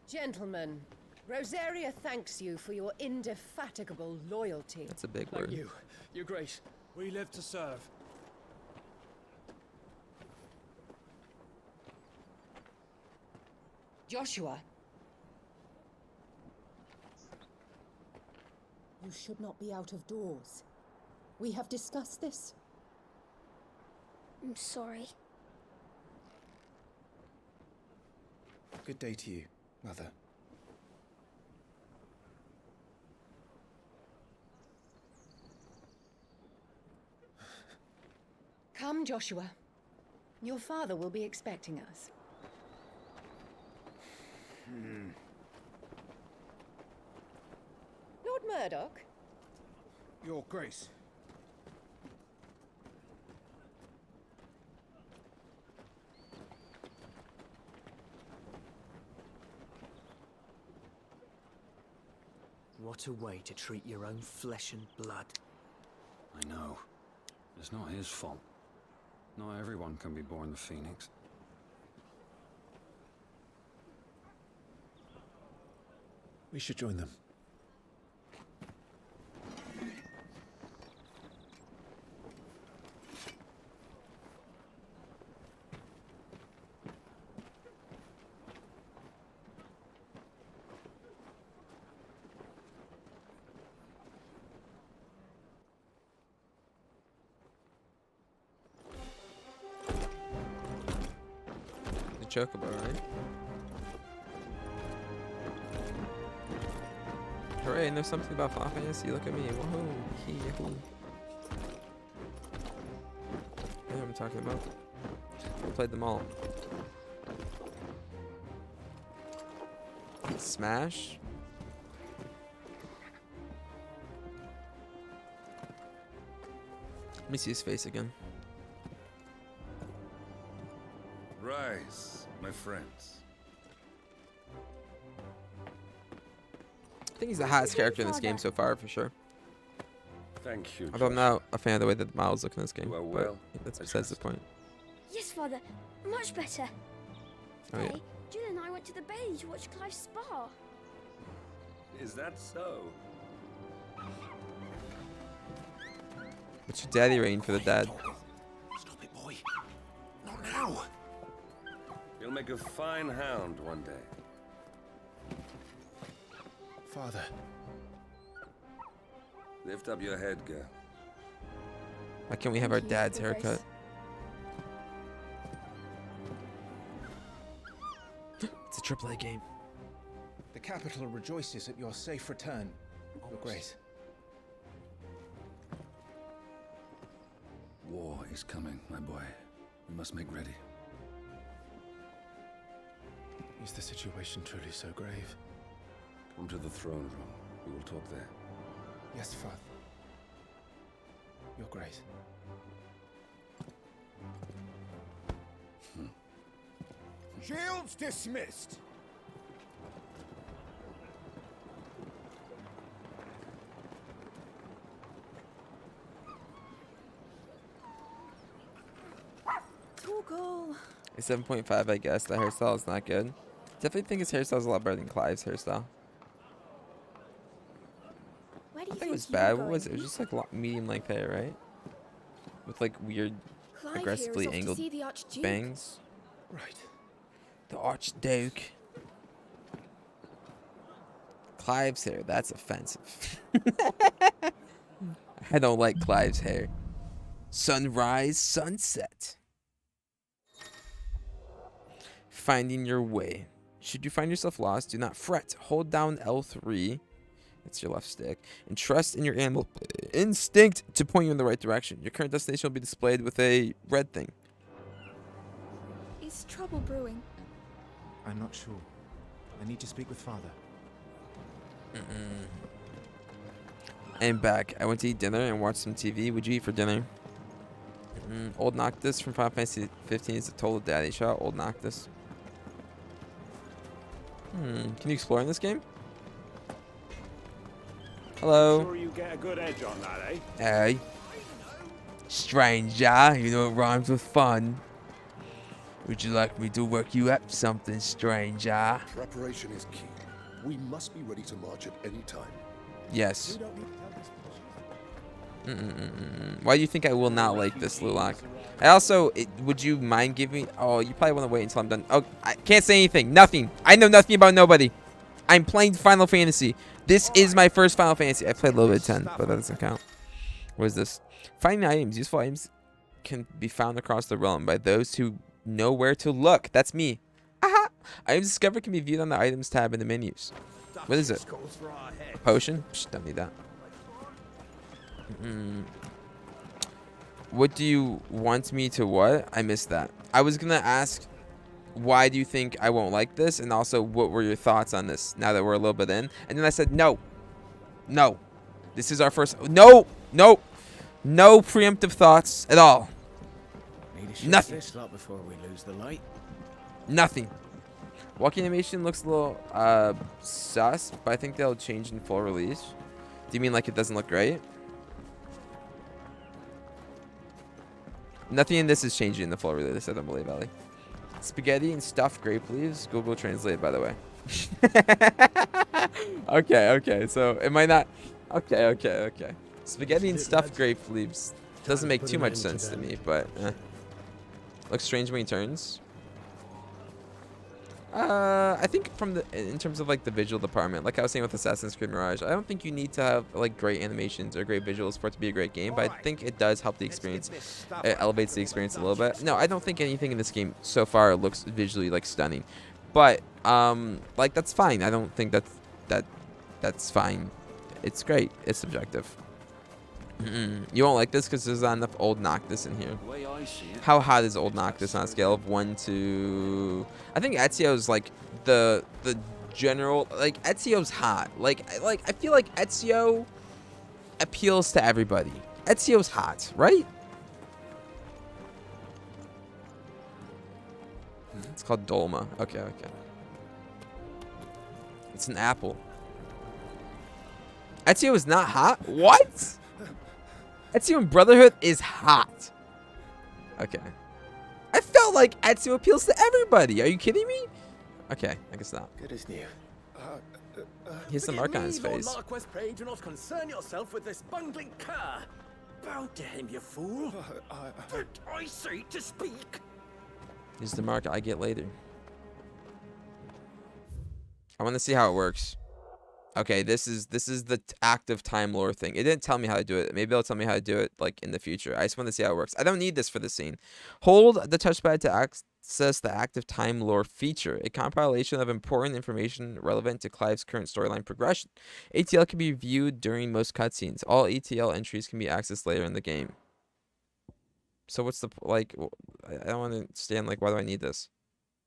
Gentlemen, Rosaria thanks you for your indefatigable loyalty. That's a big Thank word. you, Your Grace. We live to serve. Joshua. You should not be out of doors. We have discussed this. I'm sorry. Good day to you, Mother. Come, Joshua. Your father will be expecting us. Lord Murdoch? Your Grace. What a way to treat your own flesh and blood. I know. It's not his fault. Not everyone can be born the Phoenix. We should join them. Chocobo, right? Hooray, know something about Final Fantasy. Look at me. Woohoo. Yahoo. You know what I'm talking about? I played them all. Smash? Let me see his face again. Rise, my friends. I think he's the hottest character in this game so far, for sure. Thank you. Although I'm not a fan of the way that Miles look in this game. You are But well that's besides the point. Yes, Father. Much better. Oh, yeah. Hey, Jill and I went to the bay to watch Clive's spa. Is that so? What's your daddy rating for the dad? Stop it, boy. Not now. You'll make a fine hound one day. Father. Lift up your head, girl. Why can't we have our dad's haircut? It's a AAA game. The capital rejoices at your safe return, Your Grace. War is coming, my boy. We must make ready. Is the situation truly so grave? Come to the throne room. We will talk there. Yes, Father. Your Grace. Shields dismissed. Torgal. A 7.5, I guess. The hairstyle is not good. Definitely think his hairstyle is a lot better than Clive's hairstyle. Where do I you think it was you bad. were What was it? It going? was just like medium length hair, right? With like weird, Clive here aggressively is off to angled see the Archduke. bangs. Right. The Archduke. Clive's hair. That's offensive. I don't like Clive's hair. Sunrise, sunset. Finding your way. Should you find yourself lost, do not fret. Hold down L3. That's your left stick. And trust in your animal instinct to point you in the right direction. Your current destination will be displayed with a red thing. Is trouble brewing? I'm not sure. I need to speak with Father. I'm back. I went to eat dinner and watched some TV. What'd you eat for dinner? Old Noctis from Final Fantasy 15 is a total daddy shot. Old Noctis. Can you explore in this game? Hello. Sure you get a good edge on that, eh? Hey. Stranger, you know it rhymes with fun. Would you like me to work you up something, stranger? Preparation is key. We must be ready to march at any time. Yes. Why do you think I will not like this, Lulak? I also, would you mind giving... Oh, you probably want to wait until I'm done. Oh, I can't say anything. Nothing. I know nothing about nobody. I'm playing Final Fantasy. This is my first Final Fantasy. I played a little bit of 10, but that doesn't count. What is this? Finding items. Useful items can be found across the realm by those who know where to look. That's me. Aha! Items discovered can be viewed on the items tab in the menus. What is it? A potion? Psh, don't need that. What do you want me to what? I missed that. I was gonna ask why do you think I won't like this? And also, what were your thoughts on this now that we're a little bit in? And then I said, no. No. This is our first... No. No. No preemptive thoughts at all. Nothing. This lot before we lose the light. Nothing. Walking animation looks a little sus, but I think they'll change in full release. Do you mean like it doesn't look great? Nothing in this is changing in the full release, I don't believe, Ellie. Spaghetti and stuffed grape leaves. Google Translate, by the way. Okay. So it might not... Okay. Spaghetti and stuffed grape leaves. Doesn't make too much sense to me, but... Looks strange when he turns. I think in terms of like the visual department, like I was saying with Assassin's Creed Mirage, I don't think you need to have like great animations or great visuals for it to be a great game, but I think it does help the experience. It elevates the experience a little bit. No, I don't think anything in this game so far looks visually like stunning, but like that's fine. I don't think that's fine. It's great. It's subjective. You won't like this because there's not enough Old Noctis in here. How hot is Old Noctis on a scale of 1 to... I think Ezio's like the general... Like, Ezio's hot. Like I feel like Ezio appeals to everybody. Ezio's hot, right? It's called Dolma. Okay. It's an apple. Ezio is not hot? What? Ezio in Brotherhood is hot. Okay. I felt like Ezio appeals to everybody. Are you kidding me? Okay, I guess not. Good as new. He has the mark on his face. Lord Marquis, pray do not concern yourself with this bungling cur. Bow to him, you fool. Did I say to speak? Here's the mark I get later. I want to see how it works. Okay, this is the active time lore thing. It didn't tell me how to do it. Maybe it'll tell me how to do it like in the future. I just want to see how it works. I don't need this for the scene. Hold the touchpad to access the active time lore feature, a compilation of important information relevant to Clive's current storyline progression. ATL can be viewed during most cutscenes. All ATL entries can be accessed later in the game. So what's the like? I don't understand. Like, why do I need this?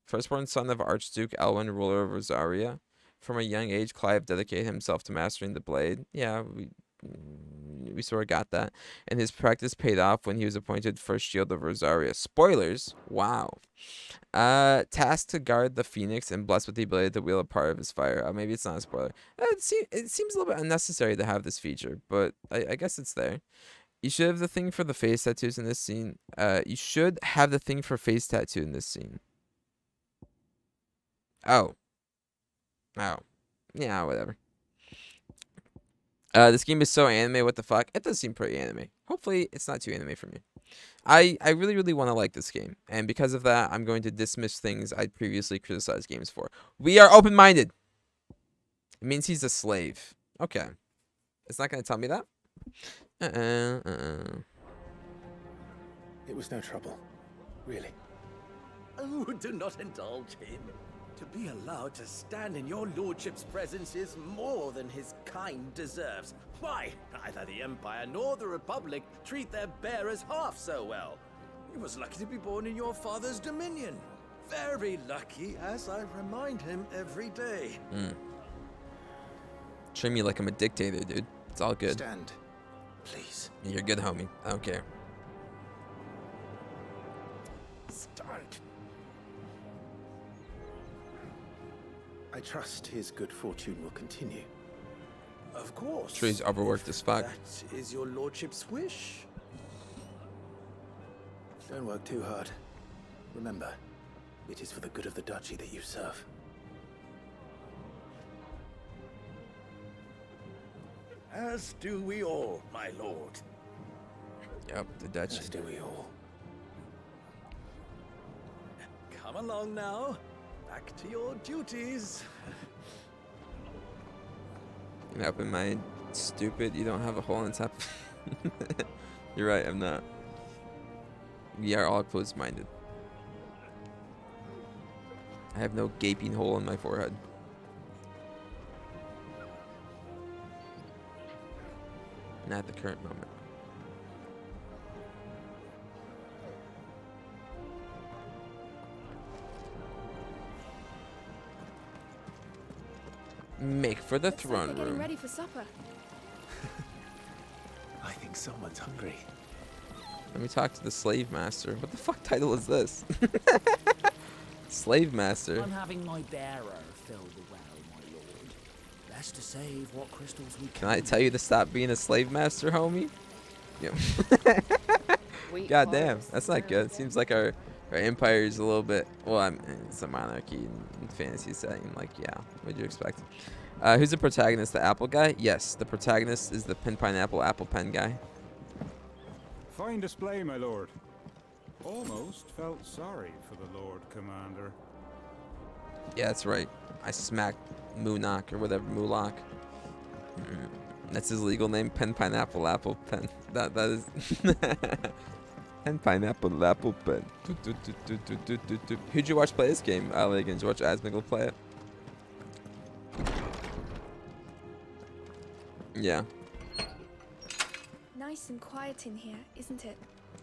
Firstborn son of Archduke Elwin, ruler of Rosaria. From a young age, Clive dedicated himself to mastering the blade. Yeah, we sort of got that. And his practice paid off when he was appointed first Shield of Rosaria. Spoilers. Wow. Tasked to guard the Phoenix and blessed with the ability to wield a part of his fire. Maybe it's not a spoiler. It seems a little bit unnecessary to have this feature, but I guess it's there. You should have the thing for the face tattoos in this scene. You should have the thing for face tattoo in this scene. Oh. Yeah, whatever. This game is so anime, what the fuck? It does seem pretty anime. Hopefully, it's not too anime for me. I really, really want to like this game. And because of that, I'm going to dismiss things I'd previously criticized games for. We are open-minded. It means he's a slave. Okay. It's not going to tell me that? It was no trouble. Really. Oh, do not indulge him. To be allowed to stand in your lordship's presence is more than his kind deserves. Why, neither the Empire nor the Republic treat their bearers half so well. He was lucky to be born in your father's dominion. Very lucky, as I remind him every day. Treat me like I'm a dictator, dude. It's all good. Stand, please. You're good, homie. I don't care. Stand. I trust his good fortune will continue. Of course. Sure, he's overworked as fuck. That is your lordship's wish. Don't work too hard. Remember, it is for the good of the duchy that you serve. As do we all, my lord. Yep, the duchy. As do we all. Come along now. Back to your duties. You open my stupid, you don't have a hole on top. You're right, I'm not. We are all closed-minded. I have no gaping hole in my forehead. Not at the current moment. Make for the Looks like throne we're getting room. ready for supper. I think someone's hungry. Let me talk to the slave master. What the fuck title is this? Slave master. I'm having my bearer fill the well, my lord. Best to save what crystals we Can I tell you to stop being a slave master, homie? Yeah. God damn, that's not good. Seems like our empire is a little bit. Well, it's a monarchy in fantasy setting. Like, yeah, what'd you expect? Who's the protagonist? The apple guy? Yes, the protagonist is the pineapple apple pen guy. Fine display, my lord. Almost felt sorry for the Lord Commander. Yeah, that's right. I smacked Moonok or whatever, Moolock. That's his legal name, pineapple apple pen. That is Pen pineapple apple pen. Who'd you watch play this game, Ligan? Did you watch Asmigel play it? Yeah. Nice and quiet in here, isn't it?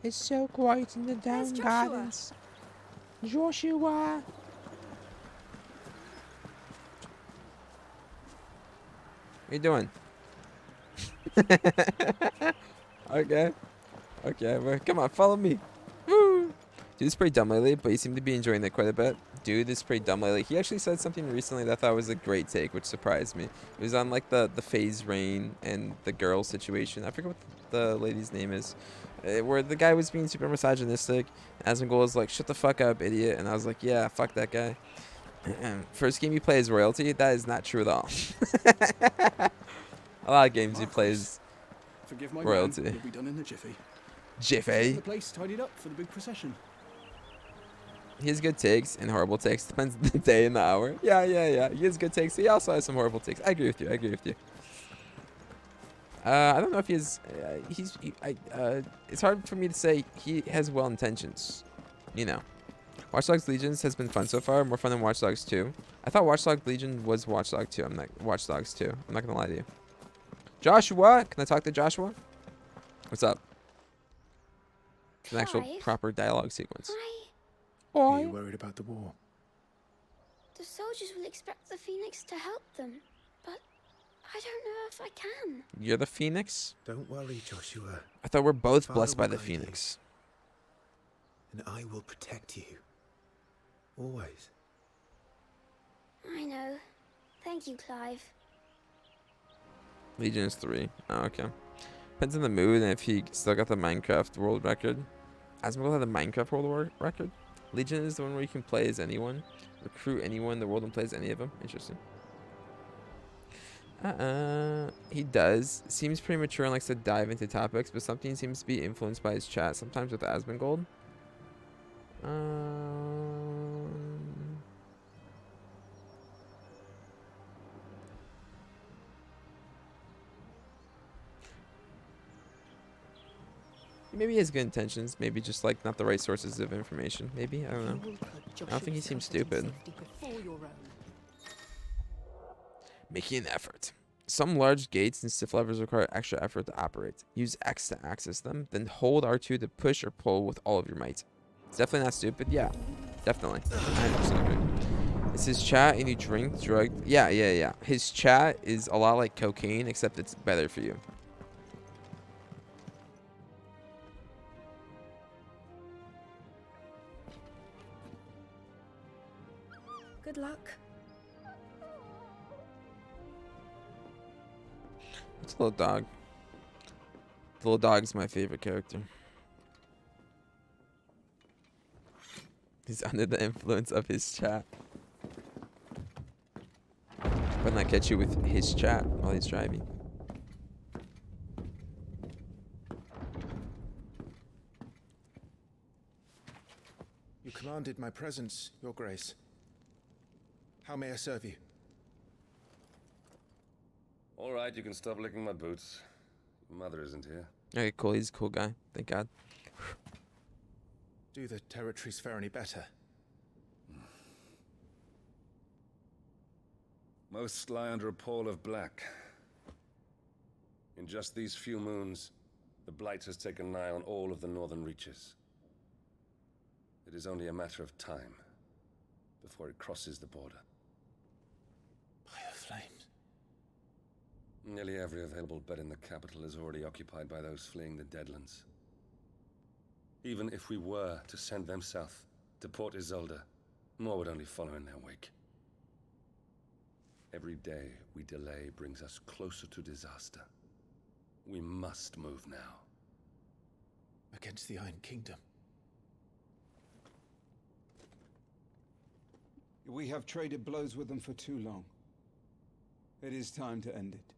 It's so quiet in the down gardens. Joshua. What you doing? Okay. Okay, well, come on, follow me. Woo. Dude, this is pretty dumb lately, but you seem to be enjoying it quite a bit. Dude, this is pretty dumb lately. He actually said something recently that I thought was a great take, which surprised me. It was on like the phase rain and the girl situation. I forget what the lady's name is. Where the guy was being super misogynistic. Asmigel was like, shut the fuck up, idiot. And I was like, yeah, fuck that guy. First game you play is royalty. That is not true at all. A lot of games you play is Forgive my royalty. Man, it'll be done in a jiffy. Jiffy. The place tidied up for the big procession. He has good takes and horrible takes. Depends on the day and the hour. Yeah. He has good takes. He also has some horrible takes. I agree with you. I don't know if he has. It's hard for me to say he has well intentions. You know, Watch Dogs Legions has been fun so far. More fun than Watch Dogs 2. I thought Watch Dogs Legion was Watch Dogs 2. I'm not Watch Dogs 2. I'm not gonna lie to you. Joshua, can I talk to Joshua? What's up? It's an actual proper dialogue sequence. Are you worried about the war? The soldiers will expect the Phoenix to help them, but I don't know if I can. You're the Phoenix? Don't worry, Joshua. I thought we're both Father blessed by will the guide Phoenix. You, and I will protect you. Always. I know. Thank you, Clive. Legion is 3. Oh, okay. Depends on the mood and if he still got the Minecraft world record. Asmigel had the Minecraft world record. Legion is the one where you can play as anyone. Recruit anyone in the world and play as any of them. Interesting. He does. Seems pretty mature and likes to dive into topics, but something seems to be influenced by his chat, sometimes with Asmongold. Maybe he has good intentions. Maybe just like not the right sources of information. Maybe, I don't know. I don't think he seems stupid. Making an effort. Some large gates and stiff levers require extra effort to operate. Use X to access them, then hold R2 to push or pull with all of your might. It's definitely not stupid. Yeah, definitely. 100% agree. It's his chat and you drink, drug. Yeah. His chat is a lot like cocaine, except it's better for you. Good luck. It's a little dog. The little dog is my favorite character. He's under the influence of his chat. Better not catch you with his chat while he's driving. You commanded my presence, Your Grace. How may I serve you? All right, you can stop licking my boots. Your mother isn't here. Okay, cool. He's a cool guy. Thank God. Do the territories fare any better? Most lie under a pall of black. In just these few moons, the Blight has taken nigh on all of the northern reaches. It is only a matter of time before it crosses the border. By the flames. Nearly every available bed in the capital is already occupied by those fleeing the Deadlands. Even if we were to send them south, to Port Isolde, more would only follow in their wake. Every day we delay brings us closer to disaster. We must move now. Against the Iron Kingdom. We have traded blows with them for too long. It is time to end it.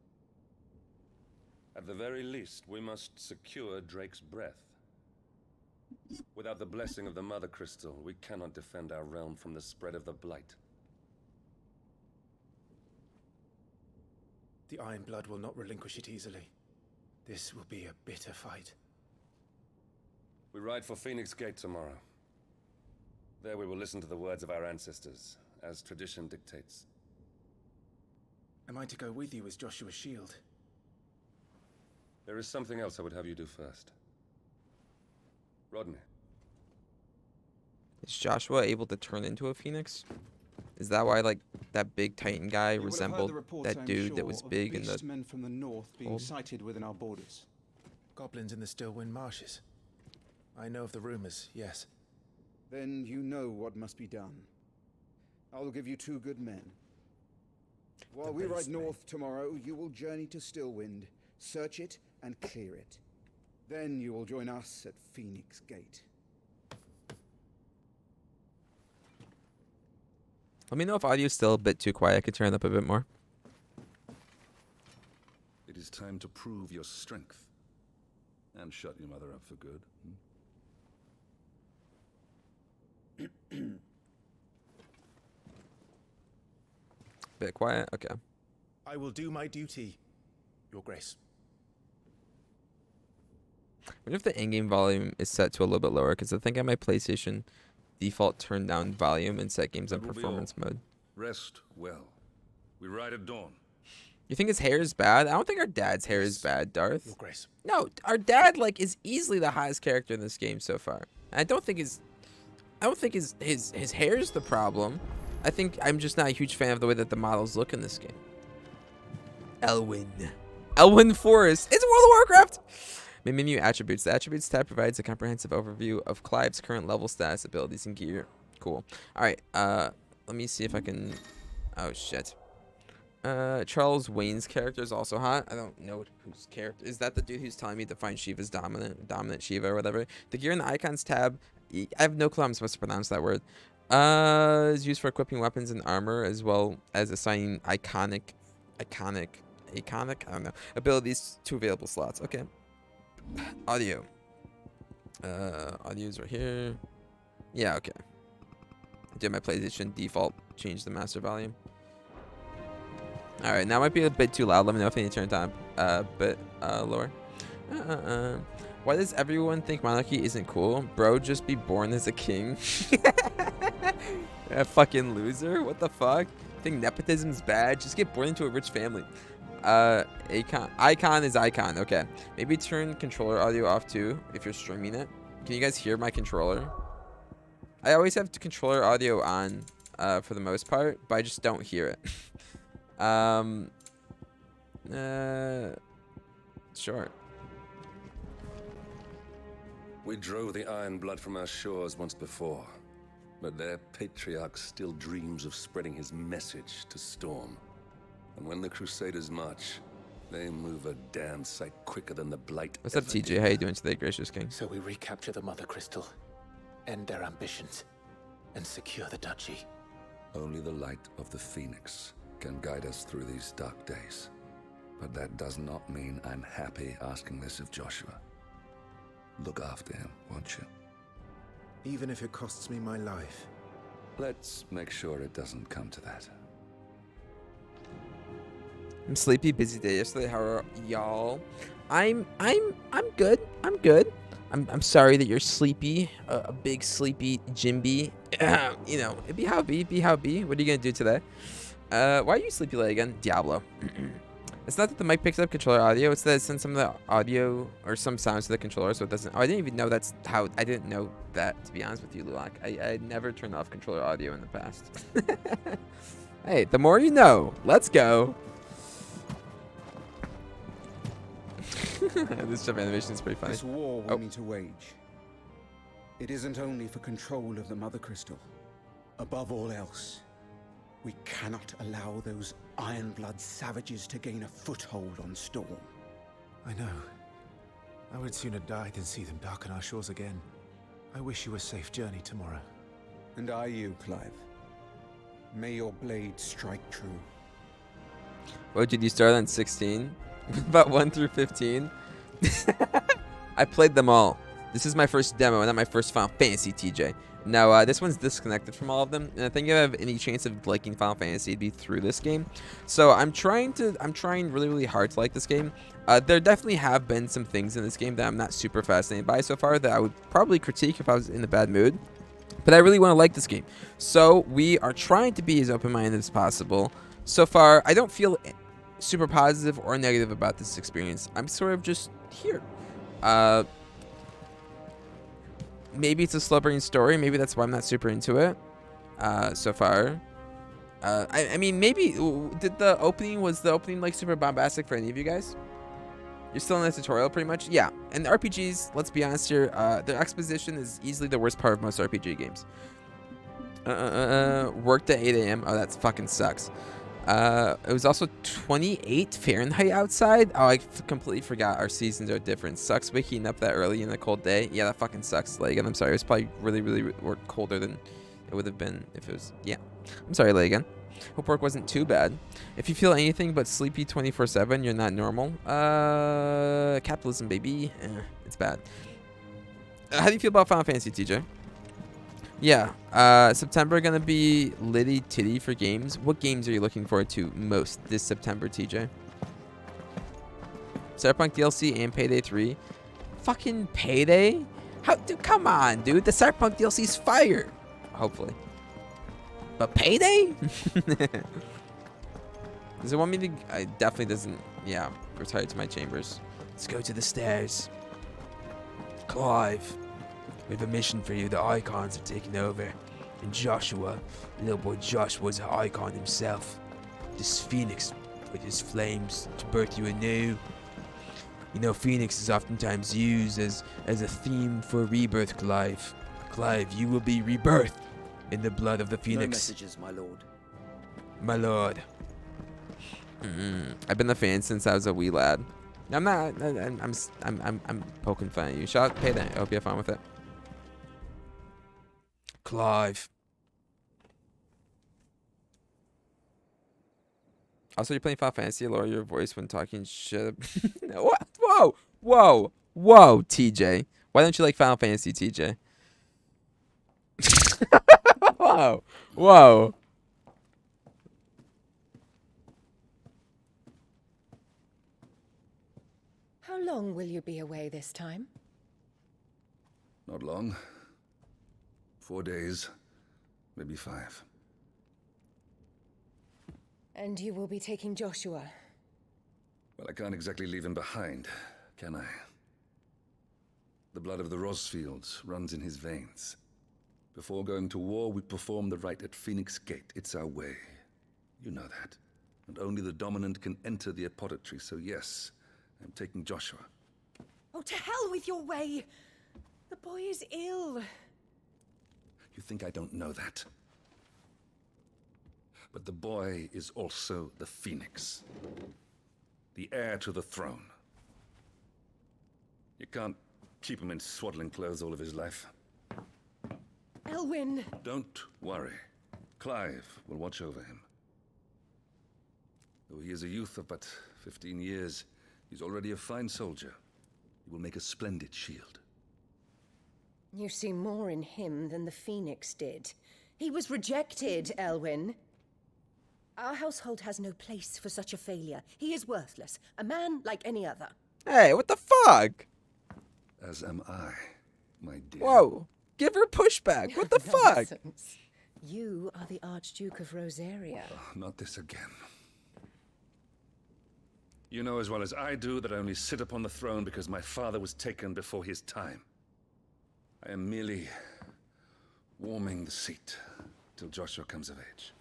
At the very least, we must secure Drake's breath. Without the blessing of the Mother Crystal, we cannot defend our realm from the spread of the Blight. The Iron Blood will not relinquish it easily. This will be a bitter fight. We ride for Phoenix Gate tomorrow. There we will listen to the words of our ancestors, as tradition dictates. Am I to go with you as Joshua's shield? There is something else I would have you do first. Rodney. Is Joshua able to turn into a phoenix? Is that why, like, that big Titan guy resembled that dude that was big in the... men from the north being sighted within our borders. Goblins in the Stillwind Marshes. I know of the rumors, yes. Then you know what must be done. I will give you 2 good men. While we ride north tomorrow, you will journey to Stillwind, search it and clear it. Then you will join us at Phoenix Gate. Let me know if audio is still a bit too quiet. I could turn it up a bit more. It is time to prove your strength. And shut your mother up for good. Bit quiet? Okay. I will do my duty, Your Grace. I wonder if the in-game volume is set to a little bit lower, because I think on my PlayStation default turned down volume and set games on performance mode. Rest well. We ride at dawn. You think his hair is bad? I don't think our dad's hair is bad, Darth. Your Grace. No, our dad is easily the highest character in this game so far. I don't think his hair is the problem. I think I'm just not a huge fan of the way that the models look in this game. Elwyn Forest. It's World of Warcraft. Main menu attributes. The attributes tab provides a comprehensive overview of Clive's current level status, abilities, and gear. Cool. All right. Let me see if I can. Oh shit. Charles Wayne's character is also hot. I don't know whose character is that. The dude who's telling me to find Shiva's dominant Shiva or whatever. The gear and the icons tab. I have no clue how I'm supposed to pronounce that word. Is used for equipping weapons and armor, as well as assigning iconic, I don't know, abilities to available slots. Okay. Audio. Audio's right here. Yeah, okay. I did my PlayStation default, change the master volume. Alright, now it might be a bit too loud. Let me know if I need to turn it down a bit lower. Why does everyone think monarchy isn't cool? Bro, just be born as a king. A fucking loser? What the fuck? Think nepotism's bad? Just get born into a rich family. Icon is icon. Okay. Maybe turn controller audio off too if you're streaming it. Can you guys hear my controller? I always have the controller audio on for the most part, but I just don't hear it. Sure. We drove the Iron Blood from our shores once before, but their patriarch still dreams of spreading his message to Storm. And when the Crusaders march, they move a damn sight quicker than the Blight. What's up, TJ? How you doing today, gracious king? So we recapture the Mother Crystal, end their ambitions, and secure the duchy. Only the light of the Phoenix can guide us through these dark days. But that does not mean I'm happy asking this of Joshua. Look after him, won't you? Even if it costs me my life. Let's make sure it doesn't come to that. I'm sleepy, busy day yesterday. How are y'all? I'm good. I'm good. I'm sorry that you're sleepy. A big sleepy Jimby. You know, it be how it be. What are you gonna do today? Why are you sleepy late again? Diablo. It's not that the mic picks up controller audio. It's that it sends some of the audio or some sounds to the controller, so it doesn't. Oh, I didn't even know that's how. I didn't know that, to be honest with you, Lulak. I never turned off controller audio in the past. Hey, the more you know. Let's go. This jump animation is pretty funny. This war we need to wage. It isn't only for control of the Mother Crystal. Above all else, we cannot allow those Ironblood savages to gain a foothold on Storm. I know. I would sooner die than see them darken our shores again. I wish you a safe journey tomorrow. And I you, Clive. May your blade strike true. What did you start on 16? About 1 through 15? I played them all. This is my first demo, not my first Final Fantasy, TJ. Now, this one's disconnected from all of them, and I think if I have any chance of liking Final Fantasy, it'd be through this game. So I'm trying really, really hard to like this game. There definitely have been some things in this game that I'm not super fascinated by so far that I would probably critique if I was in a bad mood. But I really want to like this game. So we are trying to be as open-minded as possible. So far, I don't feel super positive or negative about this experience. I'm sort of just here. Maybe it's a slow burning story. Maybe that's why I'm not super into it so far. I mean, maybe was the opening like super bombastic for any of you guys? You're still in the tutorial pretty much? Yeah. And RPGs, let's be honest here, their exposition is easily the worst part of most RPG games. Worked at 8 a.m. Oh, that fucking sucks. It was also 28 Fahrenheit outside. Oh, I completely forgot our seasons are different. Sucks waking up that early in a cold day. Yeah, that fucking sucks. Lagan, I'm sorry. It's probably really, really colder than it would have been if it was. Yeah. I'm sorry, Lagan. Hope work wasn't too bad. If you feel anything but sleepy 24/7, you're not normal. Capitalism, baby. It's bad. How do you feel about Final Fantasy, TJ? Yeah, September gonna be litty titty for games. What games are you looking forward to most this September, TJ? Cyberpunk DLC and Payday 3. Fucking Payday? How? Dude, come on, dude. The Cyberpunk DLC's fire. Hopefully. But Payday? Does it want me to? I definitely doesn't. Yeah, retire to my chambers. Let's go to the stairs. Clive. We have a mission for you. The Icons are taking over. And Joshua, little boy Joshua's an Icon himself. This Phoenix with his flames to birth you anew. You know, Phoenix is oftentimes used as a theme for rebirth, Clive. Clive, you will be rebirthed in the blood of the Phoenix. No messages, my lord. My lord. I've been a fan since I was a wee lad. I'm not. I'm poking fun at you. Shout out, Payday. I hope you have fun with it. Clive. Also, you're playing Final Fantasy. Lower your voice when talking shit. What? Whoa, whoa, whoa, TJ. Why don't you like Final Fantasy, TJ? Whoa, whoa. How long will you be away this time? Not long. 4 days, maybe 5. And you will be taking Joshua? Well, I can't exactly leave him behind, can I? The blood of the Rosfields runs in his veins. Before going to war, we perform the rite at Phoenix Gate. It's our way. You know that. And only the dominant can enter the apothecary, so yes, I'm taking Joshua. Oh, to hell with your way! The boy is ill. You think I don't know that? But the boy is also the Phoenix. The heir to the throne. You can't keep him in swaddling clothes all of his life. Elwyn! Don't worry. Clive will watch over him. Though he is a youth of but 15 years, he's already a fine soldier. He will make a splendid shield. You see more in him than the Phoenix did. He was rejected, Elwyn. Our household has no place for such a failure. He is worthless. A man like any other. Hey, what the fuck? As am I, my dear. Whoa. Give her pushback. What the fuck? Nonsense. You are the Archduke of Rosaria. Oh, not this again. You know as well as I do that I only sit upon the throne because my father was taken before his time. I am merely warming the seat till Joshua comes of age.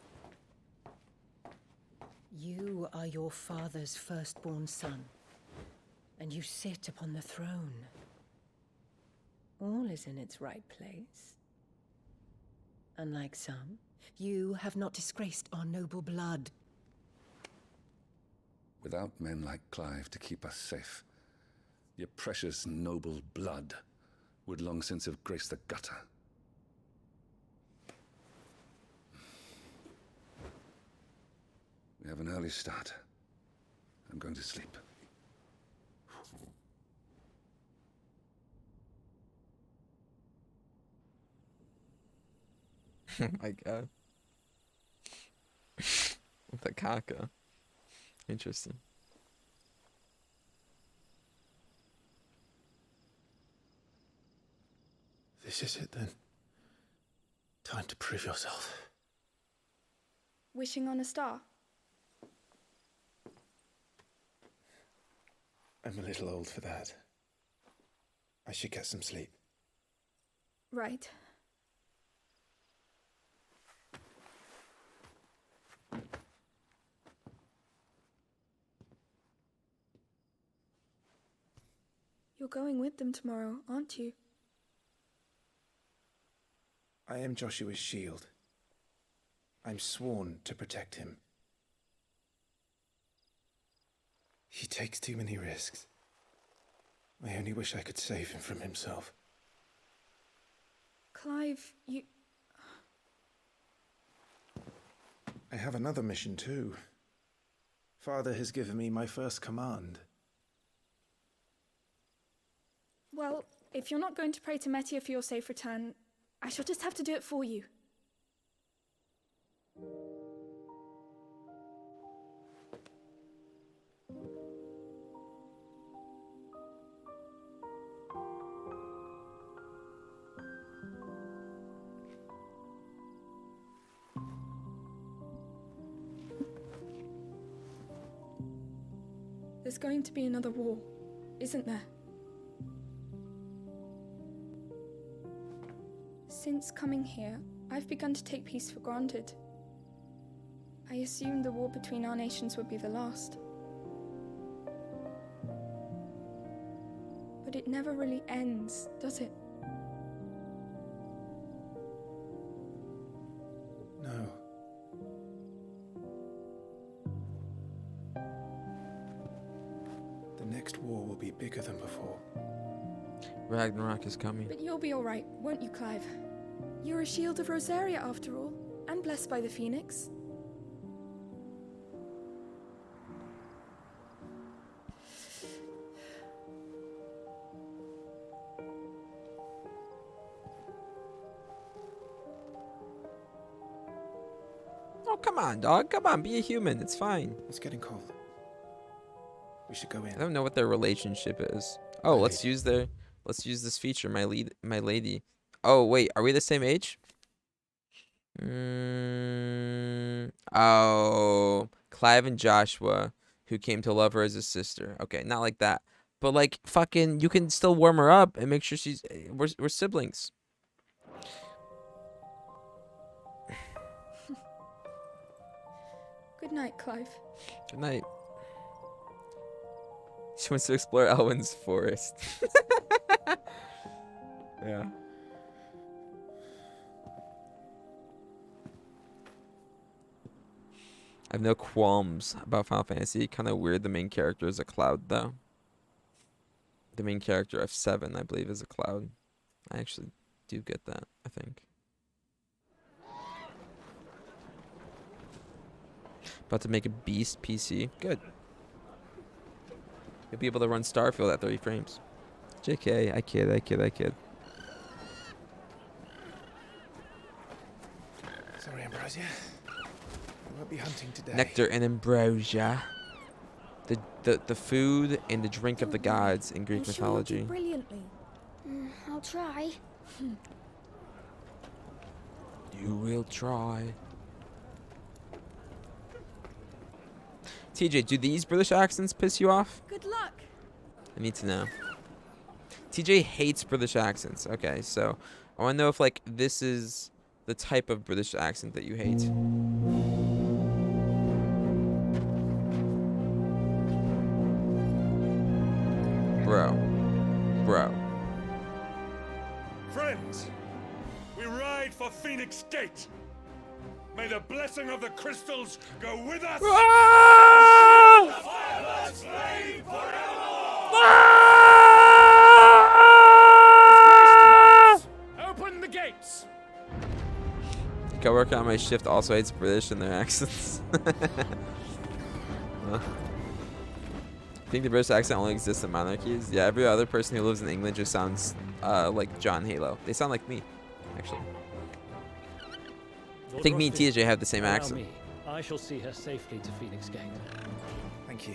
You are your father's firstborn son. and you sit upon the throne. All is in its right place. Unlike some, you have not disgraced our noble blood. Without men like Clive to keep us safe, your precious noble blood would long since have graced the gutter. We have an early start. I'm going to sleep. Oh my god. With the caca. Interesting. This is it then. Time to prove yourself. Wishing on a star? I'm a little old for that. I should get some sleep. Right. You're going with them tomorrow, aren't you? I am Joshua's shield. I'm sworn to protect him. He takes too many risks. I only wish I could save him from himself. Clive, you... I have another mission too. Father has given me my first command. Well, if you're not going to pray to Metia for your safe return, I shall just have to do it for you. There's going to be another war, isn't there? Since coming here, I've begun to take peace for granted. I assumed the war between our nations would be the last. But it never really ends, does it? No. The next war will be bigger than before. Ragnarok is coming. But you'll be alright, won't you, Clive? You're a shield of Rosaria, after all, and blessed by the Phoenix. Oh, come on, dog. Come on, be a human. It's fine. It's getting cold. We should go in. I don't know what their relationship is. Oh, let's use this feature, my lady. Oh, wait, are we the same age? Oh, Clive and Joshua, who came to love her as a sister. Okay, not like that. But like fucking you can still warm her up and make sure we're siblings. Good night, Clive. Good night. She wants to explore Elwyn's forest. Yeah. I have no qualms about Final Fantasy. Kind of weird the main character is a cloud, though. The main character, F7, I believe, is a cloud. I actually do get that, I think. About to make a beast PC. Good. You'll be able to run Starfield at 30 frames. JK, I kid. Sorry, Ambrosia. I won't be hunting today. Nectar and ambrosia. The food and the drink of the gods in Greek mythology. Brilliantly. I'll try. You will try. TJ, do these British accents piss you off? Good luck. I need to know. TJ hates British accents. Okay, so I want to know if like this is the type of British accent that you hate. bro. Friends, we ride for Phoenix Gate. May the blessing of the crystals go with us. Fireworks flame Open the gates! The coworker on my shift also hates British and their accents. I think the British accent only exists in monarchies. Yeah, every other person who lives in England just sounds like John Halo. They sound like me, actually. I think me and TJ have the same Allow accent. me. I shall see her safely to Phoenix Gate. Thank you.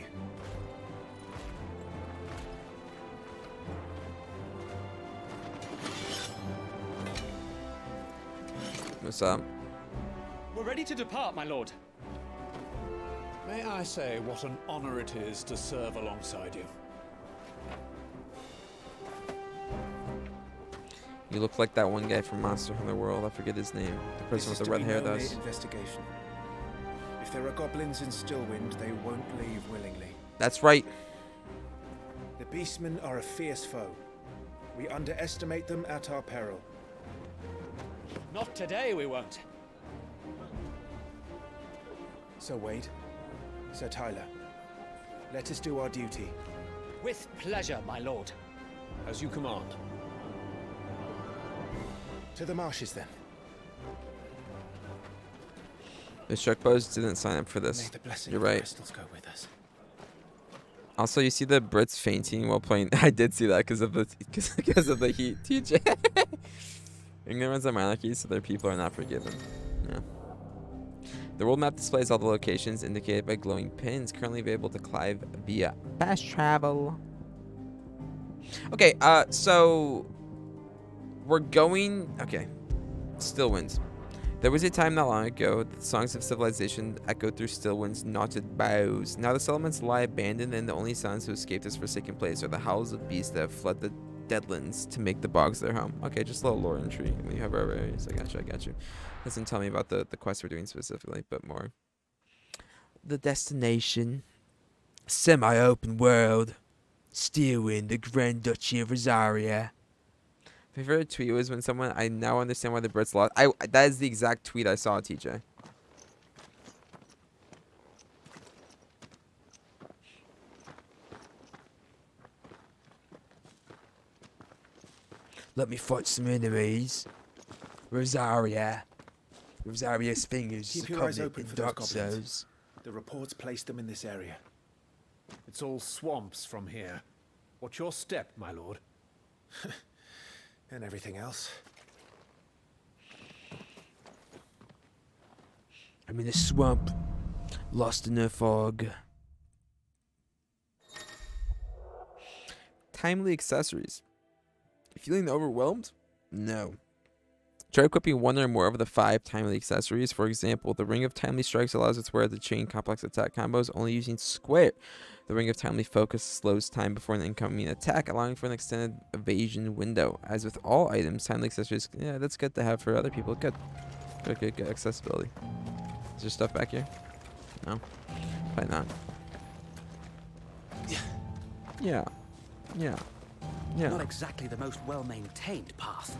What's up? We're ready to depart, my lord. May I say what an honor it is to serve alongside you? You look like that one guy from Monster Hunter World. I forget his name. The person with the red hair does. Investigation. If there are goblins in Stillwind, they won't leave willingly. That's right. The beastmen are a fierce foe. We underestimate them at our peril. Not today, we won't. Sir Wade, Sir Tyler, let us do our duty. With pleasure, my lord. As you command. To the marshes, then. The Shark Bows didn't sign up for this. May the blessing You're of the right. crystals go with us. Also, you see the Brits fainting while playing. I did see that because of the heat. TJ. England runs a monarchy, so their people are not forgiven. Yeah. The world map displays all the locations indicated by glowing pins currently available to Clive via fast travel. Okay, so we're going. Okay, Stillwinds. There was a time not long ago that the songs of civilization echoed through Stillwind's knotted boughs. Now the settlements lie abandoned, and the only sounds to escape this forsaken place are the howls of beasts that have fled the deadlands to make the bogs their home. Okay, just a little lore entry. We have our areas. I got you. Doesn't tell me about the quest we're doing specifically, but more. The destination. Semi-open world. Stillwind, the Grand Duchy of Rosaria. My favorite tweet was when someone, I now understand why the Brits lost. That is the exact tweet I saw, TJ. Let me fight some enemies. Rosaria. Rosaria's fingers. Keep your eyes open for those goblins. The reports place them in this area. It's all swamps from here. What's your step, my lord? And everything else. I'm in a swamp. Lost in a fog. Timely accessories. Feeling overwhelmed? No. Try equipping one or more of the 5 timely accessories. For example, the Ring of Timely Strikes allows its wearer to chain complex attack combos only using square. The Ring of Timely Focus slows time before an incoming attack, allowing for an extended evasion window. As with all items, timely accessories, yeah, that's good to have for other people. Good accessibility. Is there stuff back here? No? Probably not. Yeah. Not exactly the most well-maintained path.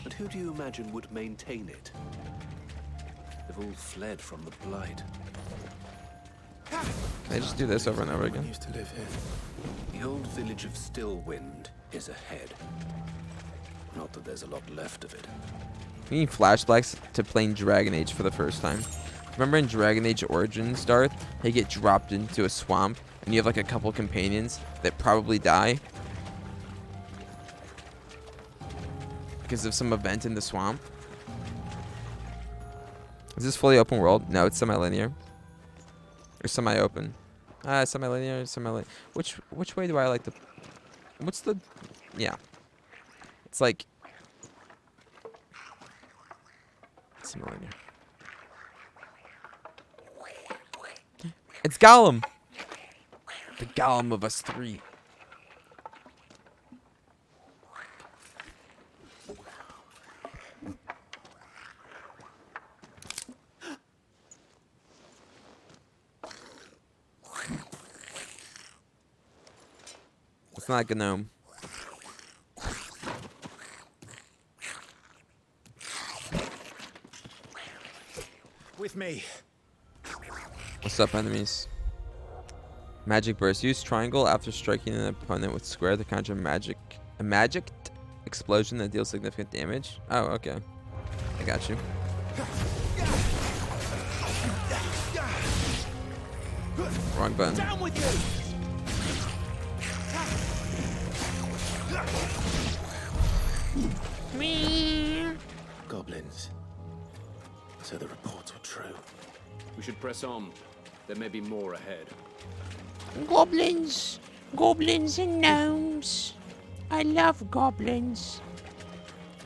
But who do you imagine would maintain it? They've all fled from the Blight. Can I just do this over and over again? Used to live here. The old village of Stillwind is ahead. Not that there's a lot left of it. We need flashbacks to playing Dragon Age for the first time. Remember in Dragon Age Origins, Darth, you get dropped into a swamp and you have like a couple companions that probably die because of some event in the swamp. Is this fully open world? No, it's semi-linear. Or semi-open. Semi-linear, semi-linear. Which way do I like to... What's the... Yeah. It's like... Semi-linear. It's Gollum! The Gollum of us 3. It's not a gnome. with me. What's up, enemies? Magic burst. Use triangle after striking an opponent with square to conjure a magic explosion that deals significant damage. Oh, okay. I got you. Wrong button. Down with you. Goblins. So the reports were true. We should press on. There may be more ahead. Goblins. Goblins and gnomes. I love goblins.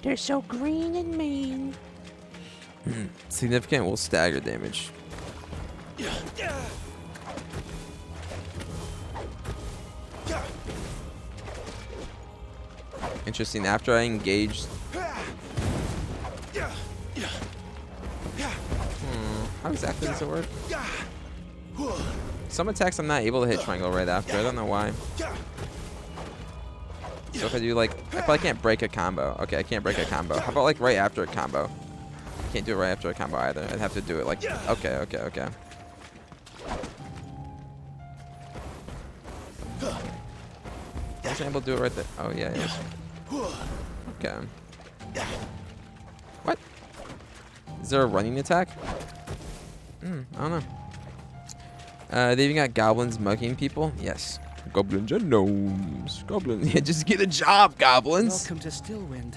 They're so green and mean. Significant will stagger damage. Interesting. After I engaged. How exactly does it work? Some attacks I'm not able to hit triangle right after. I don't know why. So if I do like, I probably can't break a combo. Okay, I can't break a combo. How about like right after a combo? Can't do it right after a combo either. I'd have to do it like, okay. I wasn't able to do it right there. Oh yeah, yes. Okay. What? Is there a running attack? I don't know. They even got goblins mugging people. Yes. Goblins and gnomes. Goblins. Yeah, just get a job, goblins. Welcome to Stillwind.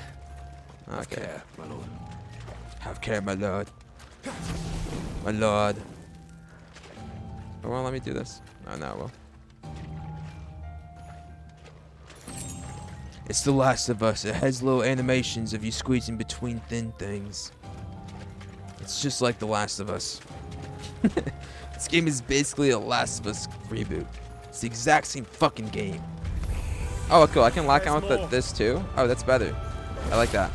Okay. Have care, my lord. Have care, my lord. My lord. Oh, well, let me do this. Oh, no, well. It's The Last of Us. It has little animations of you squeezing between thin things. It's just like The Last of Us. This game is basically a Last of Us reboot. It's the exact same fucking game. Oh, cool. I can lock on with this too. Oh, that's better. I like that.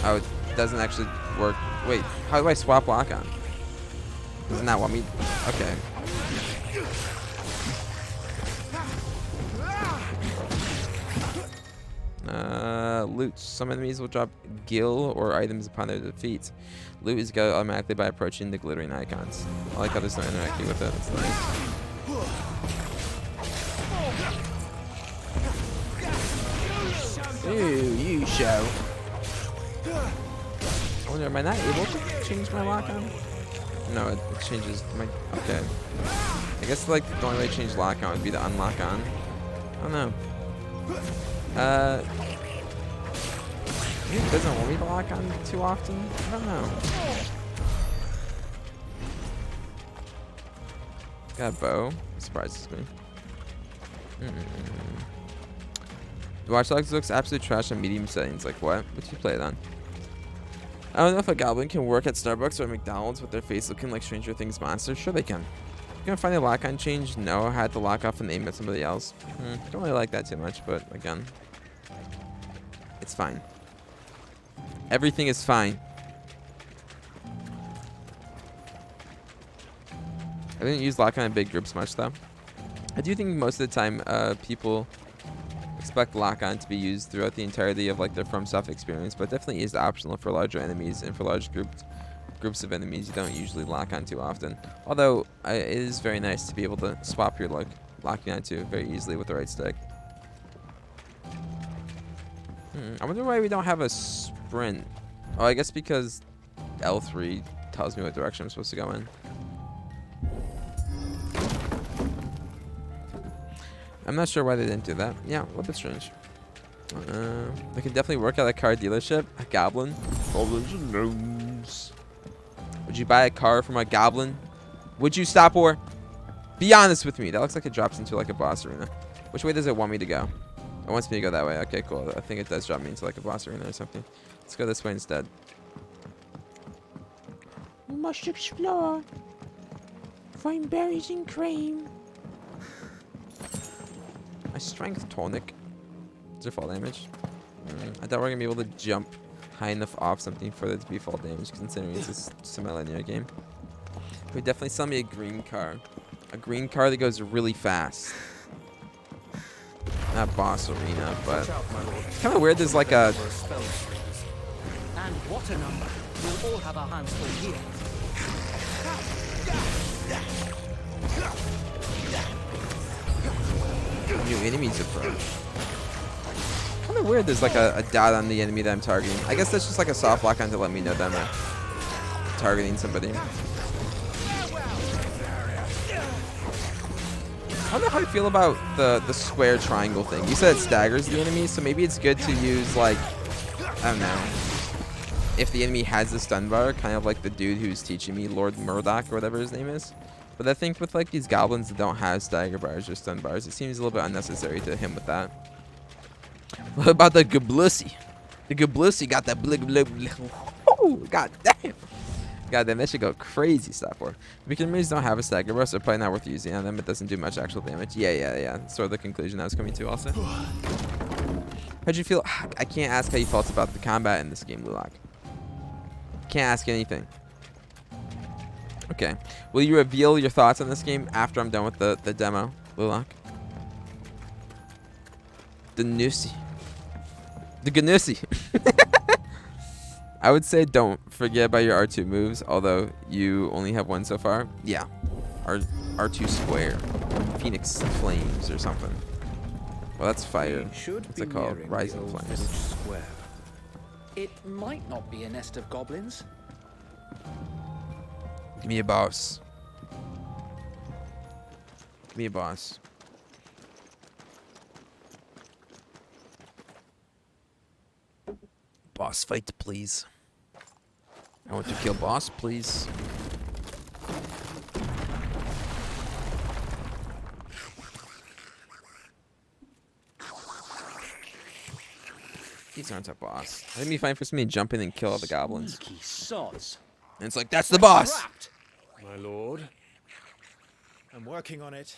Oh, it doesn't actually work. Wait, how do I swap lock on? Doesn't that want me? Okay. Loot. Some enemies will drop gil or items upon their defeat. Loot is got automatically by approaching the glittering icons. I like how there's no interacting with it. That's nice. Ooh, you show. I wonder, am I not able to change my lock on? No, it changes my. Okay. I guess like the only way to change lock on would be to unlock on. I don't know. It doesn't want me to lock on too often. I don't know. Got a bow. It surprises me. The Watch Dogs looks absolute trash on medium settings. Like what? What do you play it on? I don't know if a goblin can work at Starbucks or McDonald's with their face looking like Stranger Things monsters. Sure they can. You gonna find a lock on change? No, I had to lock off and aim at somebody else. Don't really like that too much, but again, it's fine. Everything is fine. I didn't use lock on in big groups much though. I do think most of the time people expect lock on to be used throughout the entirety of like their FromSoft experience, but it definitely is optional for larger enemies and for large groups of enemies. You don't usually lock on too often. Although it is very nice to be able to swap your locking on to very easily with the right stick. I wonder why we don't have a sprint. Oh, I guess because L3 tells me what direction I'm supposed to go in. I'm not sure why they didn't do that. Yeah, a little bit strange. They can definitely work at a car dealership. A goblin. Goblins and gnomes. Would you buy a car from a goblin? Would you, Stop War? Be honest with me. That looks like it drops into like a boss arena. Which way does it want me to go? It wants me to go that way. Okay, cool. I think it does drop me into like a boss arena or something. Let's go this way instead. We must explore. Find berries and cream. My strength tonic. Is there fall damage? I thought we were going to be able to jump high enough off something for it to be fall damage, considering it's a semi-linear game. It would definitely sell me a green car. A green car that goes really fast. Not boss arena, but it's kind of weird. There's like a... And what a number. We'll all have our hands full here. New enemies approach. Kind of weird there's like a dot on the enemy that I'm targeting. I guess that's just like a soft lock on to let me know that I'm targeting somebody. I don't know how I feel about the square triangle thing. You said it staggers the enemy, so maybe it's good to use like, I don't know, if the enemy has a stun bar, kind of like the dude who's teaching me, Lord Murdoch or whatever his name is. But I think with like these goblins that don't have stagger bars or stun bars, it seems a little bit unnecessary to him with that. What about the Gablussi? The Gablussi got that blig blig blig. Oh, god damn. God damn, that should go crazy stuff for. Weaker enemies don't have a stagger bar, so probably not worth using on them. It doesn't do much actual damage. Yeah. Sort of the conclusion I was coming to also. How'd you feel? I can't ask how you felt about the combat in this game, Lulak. Can't ask anything. Okay. Will you reveal your thoughts on this game after I'm done with the demo, Lulak? The Gnussi. The Gnussi. I would say don't forget about your R2 moves, although you only have one so far. Yeah. R2 square. Phoenix Flames or something. Well, that's fire. What's it called? Rising Flames. Square. It might not be a nest of goblins. Give me a boss. Give me a boss. Boss fight, please. I want to kill boss, please. These aren't a boss. Let me find for somebody to jump in and kill all the goblins. Sods. And it's like, that's the boss! My lord. I'm working on it.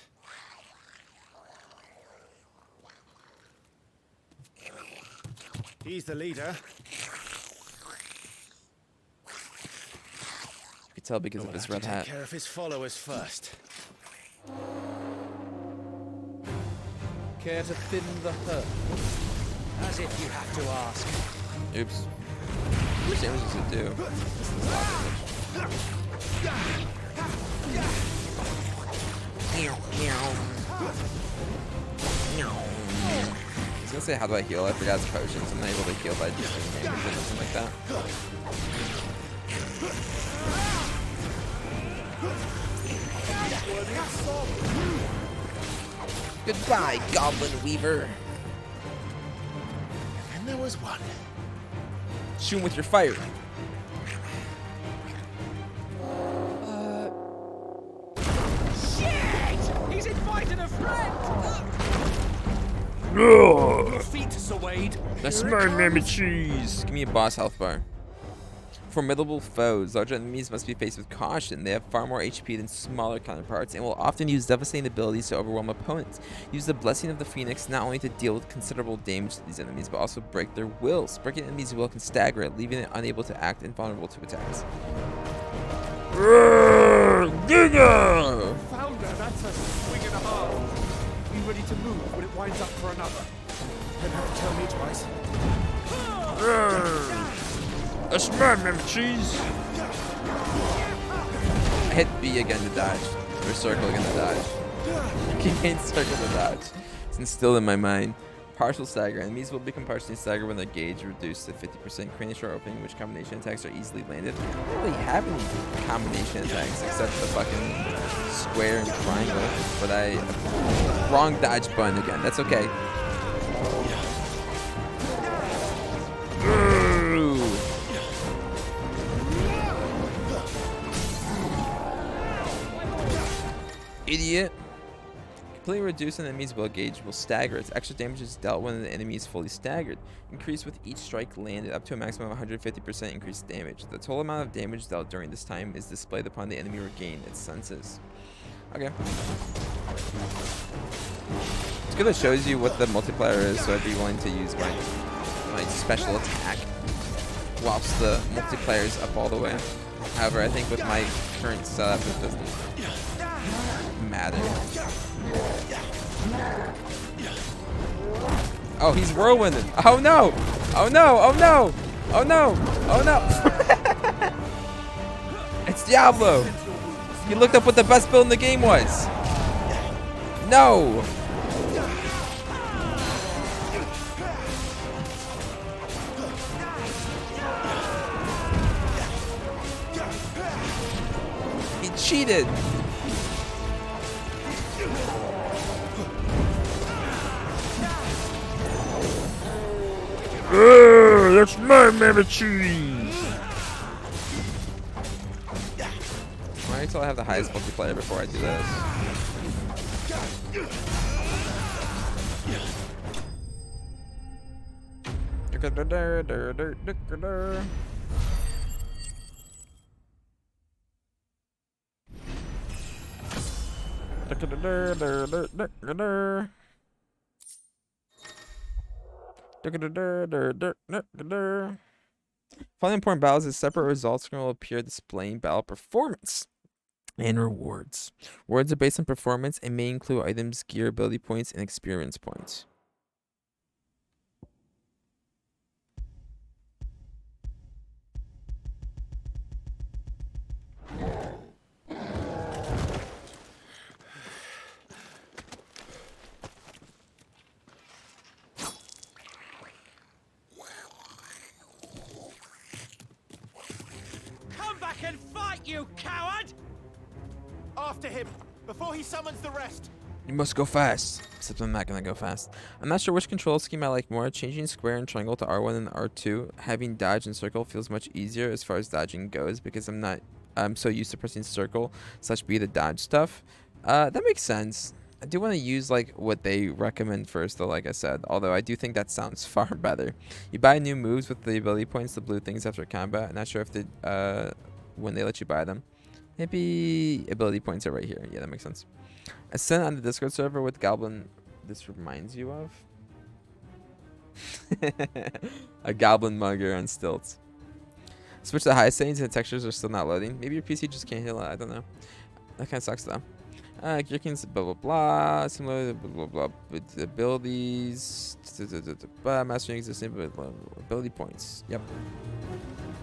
He's the leader. You can tell because of his red hat. Take care of his followers first. Care to thin the herd? As if you have to ask. Oops. How much damage does it do? This is a lot of damage. I was gonna say, how do I heal? I forgot it's potions. I'm not able to heal by just doing damage or something like that. Goodbye, Goblin Weaver. And there was one. Shoot him with your fire. Shit! He's invited a friend! Your feet, Sir Wade. That's my mammy cheese. Give me a boss health bar. Formidable foes. Larger enemies must be faced with caution. They have far more HP than smaller counterparts and will often use devastating abilities to overwhelm opponents. Use the Blessing of the Phoenix not only to deal with considerable damage to these enemies, but also break their wills. Breaking enemies' will can stagger it, leaving it unable to act and vulnerable to attacks. Giga! Founder, that's a swing and a half. Be ready to move when it winds up for another. Don't have to tell me twice. That's my mammy cheese. I hit B again to dodge. Or circle again to dodge. You can't circle to dodge. It's instilled in my mind. Partial stagger. Enemies will become partially staggered when their gauge reduced to 50%. Creating a short opening, which combination attacks are easily landed. I don't really have any combination attacks except the fucking square and triangle. But I wrong dodge button again. That's okay. Idiot. Completely reduce an enemy's will gauge will stagger. Its extra damage is dealt when the enemy is fully staggered. Increase with each strike landed up to a maximum of 150% increased damage. The total amount of damage dealt during this time is displayed upon the enemy regain its senses. Okay. It's good it shows you what the multiplier is, so I'd be willing to use my special attack whilst the multiplier is up all the way. However, I think with my current setup, it doesn't matter. Oh, he's whirlwinding. Oh no! Oh no! Oh no! Oh no! Oh no! It's Diablo. He looked up what the best build in the game was. No. He cheated. That's my mammoth cheese. Wait until I have the highest multiplayer before I do this. Following important battles, a separate results screen will appear displaying battle performance and rewards. Rewards are based on performance and may include items, gear, ability points, and experience points. Come back and fight, you coward! After him, before he summons the rest. You must go fast. Except I'm not gonna go fast. I'm not sure which control scheme I like more. Changing square and triangle to R1 and R2. Having dodge and circle feels much easier as far as dodging goes because I'm so used to pressing circle / B to dodge stuff. That makes sense. I do want to use like what they recommend first though, like I said. Although I do think that sounds far better. You buy new moves with the ability points, the blue things after combat. Not sure if they when they let you buy them. Maybe ability points are right here. Yeah, that makes sense. I sent on the Discord server with Goblin. This reminds you of a Goblin mugger on stilts. Switch to the highest settings and the textures are still not loading. Maybe your PC just can't handle it. I don't know. That kind of sucks though. Gearkins, blah blah blah. Similar blah blah blah. With the abilities, mastering existing ability points. Yep.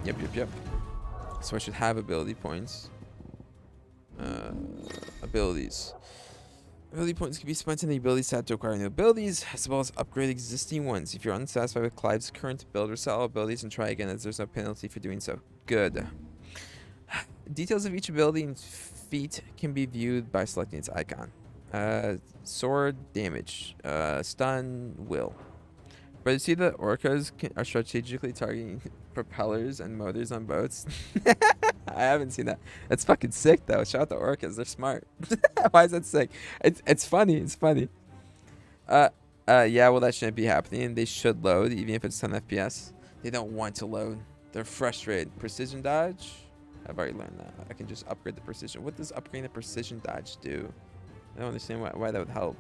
Yep. So I should have ability points. Abilities. Ability points can be spent in the ability set to acquire new abilities, as well as upgrade existing ones. If you're unsatisfied with Clive's current build, reset abilities and try again, as there's no penalty for doing so. Good. Details of each ability and feat can be viewed by selecting its icon. Sword, damage, stun, will. But you see the orcas are strategically targeting propellers and motors on boats. I haven't seen that. That's fucking sick though. Shout out to orcas. They're smart. Why is that sick? It's funny. It's funny. Yeah, well that shouldn't be happening. They should load even if it's 10 FPS. They don't want to load. They're frustrated. Precision dodge. I've already learned that. I can just upgrade the precision. What does upgrading the precision dodge do? I don't understand why that would help.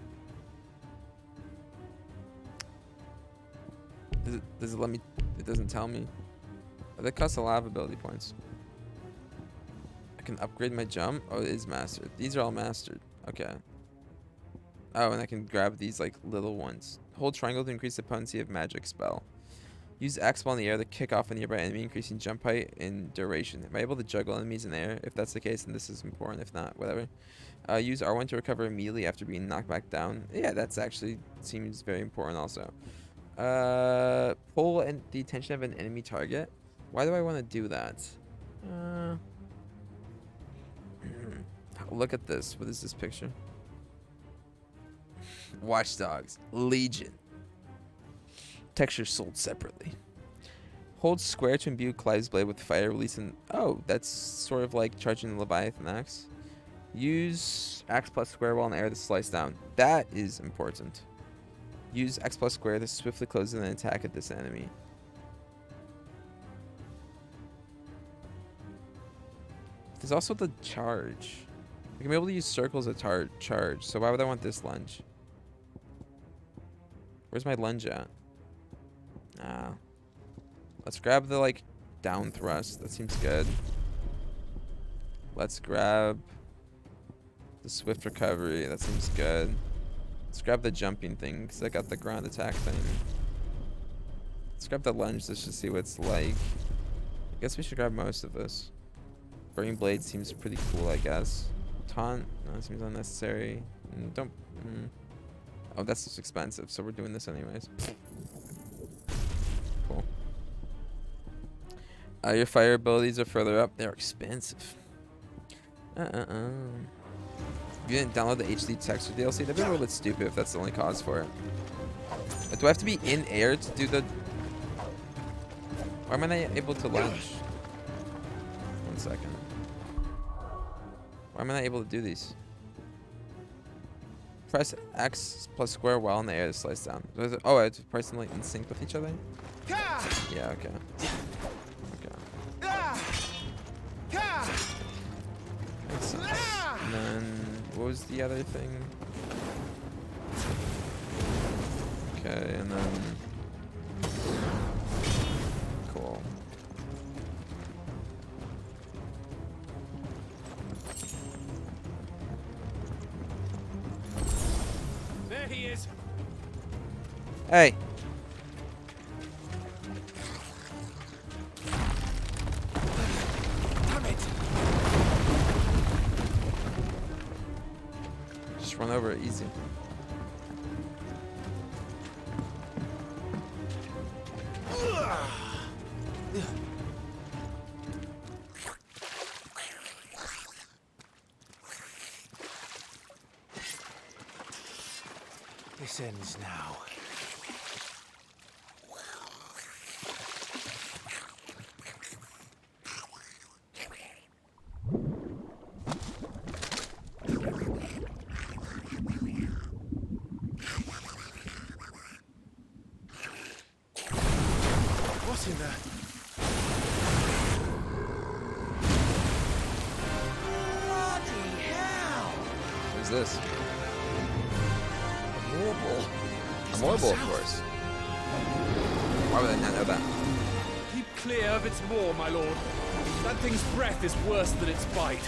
Does it let me? It doesn't tell me. Oh, that costs a lot of ability points. I can upgrade my jump. Oh, it is mastered. These are all mastered. Okay. Oh, and I can grab these like little ones. Hold triangle to increase the potency of magic spell. Use X while in the air to kick off a nearby enemy, increasing jump height and duration. Am I able to juggle enemies in the air? If that's the case, then this is important. If not, whatever. Use R1 to recover immediately after being knocked back down. Yeah, that's actually seems very important also. Pull the attention of an enemy target. Why do I want to do that? Look at this. What is this picture? Watchdogs. Legion. Texture sold separately. Hold square to imbue Clive's blade with fire, releasing. Oh, that's sort of like charging the Leviathan axe. Use X plus square while in the air to slice down. That is important. Use X plus square to swiftly close in an attack at this enemy. There's also the charge. I can be able to use circles as charge. So why would I want this lunge? Where's my lunge at? Let's grab the like down thrust. That seems good. Let's grab the swift recovery. That seems good. Let's grab the jumping thing because I got the ground attack thing. Let's grab the lunge just to see what it's like. I guess we should grab most of this. Burning Blade seems pretty cool, I guess. Taunt, no, that seems unnecessary. Don't. Oh, that's just expensive, so we're doing this anyways. Cool. Your fire abilities are further up. They're expensive. You didn't download the HD texture DLC? That'd be a little bit stupid if that's the only cause for it. Do I have to be in air to do the... Why am I not able to launch? 1 second. Why am I not able to do these? Press X plus square while in the air to slice down. Oh, I have to press them like in sync with each other? Yeah, okay. Makes sense. And then, what was the other thing? Okay, and then... Cool. There he is. Hey! Damn it. Just run over it easy. This ends now. What's in there? Bloody hell! What is this? A warble. A Morble, of course. Why would I not know that? Keep clear of its maw, my lord. That thing's breath is worse than its bite.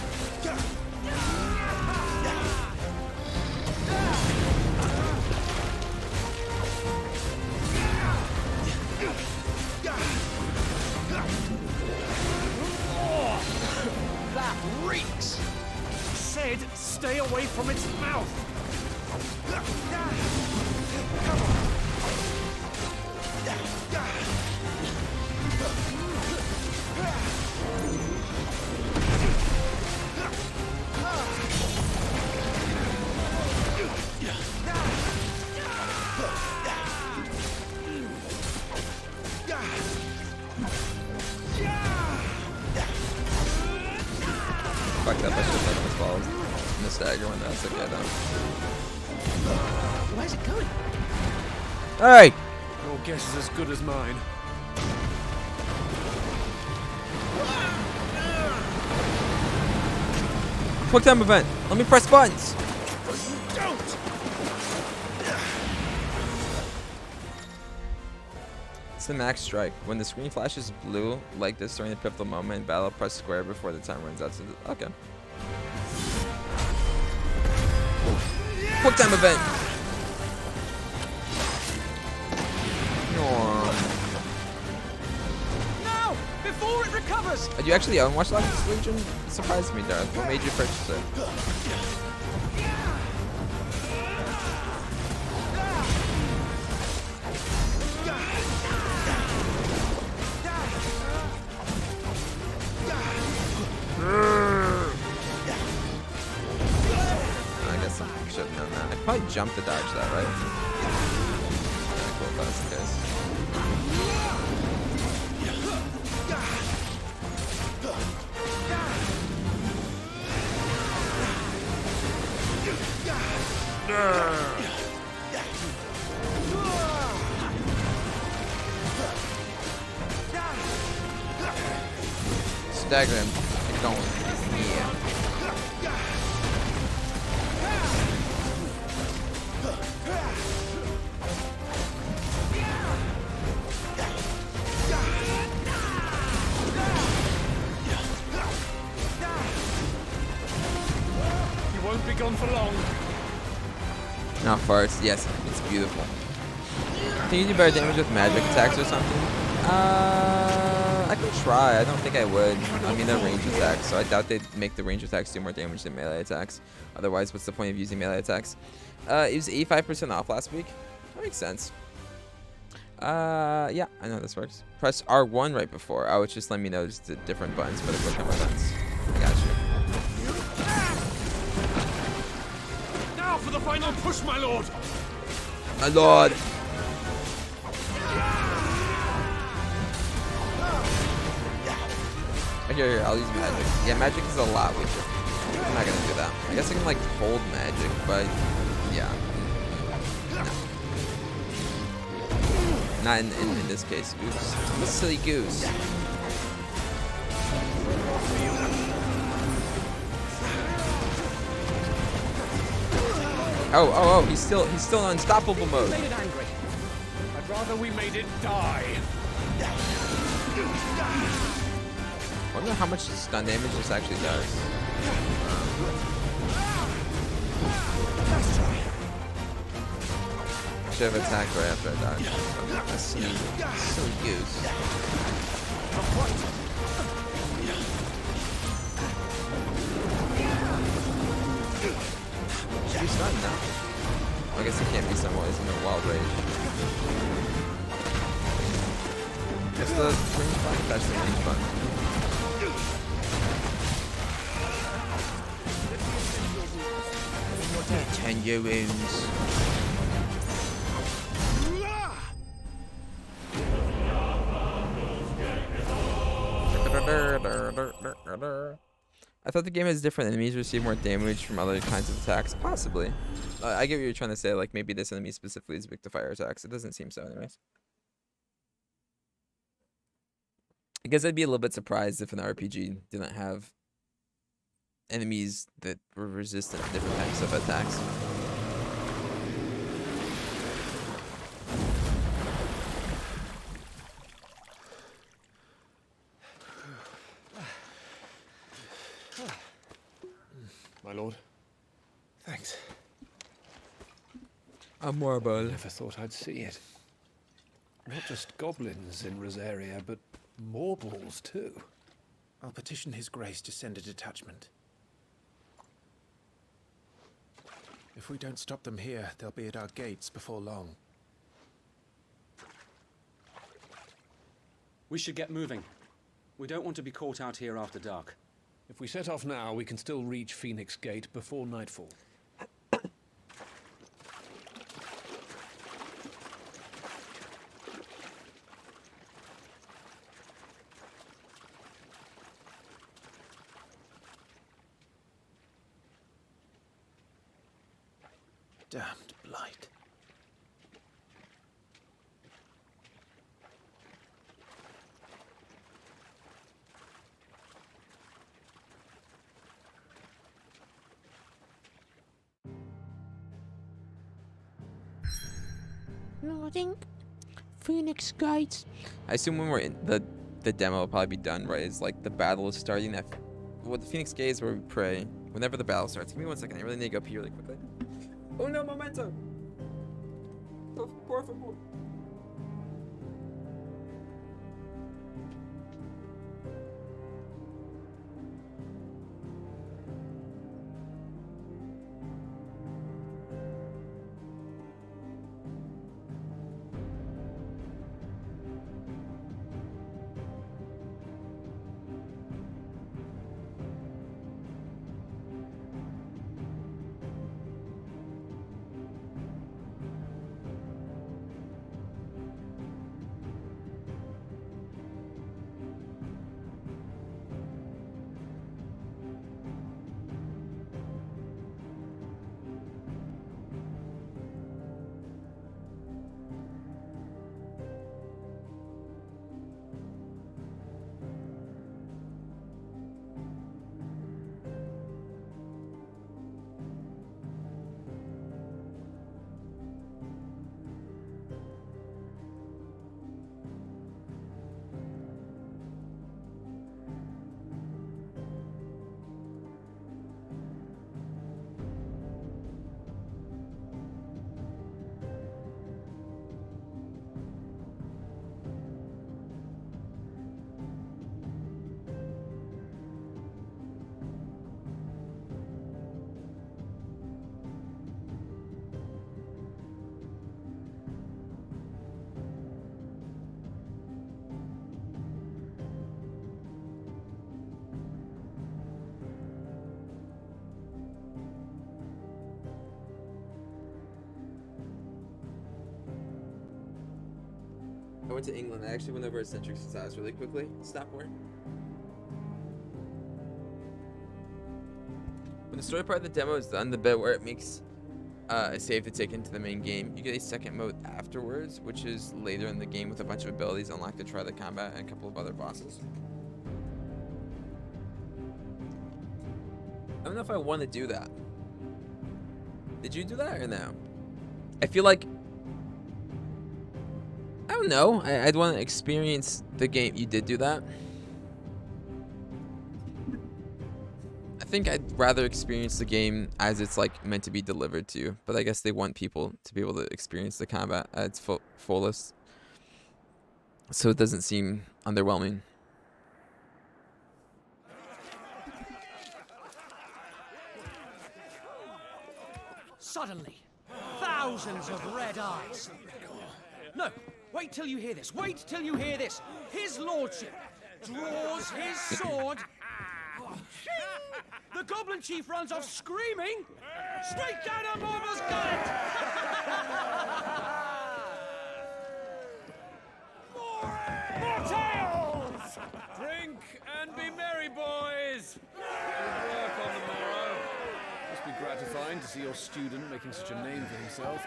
That reeks! I said, stay away from its mouth! Fuck up, I should have let this fall in the stagger one. That's okay though. Where's it going? Hey! Your guess is as good as mine. Quick time event. Let me press buttons. Don't! It's the max strike. When the screen flashes blue like this during the pivotal moment in battle, press square before the time runs out. Okay. Quick time event. No! Before it recovers! Did you actually own Watch Dogs Legion? It surprised me, Darth. What made you purchase it? I guess I should have known that. I could probably jump to dodge that, right? Yeah, cool, if that's the case. Stagger him. Keep going. Yeah. You won't be gone for long. Not first. Yes, it's beautiful. Can you do better damage with magic attacks or something? I can try. I don't think I would. I mean, they're range attacks, so I doubt they'd make the range attacks do more damage than melee attacks. Otherwise, what's the point of using melee attacks? It was 85% off last week. That makes sense. Yeah, I know this works. Press R1 right before. Oh, it's just letting me know just the different buttons for the quick time events. I got you. Now for the final push, my lord! My lord! Here, I'll use magic. Yeah, magic is a lot weaker. I'm not gonna do that. I guess I can like hold magic, but yeah. No. Not in this case. Goose. I'm a silly goose. Oh, he's still in unstoppable mode. Made it angry. I'd rather we made it die. I wonder how much stun damage this actually does. Should have attacked right after I died. Silly goose. Should be stunned now. I guess he can't be stunned while he's in a wild rage. Guess the range button? That's the range button. 10 year wounds. I thought the game has different enemies receive more damage from other kinds of attacks. Possibly. I get what you're trying to say. Like maybe this enemy specifically is weak to fire attacks. It doesn't seem so, anyways. I guess I'd be a little bit surprised if an RPG didn't have enemies that were resistant to different types of attacks. My lord. Thanks. Amorable. Never thought I'd see it. Not just goblins in Rosaria, but mortals too. I'll petition His Grace to send a detachment. If we don't stop them here, they'll be at our gates before long. We should get moving. We don't want to be caught out here after dark. If we set off now, we can still reach Phoenix Gate before nightfall. Damned blight. Loading. Phoenix Gate. I assume when we're in the demo will probably be done, right? It's like the battle is starting. That well, the Phoenix Gate is where we pray. Whenever the battle starts. Give me 1 second. I really need to go pee really quickly. Oh no, momento. Por favor. I went to England. I actually went over to Centrix's house really quickly. Stop where? When the story part of the demo is done, the bit where it makes a save to take into the main game, you get a second mode afterwards, which is later in the game with a bunch of abilities unlocked to try the combat and a couple of other bosses. I don't know if I want to do that. Did you do that or no? I feel like, I don't know. I'd want to experience the game. You did do that? I think I'd rather experience the game as it's like meant to be delivered to you. But I guess they want people to be able to experience the combat at its fullest. So it doesn't seem underwhelming. Suddenly, thousands of red eyes. No, wait till you hear this. Wait till you hear this. His lordship draws his sword. The goblin chief runs off screaming, straight down a Morva's gullet. More tales! Drink and be merry, boys! Good work on the morrow. Must be gratifying to see your student making such a name for himself.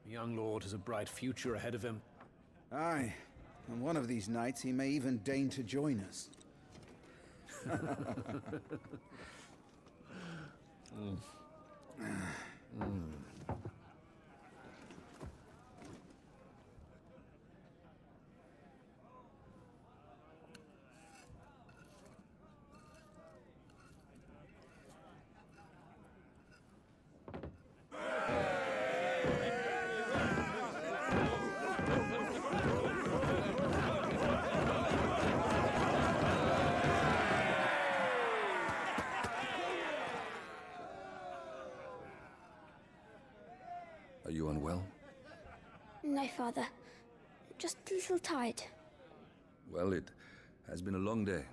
The young lord has a bright future ahead of him. Aye, and one of these nights he may even deign to join us. Are you unwell? No, Father. Just a little tired. Well, it has been a long day.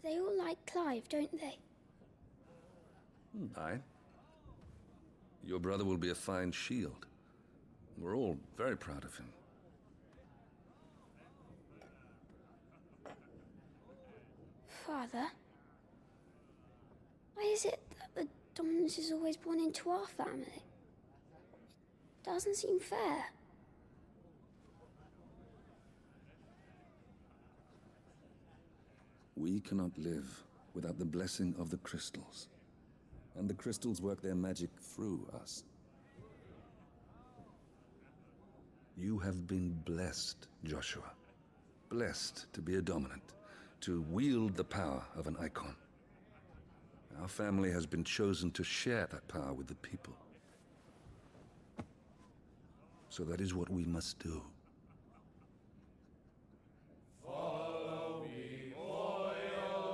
They all like Clive, don't they? Aye. Your brother will be a fine shield. We're all very proud of him. Father? Why is it that the dominance is always born into our family? It doesn't seem fair. We cannot live without the blessing of the crystals. And the crystals work their magic through us. You have been blessed, Joshua. Blessed to be a dominant, to wield the power of an icon. Our family has been chosen to share that power with the people. So that is what we must do. Follow me, o'er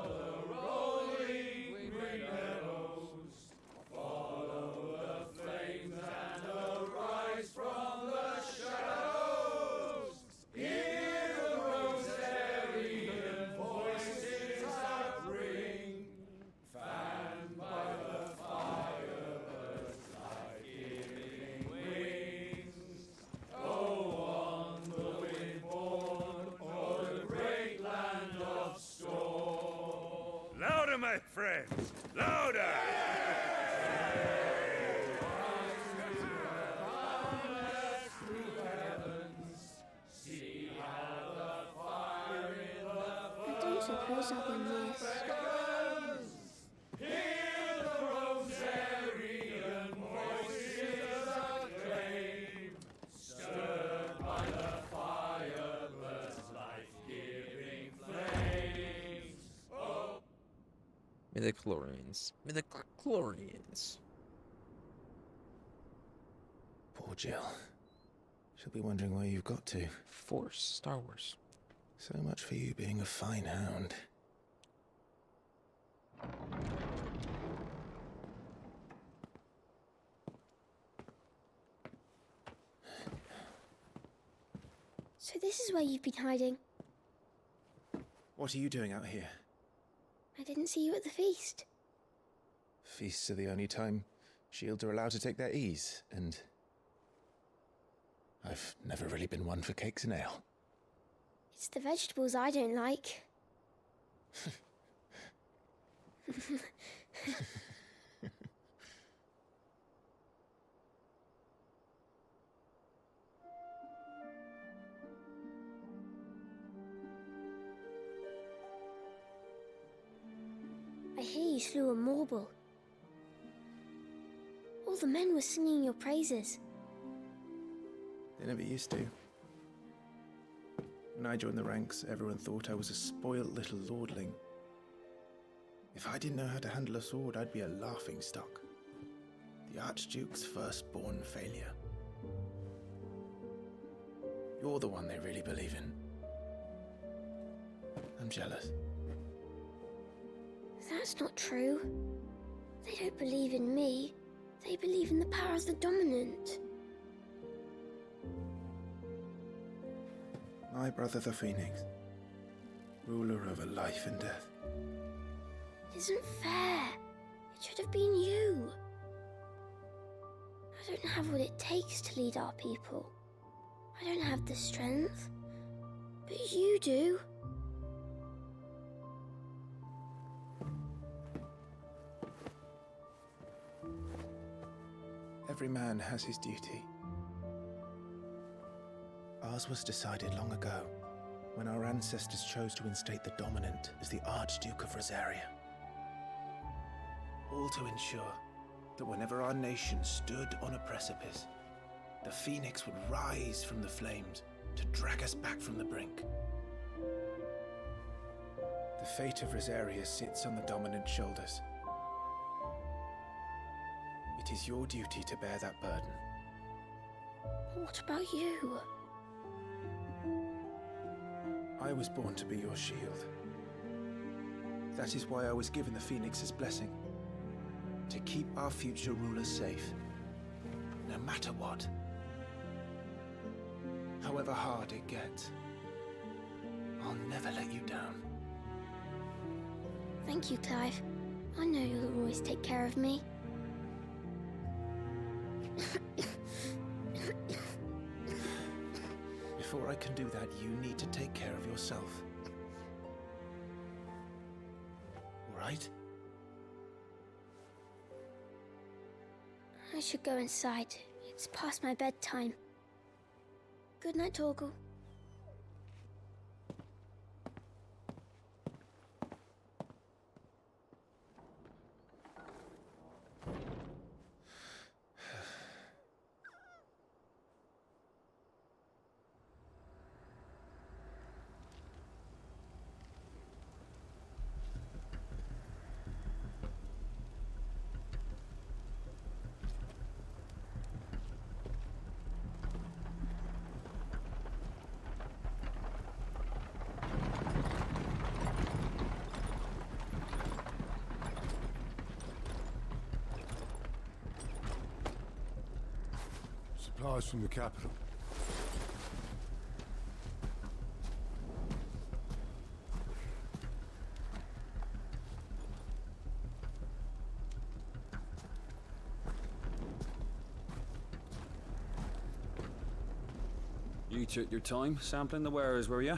the rolling green meadows. Follow the flames and arise from the shadows. Hear the rosarian voices that ring. Fanned by the fire, birds life-giving wings. Go on, the wind-born, o'er the great land of storm. Louder, my friends, louder! See how the fire in the I don't suppose I'll be missed. Hear the rosarian voices acclaim, stirred by the fire, birds' life-giving flames. Oh. Midichlorians. Midichlorians. Poor Jill. She'll be wondering where you've got to. Force. Star Wars. So much for you being a fine hound. So this is where you've been hiding. What are you doing out here? I didn't see you at the feast. Feasts are the only time shields are allowed to take their ease, and I've never really been one for cakes and ale. It's the vegetables I don't like. I hear you slew a Morble. All the men were singing your praises. They never used to. When I joined the ranks, everyone thought I was a spoiled little lordling. If I didn't know how to handle a sword, I'd be a laughingstock. The Archduke's firstborn failure. You're the one they really believe in. I'm jealous. That's not true. They don't believe in me. They believe in the power of the dominant. My brother the Phoenix, ruler over life and death. It isn't fair. It should have been you. I don't have what it takes to lead our people. I don't have the strength. But you do. Every man has his duty. Ours was decided long ago, when our ancestors chose to instate the dominant as the Archduke of Rosaria. All to ensure that whenever our nation stood on a precipice, the Phoenix would rise from the flames to drag us back from the brink. The fate of Rosaria sits on the dominant's shoulders. It is your duty to bear that burden. What about you? I was born to be your shield. That is why I was given the Phoenix's blessing. To keep our future rulers safe. No matter what. However hard it gets. I'll never let you down. Thank you, Clive. I know you'll always take care of me. Before I can do that, you need to take care of yourself. Right? I should go inside. It's past my bedtime. Good night, Torgal. Supplies from the capital. You took your time sampling the wares, were you?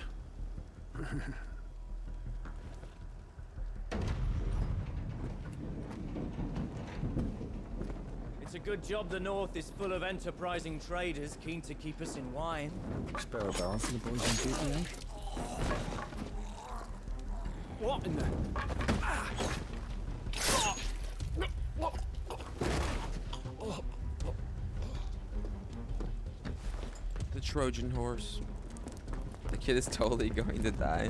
It's a good job the North is full of enterprising traders keen to keep us in wine. Spare a barrel for the boys on duty, eh? What in the... The Trojan horse. The kid is totally going to die.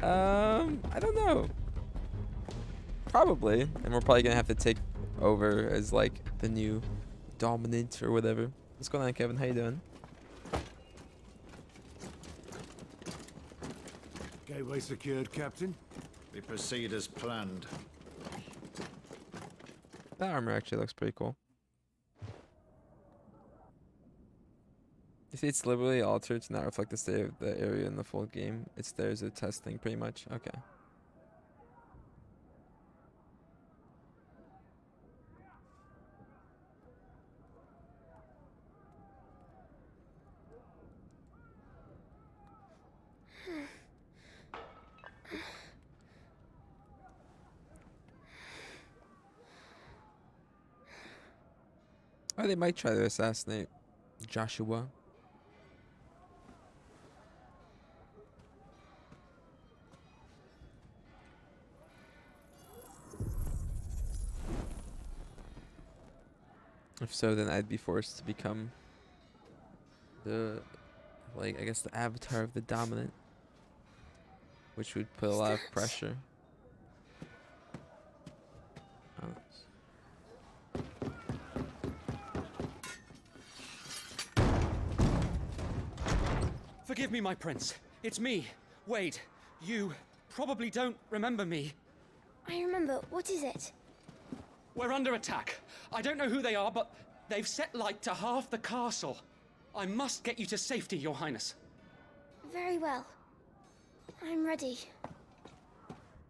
I don't know. Probably. And we're probably gonna have to take over as like the new dominant or whatever. What's going on, Kevin? How you doing? Gateway secured, Captain. We proceed as planned. That armor actually looks pretty cool. You see, it's deliberately altered to not reflect the state of the area in the full game. It's there as a testing, pretty much. Okay. Or they might try to assassinate Joshua. If so, then I'd be forced to become the, like, I guess the avatar of the dominant, which would put a lot of pressure. Forgive me, my prince. It's me, Wade. You probably don't remember me. I remember. What is it? We're under attack. I don't know who they are, but they've set light to half the castle. I must get you to safety, Your Highness. Very well. I'm ready.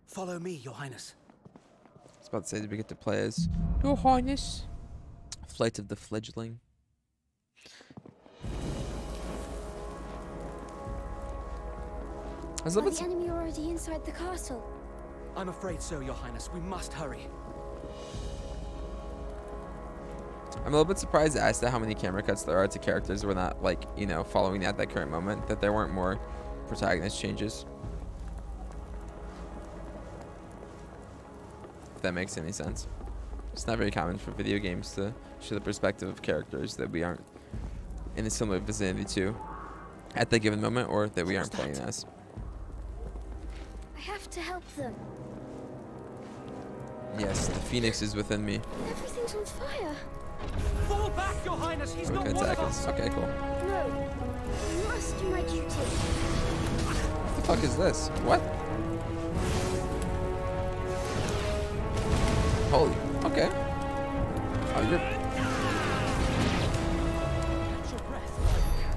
Follow me, Your Highness. I was about to say, did we get to play as Your Highness? Flight of the Fledgling? Are the enemy already inside the castle? I'm afraid so, Your Highness. We must hurry. I'm a little bit surprised as to how many camera cuts there are to characters we're not, like, you know, following at that current moment, that there weren't more protagonist changes. If that makes any sense. It's not very common for video games to show the perspective of characters that we aren't in a similar vicinity to at that given moment, or that we aren't playing as. I have to help them. Yes, the phoenix is within me. Everything's on fire. Fall back, Your Highness. He's not one of attack us. us. Okay, cool. No, I must do my duty. What the fuck is this? What? Holy. Okay. Oh, you're. Catch your breath while you can.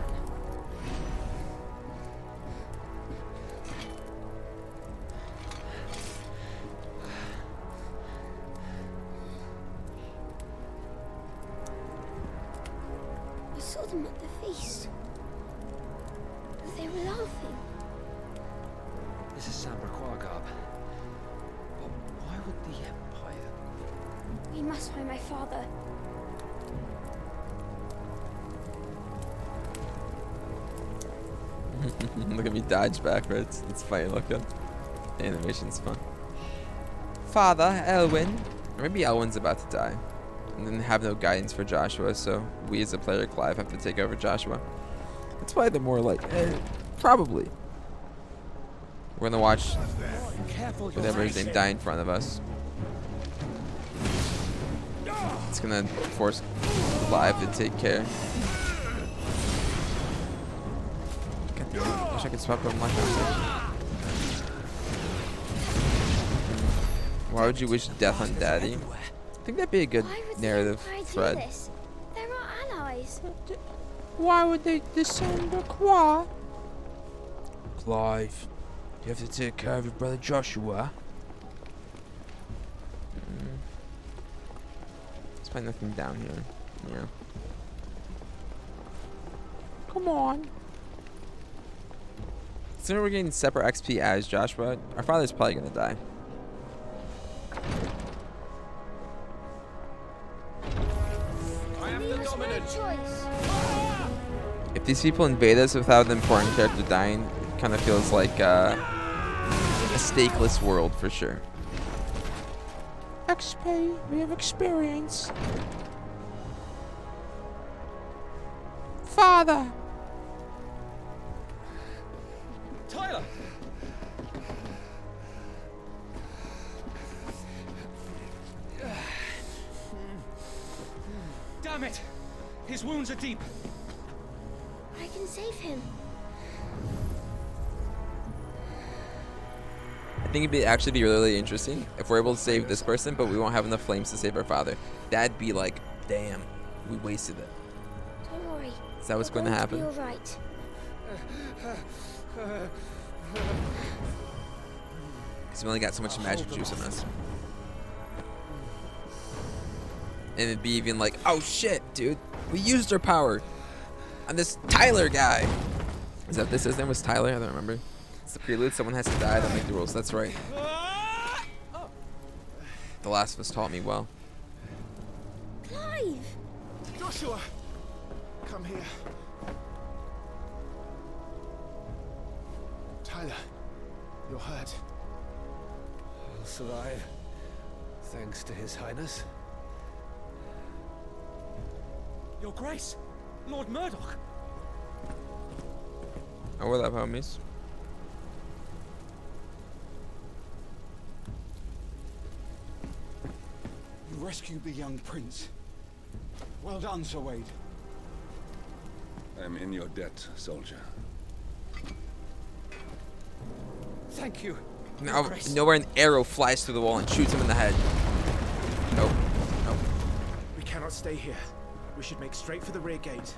I saw them at the feast. They were laughing. This is Sambraquagab. But why would the Empire? We must find my father. Look at me dodge backwards. It's funny looking. The animation's fun. Father, Elwyn. Or maybe Elwyn's about to die. And then have no guidance for Joshua, so we as a player, Clive, have to take over Joshua. That's why they're more like, probably. We're gonna watch whatever his name die in front of us. It's gonna force Clive to take care. God damn it. Wish I could swap him like that. Why would you wish death on Daddy? I think that'd be a good narrative thread. They're our allies. Why would they descend the Qua? Clive, you have to take care of your brother Joshua. Let's find nothing down here. Yeah. Come on. Considering we're getting separate XP as Joshua, our father's probably gonna die. I have the dominant choice. If these people invade us without an important character dying, it kind of feels like a stakeless world for sure. XP, we have experience. Father! Tyler! Damn it! His wounds are deep. I can save him. I think it'd actually be really interesting if we're able to save this person, but we won't have enough flames to save our father. That'd be like, damn, we wasted it. Don't worry. Is that what's going to happen? Be all right. Because we only got so much magic juice in us. And it'd be even like, oh shit, dude, we used our power on this Tyler guy. Is that this? His name was Tyler? I don't remember. It's the prelude. Someone has to die to make the rules. That's right. The Last of Us taught me well. Clive! Joshua! Come here. Tyler, you're hurt. I'll survive. Thanks to His Highness. Your Grace, Lord Murdoch. Oh, what up, homies? You rescued the young prince. Well done, Sir Wade. I'm in your debt, soldier. Thank you. Now, nowhere an arrow flies through the wall and shoots him in the head. Nope. Nope. We cannot stay here. We should make straight for the rear gate.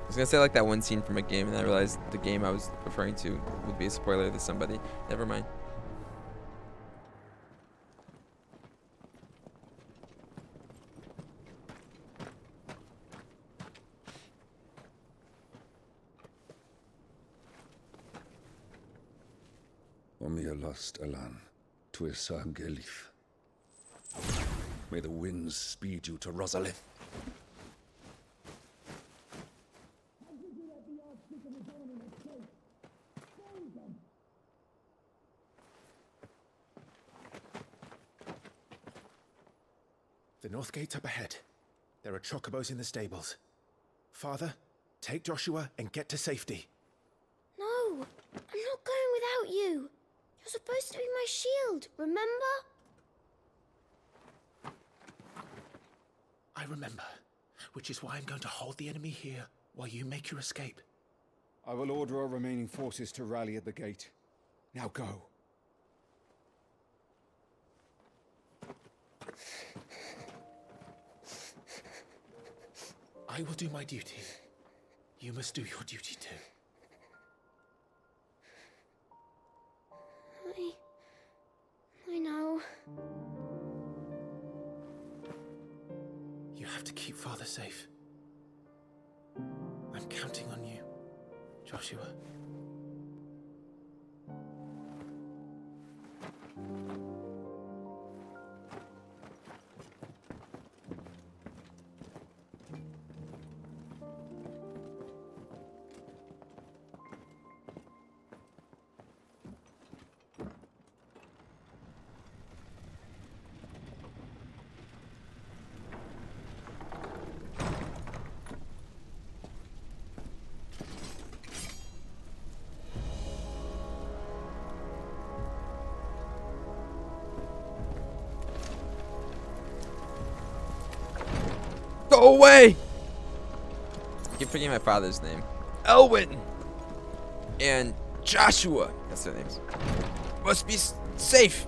I was gonna say like that one scene from a game, and I realized the game I was referring to would be a spoiler to somebody. Never mind. Omia lost Alan, Tuisa Gelif. May the winds speed you to Rosalith. The north gate's up ahead. There are chocobos in the stables. Father, take Joshua and get to safety. No, I'm not going without you. You're supposed to be my shield, remember? I remember, which is why I'm going to hold the enemy here while you make your escape. I will order our remaining forces to rally at the gate. Now go. I will do my duty. You must do your duty too. I know. You have to keep Father safe. I'm counting on you, Joshua. Go away! I keep forgetting my father's name. Elwyn! And Joshua, that's their names. Must be safe.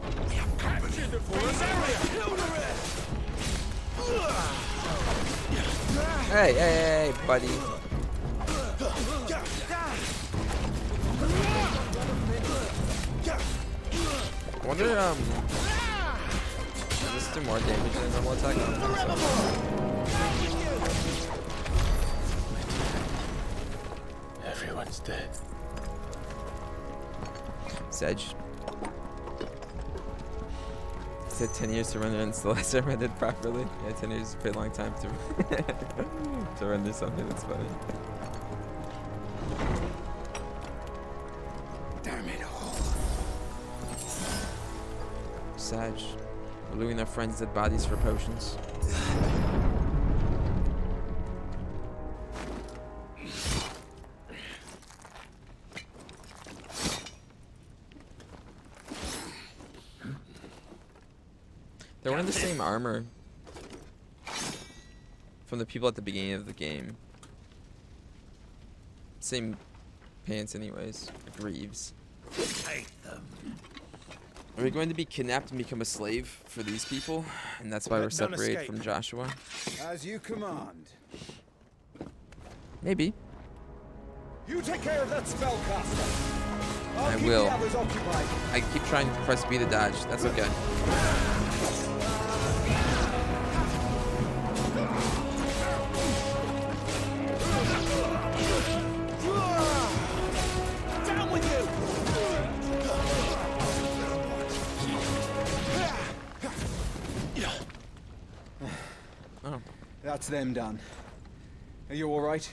Hey, hey, hey, buddy. I wonder, does this do more damage than a normal attack? Everyone's dead. Sedge. It said 10 years to render and still hasn't rendered properly. Yeah, 10 years is a pretty long time to to render something that's funny. Damn it all. Sag. Looting their friends' dead bodies for potions. They're wearing the same armor from the people at the beginning of the game. Same pants anyways. Like Reeves. Take them. Are we going to be kidnapped and become a slave for these people? And that's why we're separated from Joshua? As you command. Maybe. You take care of that spellcaster. I will. I keep trying to press B to dodge. That's okay. Down with you! That's them done. Are you all right?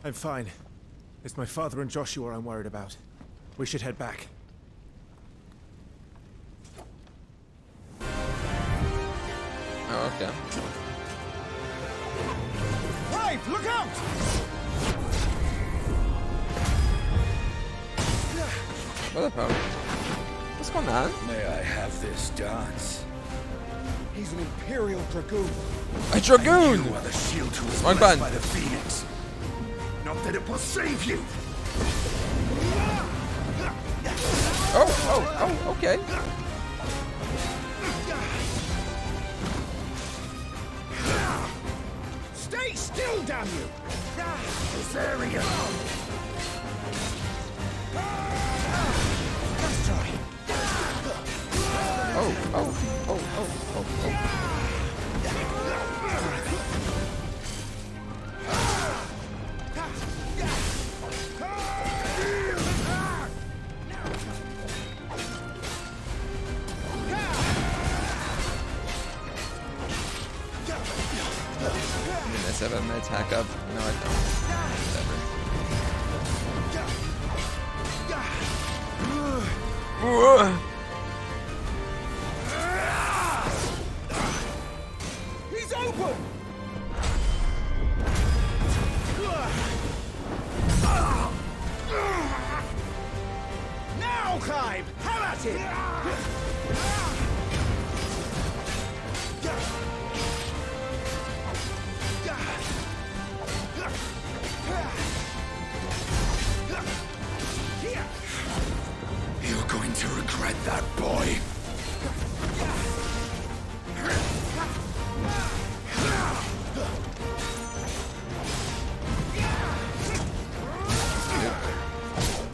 I'm fine. It's my father and Joshua I'm worried about. We should head back. Oh, okay. Clive, look out! What the fuck? What's going on? May I have this dance? He's an Imperial Dragoon. A Dragoon! You are the shield who was Wrong blessed button. by the Phoenix. Not that it will save you. Oh, okay. Stay still, damn you! This area. Let's try. Oh. Does I have an attack up? No, I don't. Whatever. He's open! Now, Clive! Have at it! You're going to regret that, boy.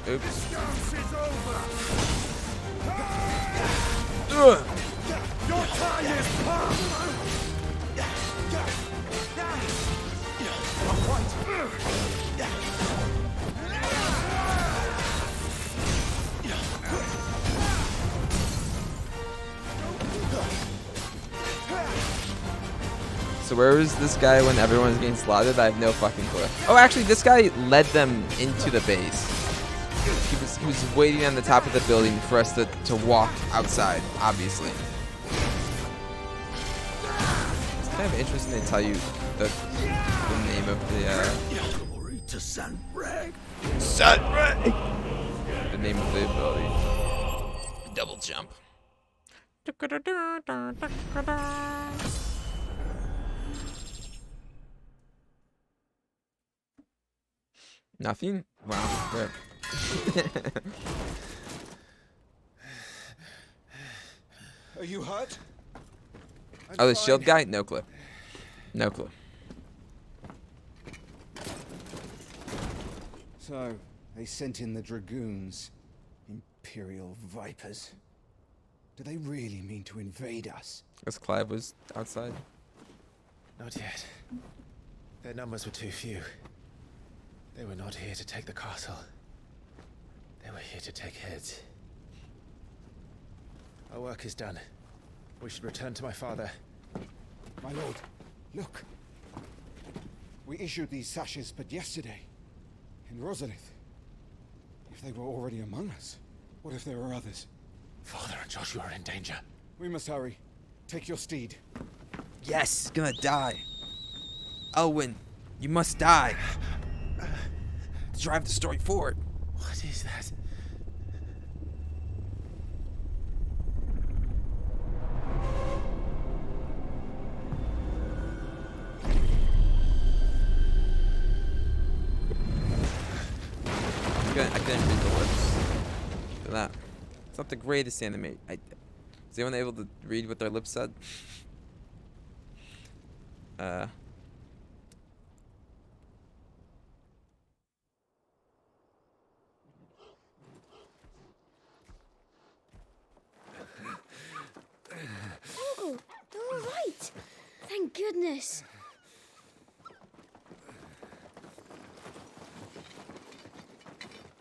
Oops. Your time is past! So where was this guy when everyone was getting slaughtered? I have no fucking clue. Oh, actually, this guy led them into the base. He was waiting on the top of the building for us to walk outside, obviously. It's kind of interesting to tell you the name of the Glory to Sunrag. the name of the ability. Double jump. Nothing? Wow. Rip. Are you hurt? Oh, the shield guy? No clue. No clue. So, they sent in the Dragoons. Imperial Vipers. Do they really mean to invade us? Guess Clive was outside. Not yet. Their numbers were too few. They were not here to take the castle. They were here to take heads. Our work is done. We should return to my father. My lord, look. We issued these sashes but yesterday. In Rosalith. If they were already among us, what if there were others? Father and Joshua are in danger. We must hurry. Take your steed. Yes, gonna die. Elwyn, you must die. To drive the story forward. What is that? I couldn't read the lips. Look at that. It's not the greatest anime. Is anyone able to read what their lips said? Oh, they're all right. Thank goodness.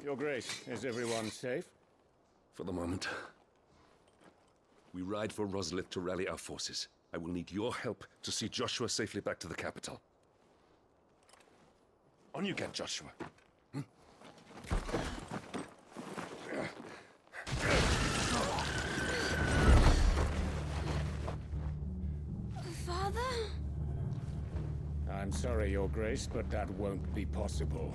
Your Grace, is everyone safe? For the moment. We ride for Rosalith to rally our forces. I will need your help to see Joshua safely back to the capital. On you get, Joshua. Father? I'm sorry, Your Grace, but that won't be possible.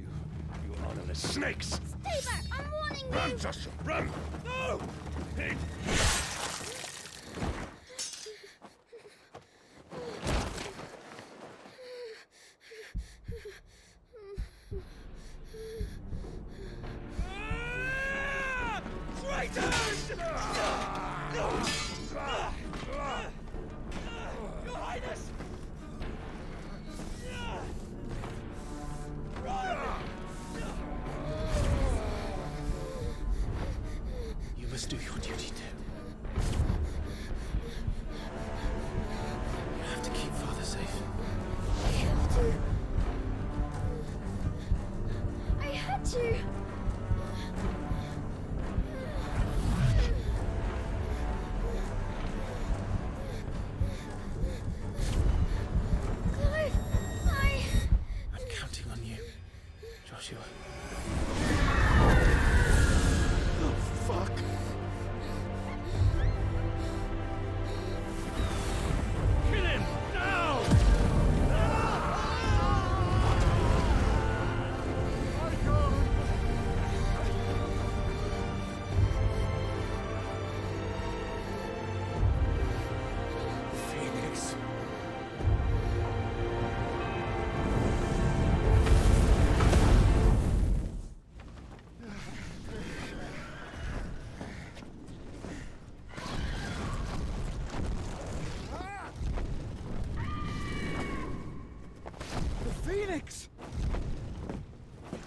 You honorless snakes! Stay back! I'm warning you! Run, Joshua, run! No! Traitors! Your Highness! You must do your duty too. You have to keep Father safe. I have to. I had to. Clive, I'm counting on you, Joshua. Oh, fuck. Kill him! Now! Phoenix. The Phoenix!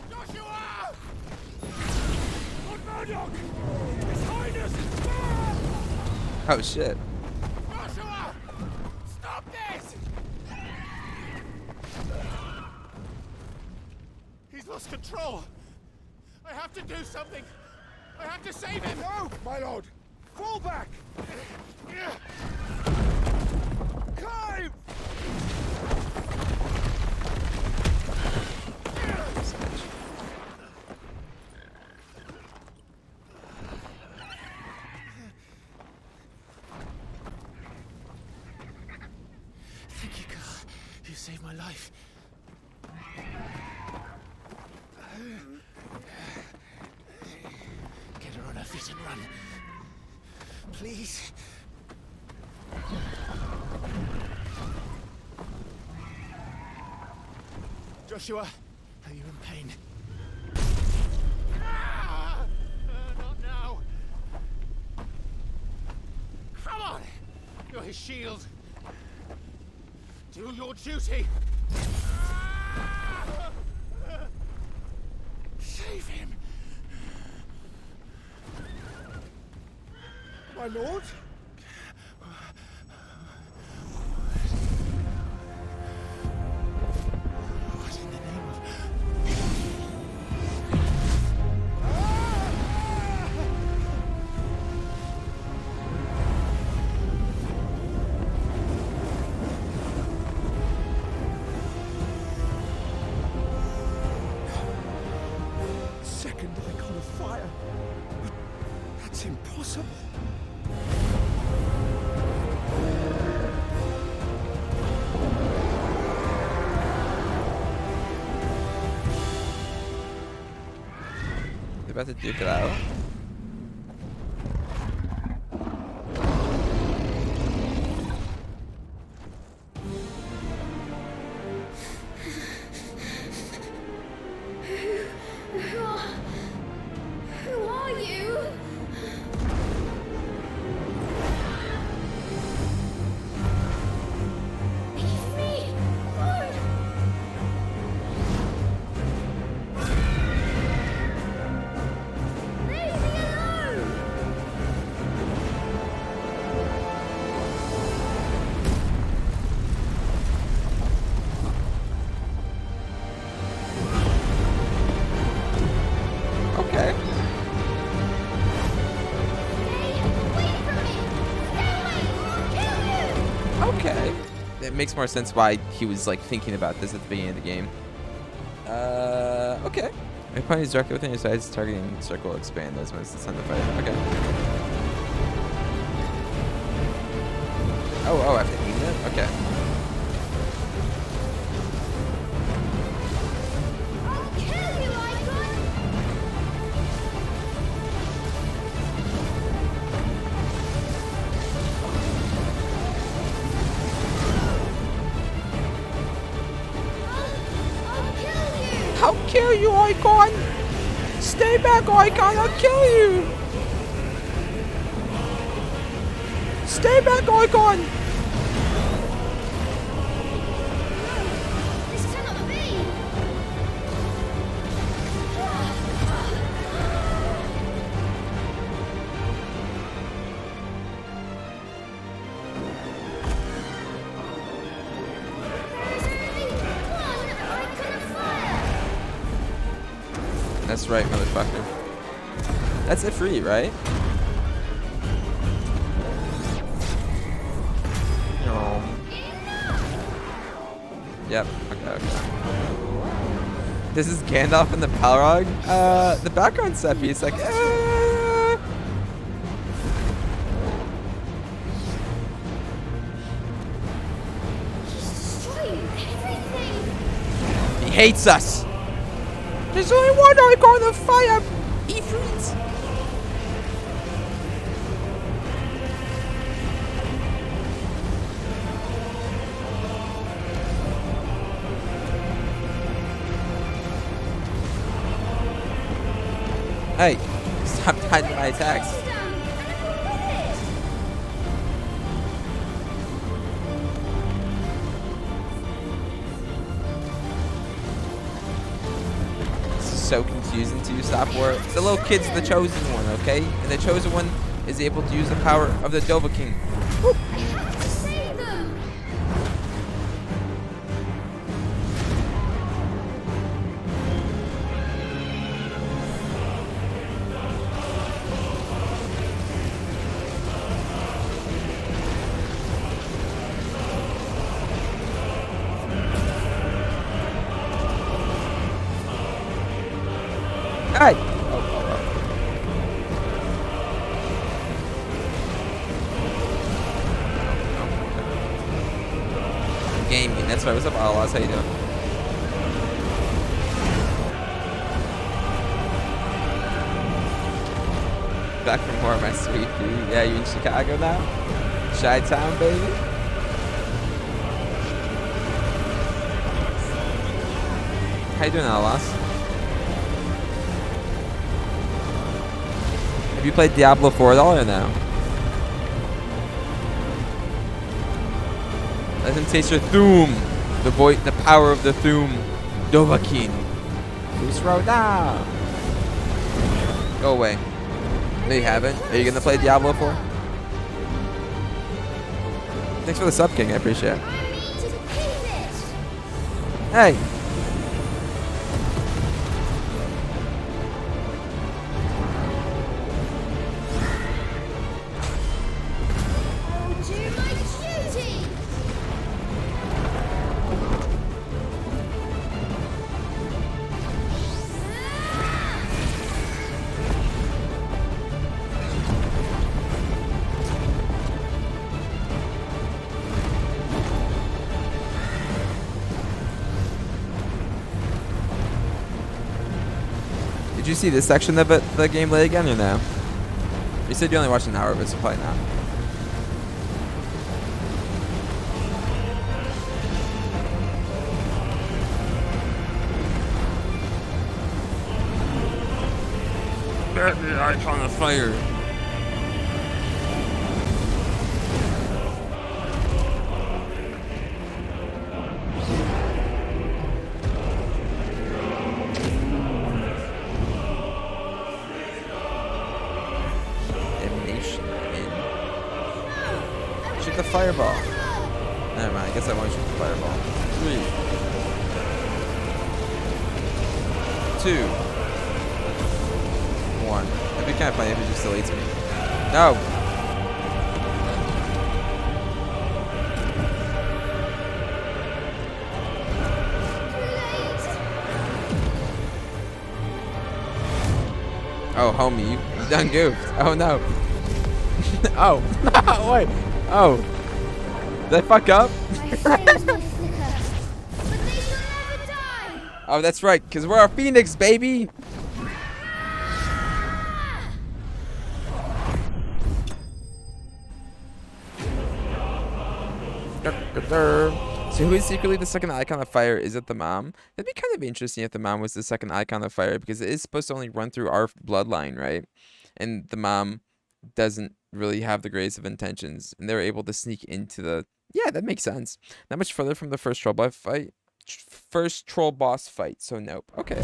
Joshua! Lord Murdoch! His Highness! Oh shit. Joshua! Stop this! He's lost control. I have to do something. I have to save him. No, my lord. Fall back. Clive! Thank you, girl. You saved my life. Get her on her feet and run. Please. Joshua, are you in pain? Not now. Come on. You're his shield. Do your duty. Save him. My lord? What in the name of... Second icon of fire. That's impossible. They're about to duke it out. Who are you? Leave me! Lord! Leave! it makes more sense why he was like thinking about this at the beginning of the game. Okay. If your opponent is directly within your sights, targeting circle will expand those moves. It's time to fight. Okay. Oh, I have to aim it? Okay. I'll kill you, Icon! Stay back, Icon! I'll kill you! Stay back, Icon! This cannot be! That's right, motherfucker. That's it free, right? No. Yep. Okay. This is Gandalf in the Balrog. The background set piece, like, he hates us. There's only one Icon of fire, Ifrit! Hey, stop dodging my attacks. So confusing to use Stop War. The little kid's the chosen one, okay? And the chosen one is able to use the power of the Dovahkiin. Woo. Hey! Gaming, that's right. What's up, Outlaws? How you doing? Back from more of my sweet pea. Yeah, you in Chicago now? Chi-Town, baby? How you doing, Outlaws? Have you played Diablo 4 at all or no? Let him taste your Thuum. The power of the Thuum. Dovahkiin. Who's road now? Go away. No, you haven't. Are you gonna play Diablo 4? Thanks for the sub, King. I appreciate it. Hey. Did you see this section of it, the gameplay again, or no? You said you only watched an hour of it, so probably not. Burn the icon of fire. Shoot the fireball. Never mind, I guess I won't shoot the fireball. 3, 2, 1. It'd be kind of funny if it just deletes me. No! Oh, homie, you done goofed. Oh, no. Oh. Wait. Oh. Did I fuck up? Oh, that's right, because we're a phoenix, baby. So who is secretly the second icon of fire? Is it the mom? That'd be kind of interesting if the mom was the second icon of fire, because it is supposed to only run through our bloodline, right? And the mom doesn't really have the greatest of intentions, and they were able to sneak into the... Yeah, that makes sense. Not much further from the first troll boss fight. So nope. Okay.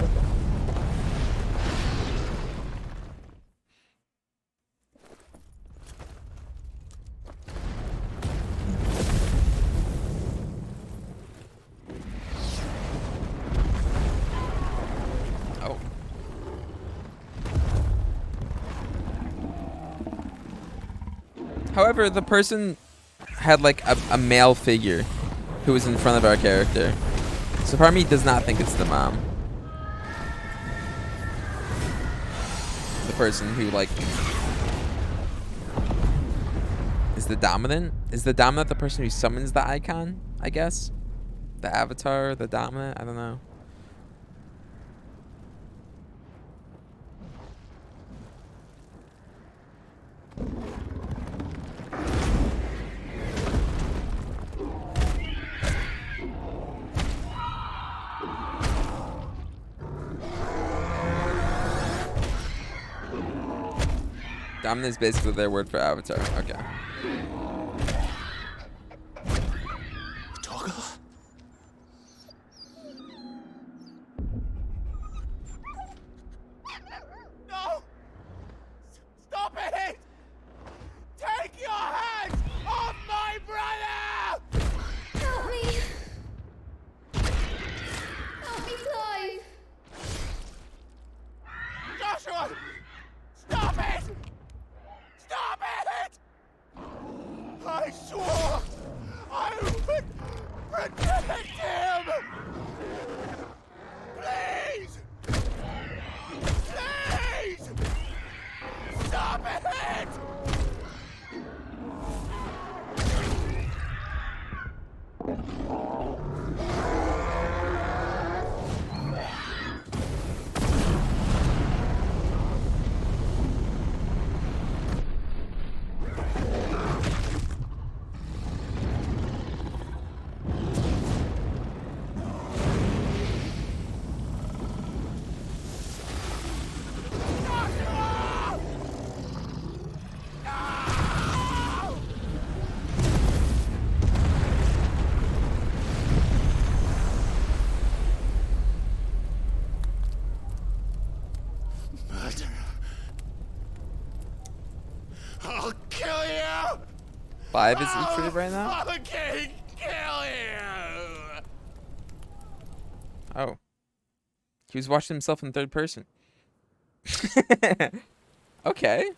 Oh. However, the person had like a male figure who was in front of our character. So part of me does not think it's the mom. The person who like is the dominant? Is the dominant the person who summons the icon, I guess? The avatar, the dominant? I don't know. Dominant is basically their word for avatar. Okay. Toggle? No! Stop it! Take your hands off my brother! Help me! Help me, Clive! Joshua! Stop it! Stop it! I swore I would protect him! Please! Please! Stop it! I'll kill you! 5 is E3 right now? I'll kill you! Oh. He was watching himself in third person. Okay.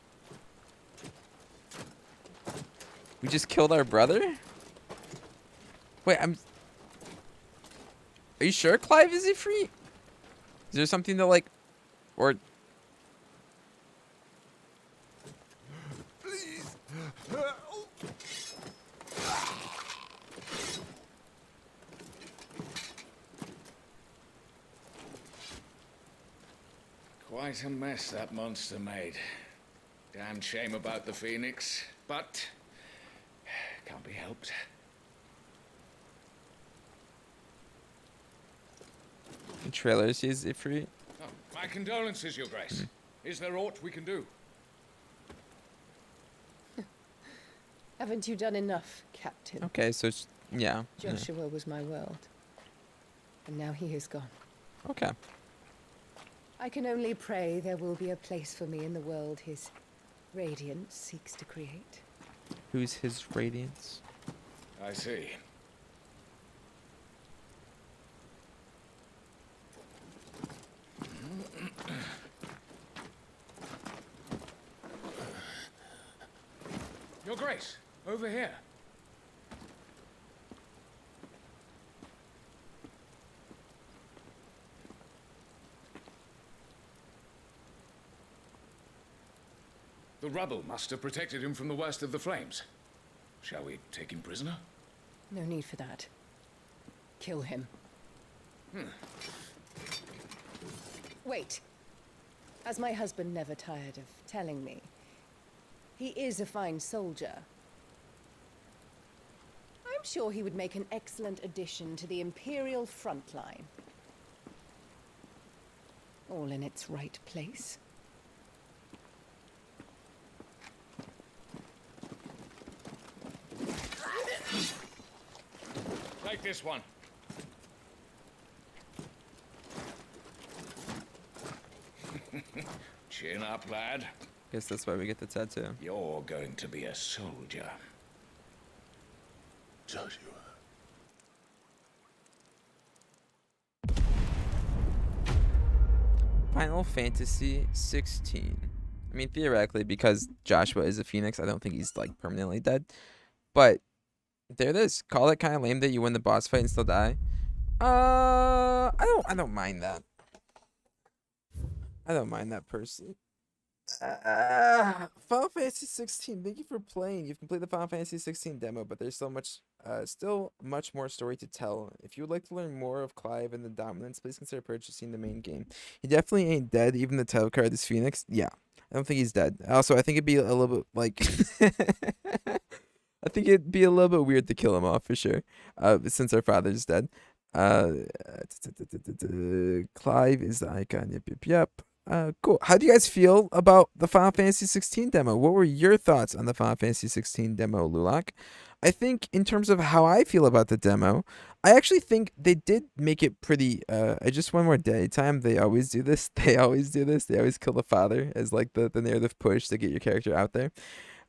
We just killed our brother? Wait, Are you sure Clive is free? Is there something to like... Or... Please! Quite a mess that monster made. Damn shame about the Phoenix, but can't be helped. The trailer sees Ifrit. Oh, my condolences, Your Grace. Is there aught we can do? Haven't you done enough, Captain? Okay, so it's... Yeah. Joshua was my world. And now he is gone. Okay. I can only pray there will be a place for me in the world his radiance seeks to create. Who's his radiance? I see. Your Grace, over here. The rubble must have protected him from the worst of the flames. Shall we take him prisoner? No need for that. Kill him. Wait. As my husband never tired of telling me, he is a fine soldier. I'm sure he would make an excellent addition to the Imperial front line. All in its right place. Take this one. Chin up, lad. Guess that's why we get the tattoo. You're going to be a soldier. Joshua. Final Fantasy 16. I mean, theoretically, because Joshua is a phoenix, I don't think he's like permanently dead. But there it is. Call it kind of lame that you win the boss fight and still die. I don't mind that. I don't mind that personally. Final Fantasy 16. Thank you for playing. You've completed the Final Fantasy 16 demo, but there's still much more story to tell. If you would like to learn more of Clive and the Dominance, please consider purchasing the main game. He definitely ain't dead. Even the title card is Phoenix. Yeah, I don't think he's dead. Also, I think it'd be a little bit like I think it'd be a little bit weird to kill him off for sure. Since our father's dead. Clive is the icon. Yep. Cool. How do you guys feel about the Final Fantasy 16 demo? What were your thoughts on the Final Fantasy 16 demo, Lulak? I think in terms of how I feel about the demo, I actually think they did make it pretty, just one more day time. They always do this. They always kill the father as like the narrative push to get your character out there.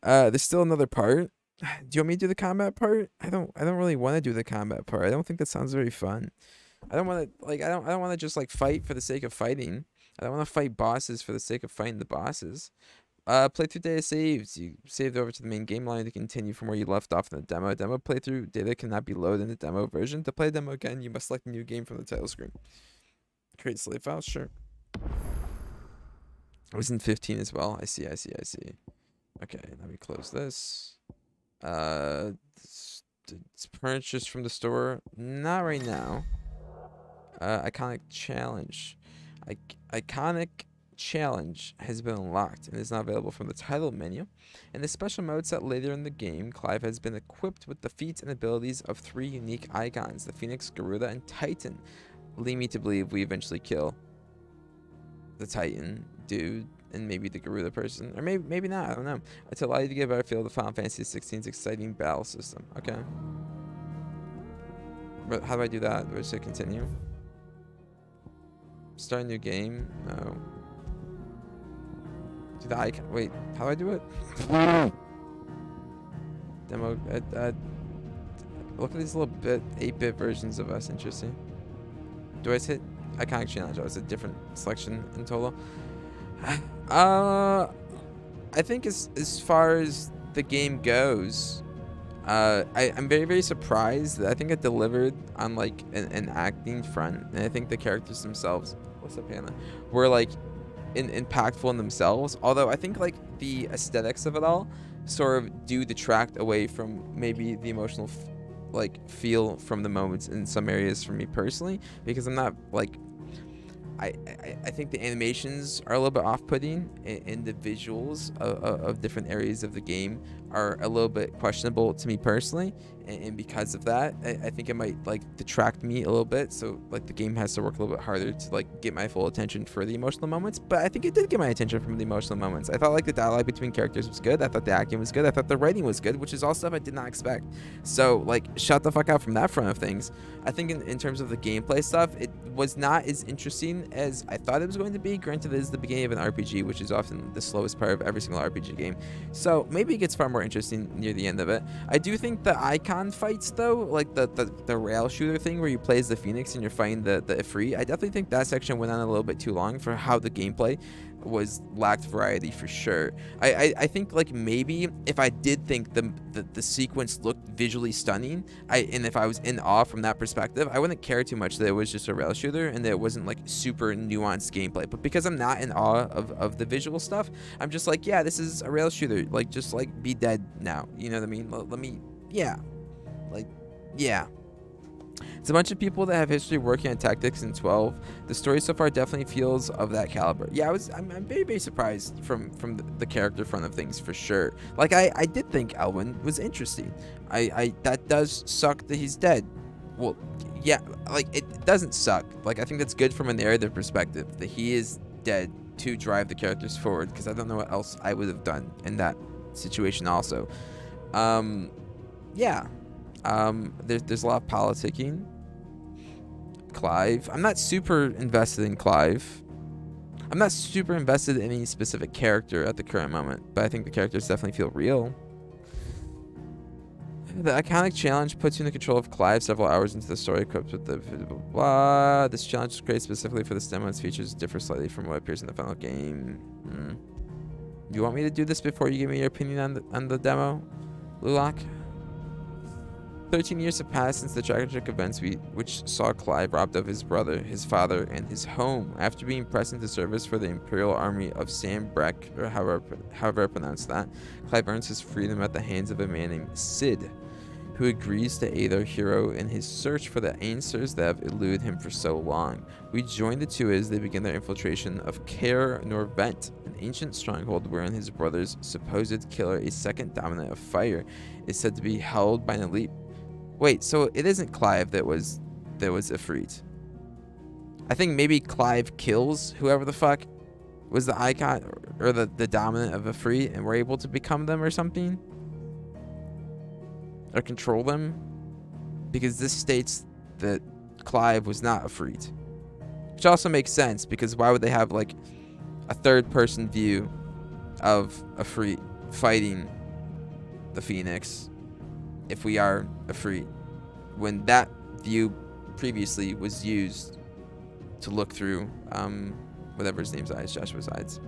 There's still another part. Do you want me to do the combat part? I don't really want to do the combat part. I don't think that sounds very fun. I don't want to I don't want to just like fight for the sake of fighting. I don't want to fight bosses for the sake of fighting the bosses. Playthrough data saves. You saved over to the main game line to continue from where you left off in the demo. Demo playthrough data cannot be loaded in the demo version. To play the demo again, you must select a new game from the title screen. Create slave files, sure. It was in 15 as well. I see. Okay, let me close this. It's purchased from the store. Not right now. Iconic challenge. Iconic challenge has been unlocked and is now available from the title menu. In the special mode set later in the game, Clive has been equipped with the feats and abilities of 3 unique icons, the Phoenix, Garuda, and Titan, leading me to believe we eventually kill the Titan dude and maybe the Garuda person, or maybe not, I don't know. To allow you to get a better feel of the Final Fantasy 16's exciting battle system. Okay. But how do I do that? Do I just continue? Start a new game? No. Do the icon. Wait, how do I do it? Demo. Look at these little 8-bit versions of us. Interesting. Do I hit iconic challenge? Oh, it's a different selection in total. I think as far as the game goes, I'm very, very surprised that I think it delivered on like an acting front, and I think the characters themselves, what's up, Hannah, were like impactful in themselves. Although I think like the aesthetics of it all sort of do detract away from maybe the emotional feel from the moments in some areas for me personally, because I'm not like. I think the animations are a little bit off-putting, and the visuals of different areas of the game are a little bit questionable to me personally, and because of that, I think it might like detract me a little bit. So like the game has to work a little bit harder to like get my full attention for the emotional moments. But I think it did get my attention from the emotional moments. I thought like the dialogue between characters was good. I thought the acting was good. I thought the writing was good, which is all stuff I did not expect. So like shut the fuck out from that front of things. I think in terms of the gameplay stuff, it was not as interesting as I thought it was going to be. Granted, it is the beginning of an RPG, which is often the slowest part of every single RPG game. So maybe it gets far more interesting near the end of it. I do think the icon fights though, like the rail shooter thing where you play as the Phoenix and you're fighting the Ifrit, I definitely think that section went on a little bit too long for how the gameplay lacked variety for sure. I think like maybe if I did think the sequence looked visually stunning, and if I was in awe from that perspective, I wouldn't care too much that it was just a rail shooter and that it wasn't like super nuanced gameplay. But because I'm not in awe of the visual stuff, I'm just like, yeah, this is a rail shooter. Like, just like be dead now. You know what I mean? Let me, yeah, like, yeah. It's a bunch of people that have history working on tactics in 12. The story so far definitely feels of that caliber. Yeah, I'm very, very surprised from the character front of things for sure. Like, I did think Elwyn was interesting. That does suck that he's dead. Well, yeah, like, it doesn't suck. Like, I think that's good from a narrative perspective that he is dead to drive the characters forward, because I don't know what else I would have done in that situation also. Yeah. There's a lot of politicking. Clive. I'm not super invested in Clive. I'm not super invested in any specific character at the current moment, but I think the characters definitely feel real. The iconic challenge puts you in the control of Clive several hours into the story, equipped with the blah. This challenge is created specifically for this demo. Its features differ slightly from what appears in the final game. You want me to do this before you give me your opinion on the demo, Lulak? 13 years have passed since the tragic events which saw Clive robbed of his brother, his father, and his home. After being pressed into service for the Imperial Army of Sambrek, or however I pronounce that, Clive earns his freedom at the hands of a man named Sid, who agrees to aid our hero in his search for the answers that have eluded him for so long. We join the two as they begin their infiltration of Caer Norvent, an ancient stronghold wherein his brother's supposed killer, a second dominant of fire, is said to be held by an elite. Wait, so it isn't Clive that was Ifrit. I think maybe Clive kills whoever the fuck was the icon or the dominant of Ifrit, and we're able to become them or something, or control them, because this states that Clive was not Ifrit, which also makes sense, because why would they have like a third-person view of Ifrit fighting the Phoenix if we are Ifrit, when that view previously was used to look through whatever his name's eyes, Joshua's eyes.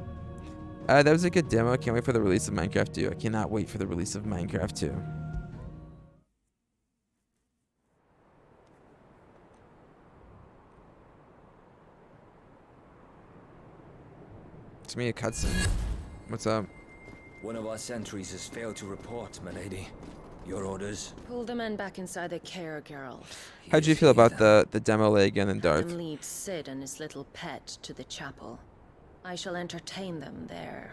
That was a good demo. I can't wait for the release of Minecraft 2. I cannot wait for the release of Minecraft 2. It's me, a cutscene. What's up? One of our sentries has failed to report, my lady. Your orders? Pull the men back inside the care, Geralt. How'd you feel about the demo lay again in Darth? Have them lead Sid and his little pet to the chapel. I shall entertain them there.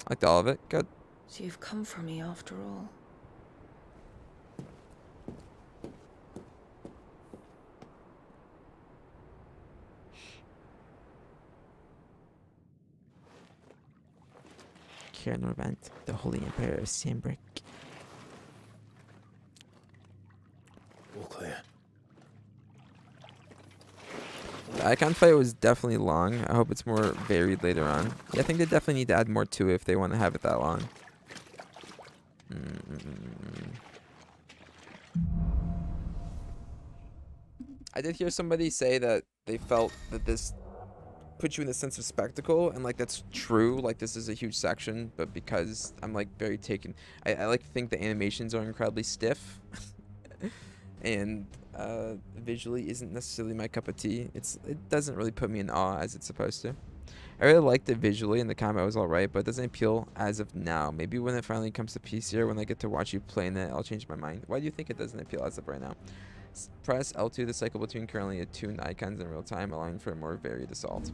Liked all of it. Good. So you've come for me after all. Caer Norvent, the Holy Emperor of Sambrek. All clear. The icon fight was definitely long. I hope it's more varied later on. Yeah, I think they definitely need to add more to it if they want to have it that long. I did hear somebody say that they felt that this put you in a sense of spectacle, and like that's true. Like, this is a huge section, but because I'm like very taken, I like to think the animations are incredibly stiff and visually isn't necessarily my cup of tea. It doesn't really put me in awe as it's supposed to. I really liked it visually, and the combat was alright, but it doesn't appeal as of now. Maybe when it finally comes to PC or when I get to watch you playing it, I'll change my mind. Why do you think it doesn't appeal as of right now? Press L2 to cycle between currently attuned icons in real time, allowing for a more varied assault.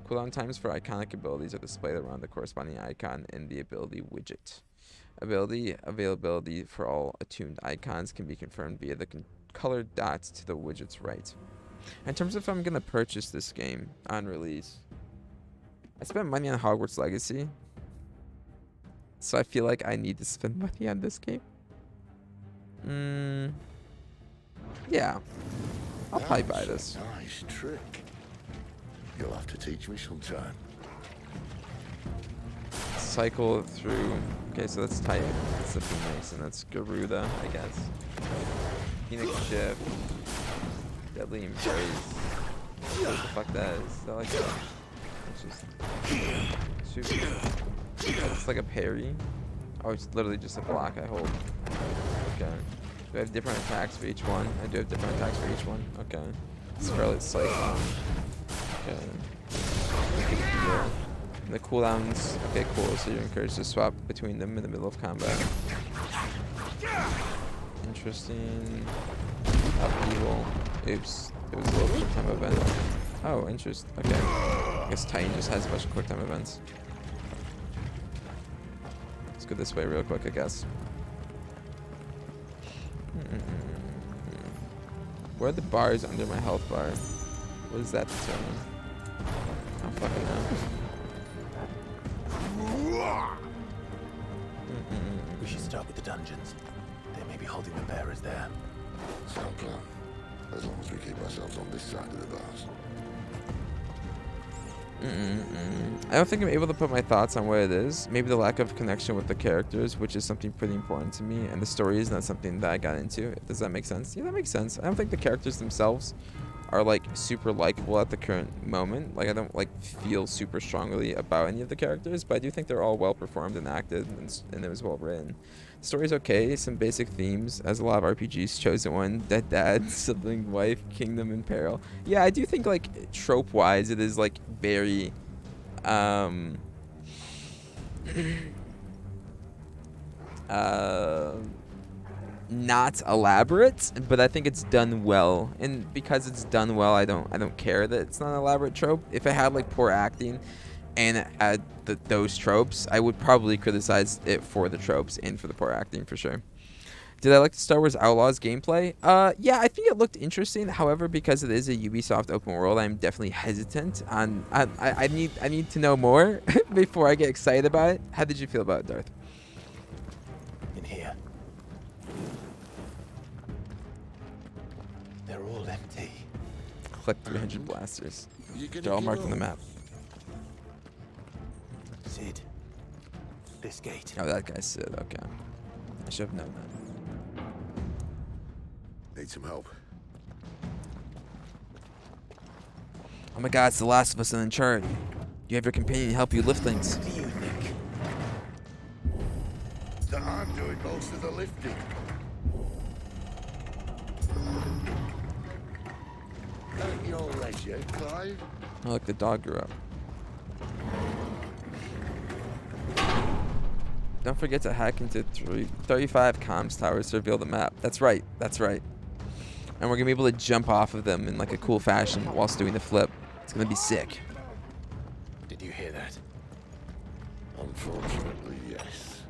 Cooldown times for iconic abilities are displayed around the corresponding icon in the ability widget. Ability availability for all attuned icons can be confirmed via the colored dots to the widget's right. In terms of if I'm going to purchase this game on release, I spent money on Hogwarts Legacy, so I feel like I need to spend money on this game. Yeah, I'll probably buy this. Nice trick. You'll have to teach me sometime. Cycle through. Okay, so that's Titan. That's the Phoenix, and that's Garuda, I guess. Phoenix ship. Deadly Embrace. What the fuck that is? Is that like a... It's just... Shoot. It's like a parry. Oh, it's literally just a block I hold. Okay. Do I have different attacks for each one? I do have different attacks for each one. Okay. Scarlet Cyclone. Okay. The cooldowns. Okay, cool. So you're encouraged to swap between them in the middle of combat. Interesting. Upheaval. Oops. It was a little quick time event. Oh, interesting. Okay. I guess Titan just has a bunch of quick time events. Let's go this way real quick, I guess. Where are the bars under my health bar? What does that determine? I don't fucking know. We should start with the dungeons. They may be holding the bearers there. Sound plan. As long as we keep ourselves on this side of the bars. I don't think I'm able to put my thoughts on what it is. Maybe the lack of connection with the characters, which is something pretty important to me, and the story is not something that I got into. Does that make sense? Yeah, that makes sense. I don't think the characters themselves are like super likable at the current moment. Like I don't like feel super strongly about any of the characters, but I do think they're all well performed and acted, and it was well written. The story's okay, some basic themes, as a lot of RPGs, Chosen One, Dead Dad, Sibling Wife, Kingdom in Peril. Yeah, I do think like trope-wise it is like very not elaborate, but I think it's done well, and because it's done well, I don't care that it's not an elaborate trope. If it had like poor acting and it had those tropes, I would probably criticize it for the tropes and for the poor acting for sure. Did I like the Star Wars Outlaws gameplay? Yeah, I think it looked interesting. However, because it is a Ubisoft open world, I'm definitely hesitant on. I need to know more before I get excited about it. How did you feel about it, Darth? In here. They're all empty. Collect 300 blasters. They're all marked on the map. Sid. This gate. Oh, that guy's Sid. Okay. I should have known that. Need some help. Oh my god, it's the Last of Us and Uncharted. You have your companion help you lift things. What do you think? That I'm doing most of the lifting. At your leisure, Clive. Oh, look, the dog grew up. Don't forget to hack into 35 comms towers to reveal the map. That's right. That's right. And we're going to be able to jump off of them in like a cool fashion whilst doing the flip. It's going to be sick. Did you hear that? Unfortunately, yes.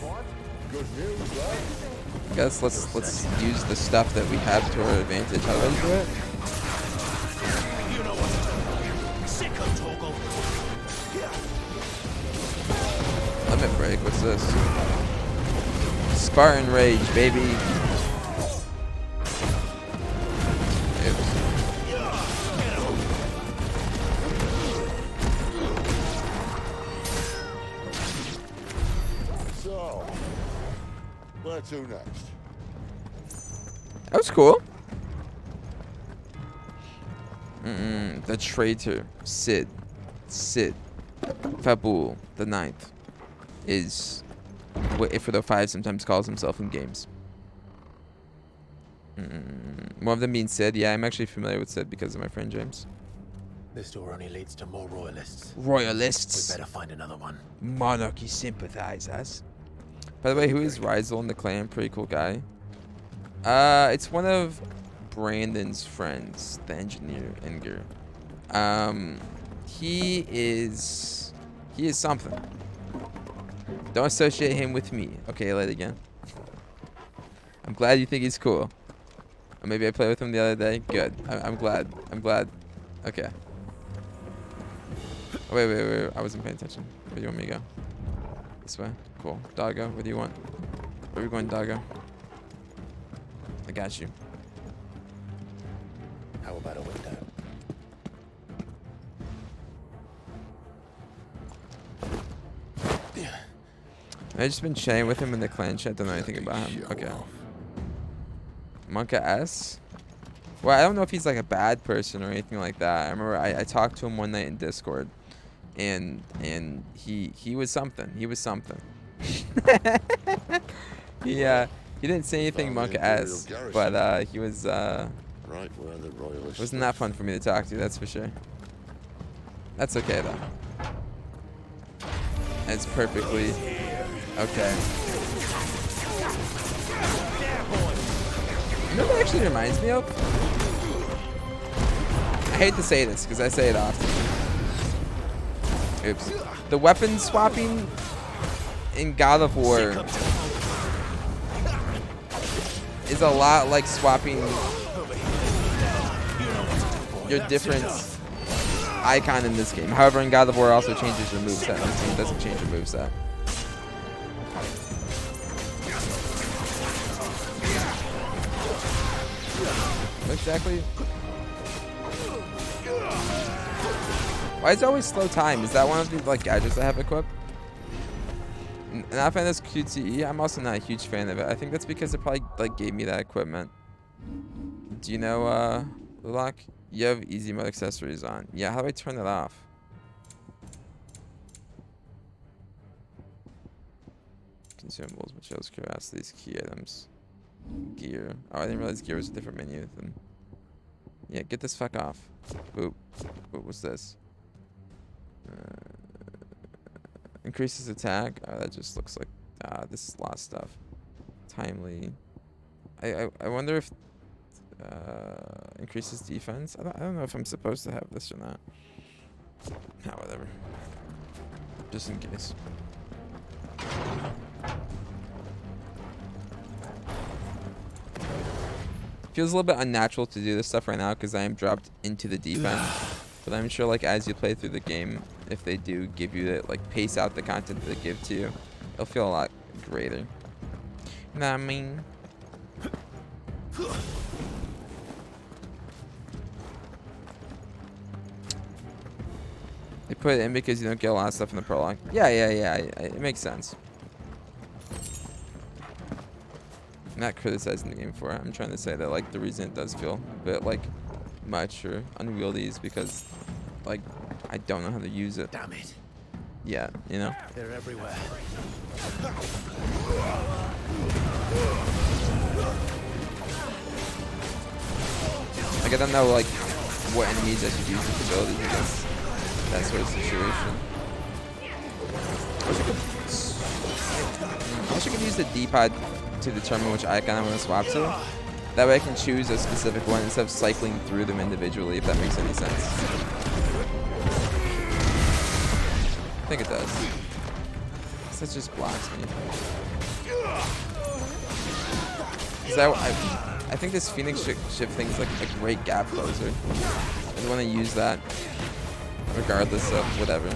What? Good news, right? I guess let's use the stuff that we have to our advantage. How do I do it? You know what to do. Sicko toggle. Limit break. What's this? Spartan Rage, baby. Oops. So, where to next? That was cool. The traitor, Sid. Fabul, the Ninth, is what Ifrit 05 sometimes calls himself in games. One of them being Sid. Yeah, I'm actually familiar with Sid because of my friend James. This door only leads to more royalists. Royalists. We better find another one. Monarchy sympathizers. By the way, who is Rizel in the clan? Pretty cool guy. It's one of Brandon's friends, the engineer Inger. He is something. Don't associate him with me. Okay, late again. I'm glad you think he's cool. Or maybe I played with him the other day. Good. I'm glad. Okay. Oh, wait. I wasn't paying attention. Where do you want me to go? This way. Cool. Doggo, what do you want? Where are we going, Doggo? I got you. How about a window? I've just been chatting with him in the clan chat. Don't know anything about him. Okay. Monka S? Well, I don't know if he's like a bad person or anything like that. I remember I talked to him one night in Discord, and he was something. He was something. He didn't say anything Monka S, but he was Right where the royalists wasn't that fun for me to talk to, that's for sure. That's okay though. It's perfectly okay. You know what that actually reminds me of? I hate to say this because I say it often. Oops. The weapon swapping in God of War is a lot like swapping your different icon in this game. However, in God of War also changes your moveset. In this game it doesn't change your moveset. What exactly? Why is it always slow time? Is that one of the like gadgets I have equipped? Not a fan of this QTE. I'm also not a huge fan of it. I think that's because it probably like gave me that equipment. Do you know Lulak? You have easy mode accessories on. Yeah, how do I turn it off? Consumables, materials, curiosities, key items. Gear. Oh, I didn't realize gear was a different menu than. Yeah, get this fuck off. Boop. What was this? Increases attack. Oh, that just looks like this is a lot of stuff. Timely. I wonder if increases defense. I don't know if I'm supposed to have this or not. Ah, whatever. Just in case. Feels a little bit unnatural to do this stuff right now because I am dropped into the deep end. But I'm sure like as you play through the game, if they do give you that, like pace out the content that they give to you, it'll feel a lot greater. You know what I mean? They put it in because you don't get a lot of stuff in the prologue. Yeah. It makes sense. I'm not criticizing the game for it. I'm trying to say that like the reason it does feel a bit like much or unwieldy is because like I don't know how to use it. Damn it. Yeah, you know? They're everywhere. Like I don't know like what enemies I should use with abilities against that sort of situation. I wish I could use the D-pad to determine which icon I want to swap to. That way I can choose a specific one instead of cycling through them individually, if that makes any sense. I think it does. That just blocks me. I think this Phoenix shift thing is like a great gap closer. I want to use that regardless of whatever.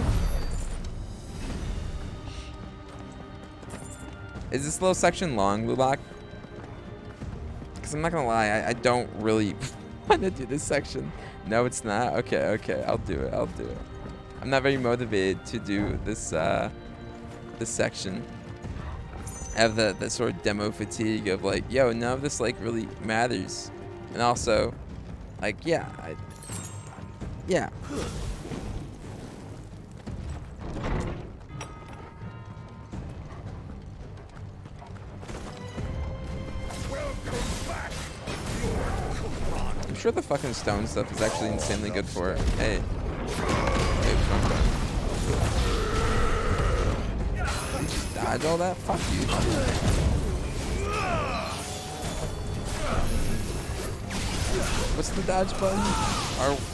Is this little section long, Lulak? Because I'm not going to lie, I don't really want to do this section. No, it's not? Okay, I'll do it. I'm not very motivated to do this this section. I have that sort of demo fatigue of like, yo, none of this like really matters. And also, like, yeah. I'm sure the fucking stone stuff is actually insanely good for it. Hey. You just dodge all that? Fuck you. What's the dodge button?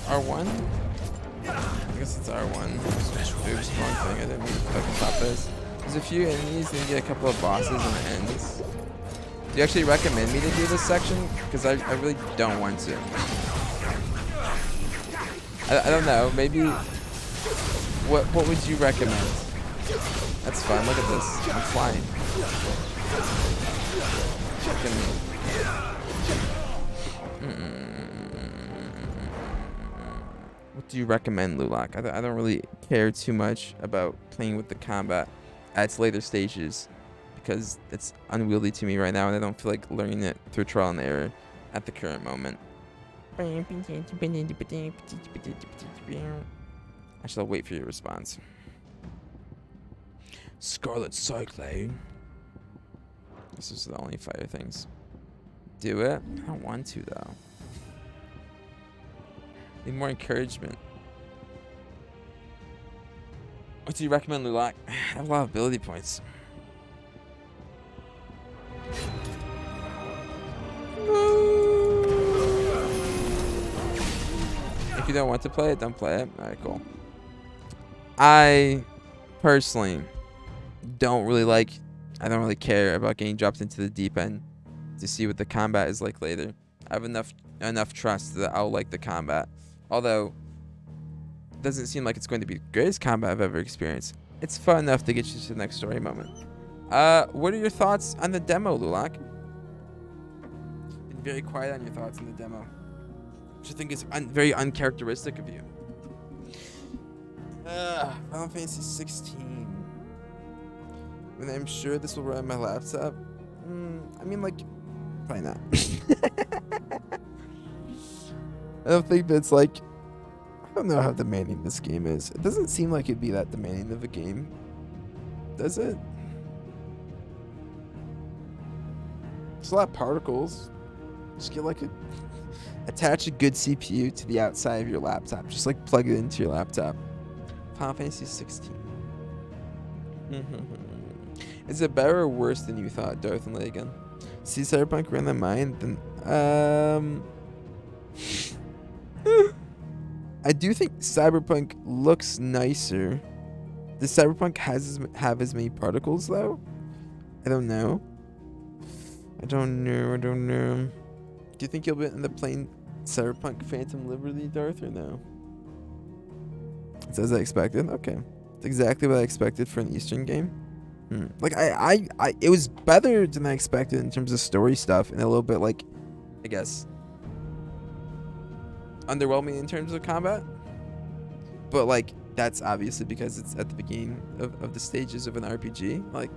R1? I guess it's R1. Oops, wrong thing. I didn't mean to fucking pop this. There's a few enemies, then you get a couple of bosses and it ends. Do you actually recommend me to do this section? Because I really don't want to. I don't know. Maybe. What would you recommend? That's fun. Look at this. I'm flying. What do you recommend, Lulak? I don't really care too much about playing with the combat at its later stages because it's unwieldy to me right now and I don't feel like learning it through trial and error. at the current moment. Actually, I'll wait for your response. Scarlet Cyclone. This is the only fire things. Do it? I don't want to, though. Need more encouragement. What do you recommend, Lulak? I have a lot of ability points. If you don't want to play it, don't play it. Alright, cool. I personally don't really care about getting dropped into the deep end to see what the combat is like later. I have enough trust that I'll like the combat. Although it doesn't seem like it's going to be the greatest combat I've ever experienced. It's fun enough to get you to the next story moment. What are your thoughts on the demo, Lulak? Been very quiet on your thoughts on the demo, which I think is very uncharacteristic of you. Final Fantasy 16. And I'm sure this will run on my laptop. I mean, like, probably not. I don't think that's like, I don't know how demanding this game is. It doesn't seem like it'd be that demanding of a game, does it? It's a lot of particles. Just get like attach a good CPU to the outside of your laptop. Just like plug it into your laptop. Final Fantasy 16. Is it better or worse than you thought, Darth and Lagan? See, Cyberpunk ran the mind, then I do think Cyberpunk looks nicer. Does Cyberpunk have as many particles though? I don't know. I don't know. Do you think you'll end up playing Cyberpunk Phantom Liberty, Darth, or no? It's as I expected. Okay, it's exactly what I expected for an Eastern game. Like it was better than I expected in terms of story stuff, and a little bit like, I guess, underwhelming in terms of combat. But like that's obviously because it's at the beginning of the stages of an RPG. Like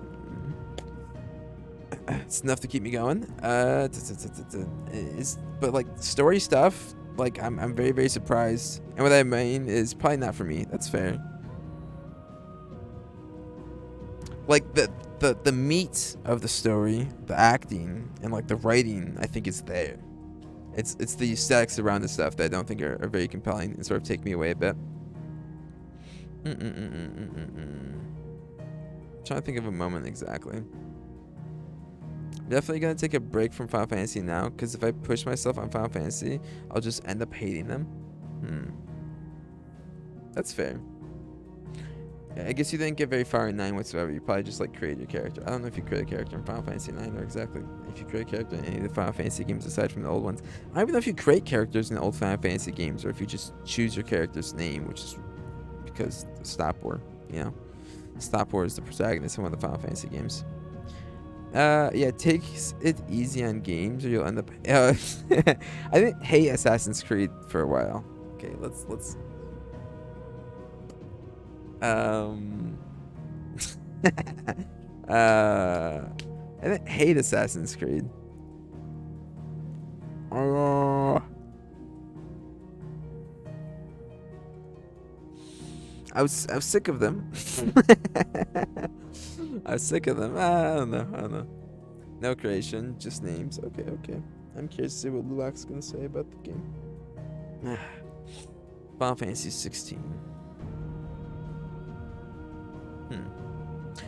it's enough to keep me going. But like story stuff, like I'm very, very surprised. And what I mean is probably not for me. That's fair. Like the meat of the story, the acting, and like the writing, I think is there. It's the aesthetics around the stuff that I don't think are very compelling and sort of take me away a bit. I'm trying to think of a moment exactly. Definitely gonna take a break from Final Fantasy now, because if I push myself on Final Fantasy, I'll just end up hating them. That's fair. I guess you didn't get very far in 9 whatsoever. You probably just like created your character. I don't know if you create a character in Final Fantasy 9 or exactly if you create a character in any of the Final Fantasy games aside from the old ones. I don't even know if you create characters in the old Final Fantasy games or if you just choose your character's name, which is because the Stop War, you know? Stop War is the protagonist in one of the Final Fantasy games. Yeah, take it easy on games or you'll end up I didn't hate Assassin's Creed for a while. Okay, let's I didn't hate Assassin's Creed. I was sick of them. I was sick of them. I don't know. No creation, just names. Okay. I'm curious to see what Lulak's gonna say about the game. Final Fantasy 16.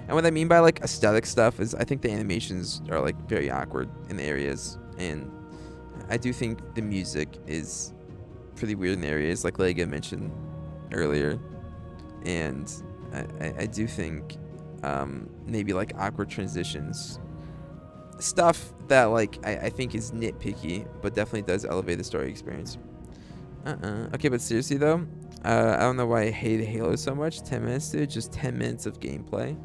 And what I mean by like aesthetic stuff is I think the animations are like very awkward in areas, and I do think the music is pretty weird in areas like Lega mentioned earlier, and I do think maybe like awkward transitions, stuff that like I think is nitpicky but definitely does elevate the story experience. Okay, but seriously though, I don't know why I hate Halo so much. 10 minutes, dude. Just 10 minutes of gameplay.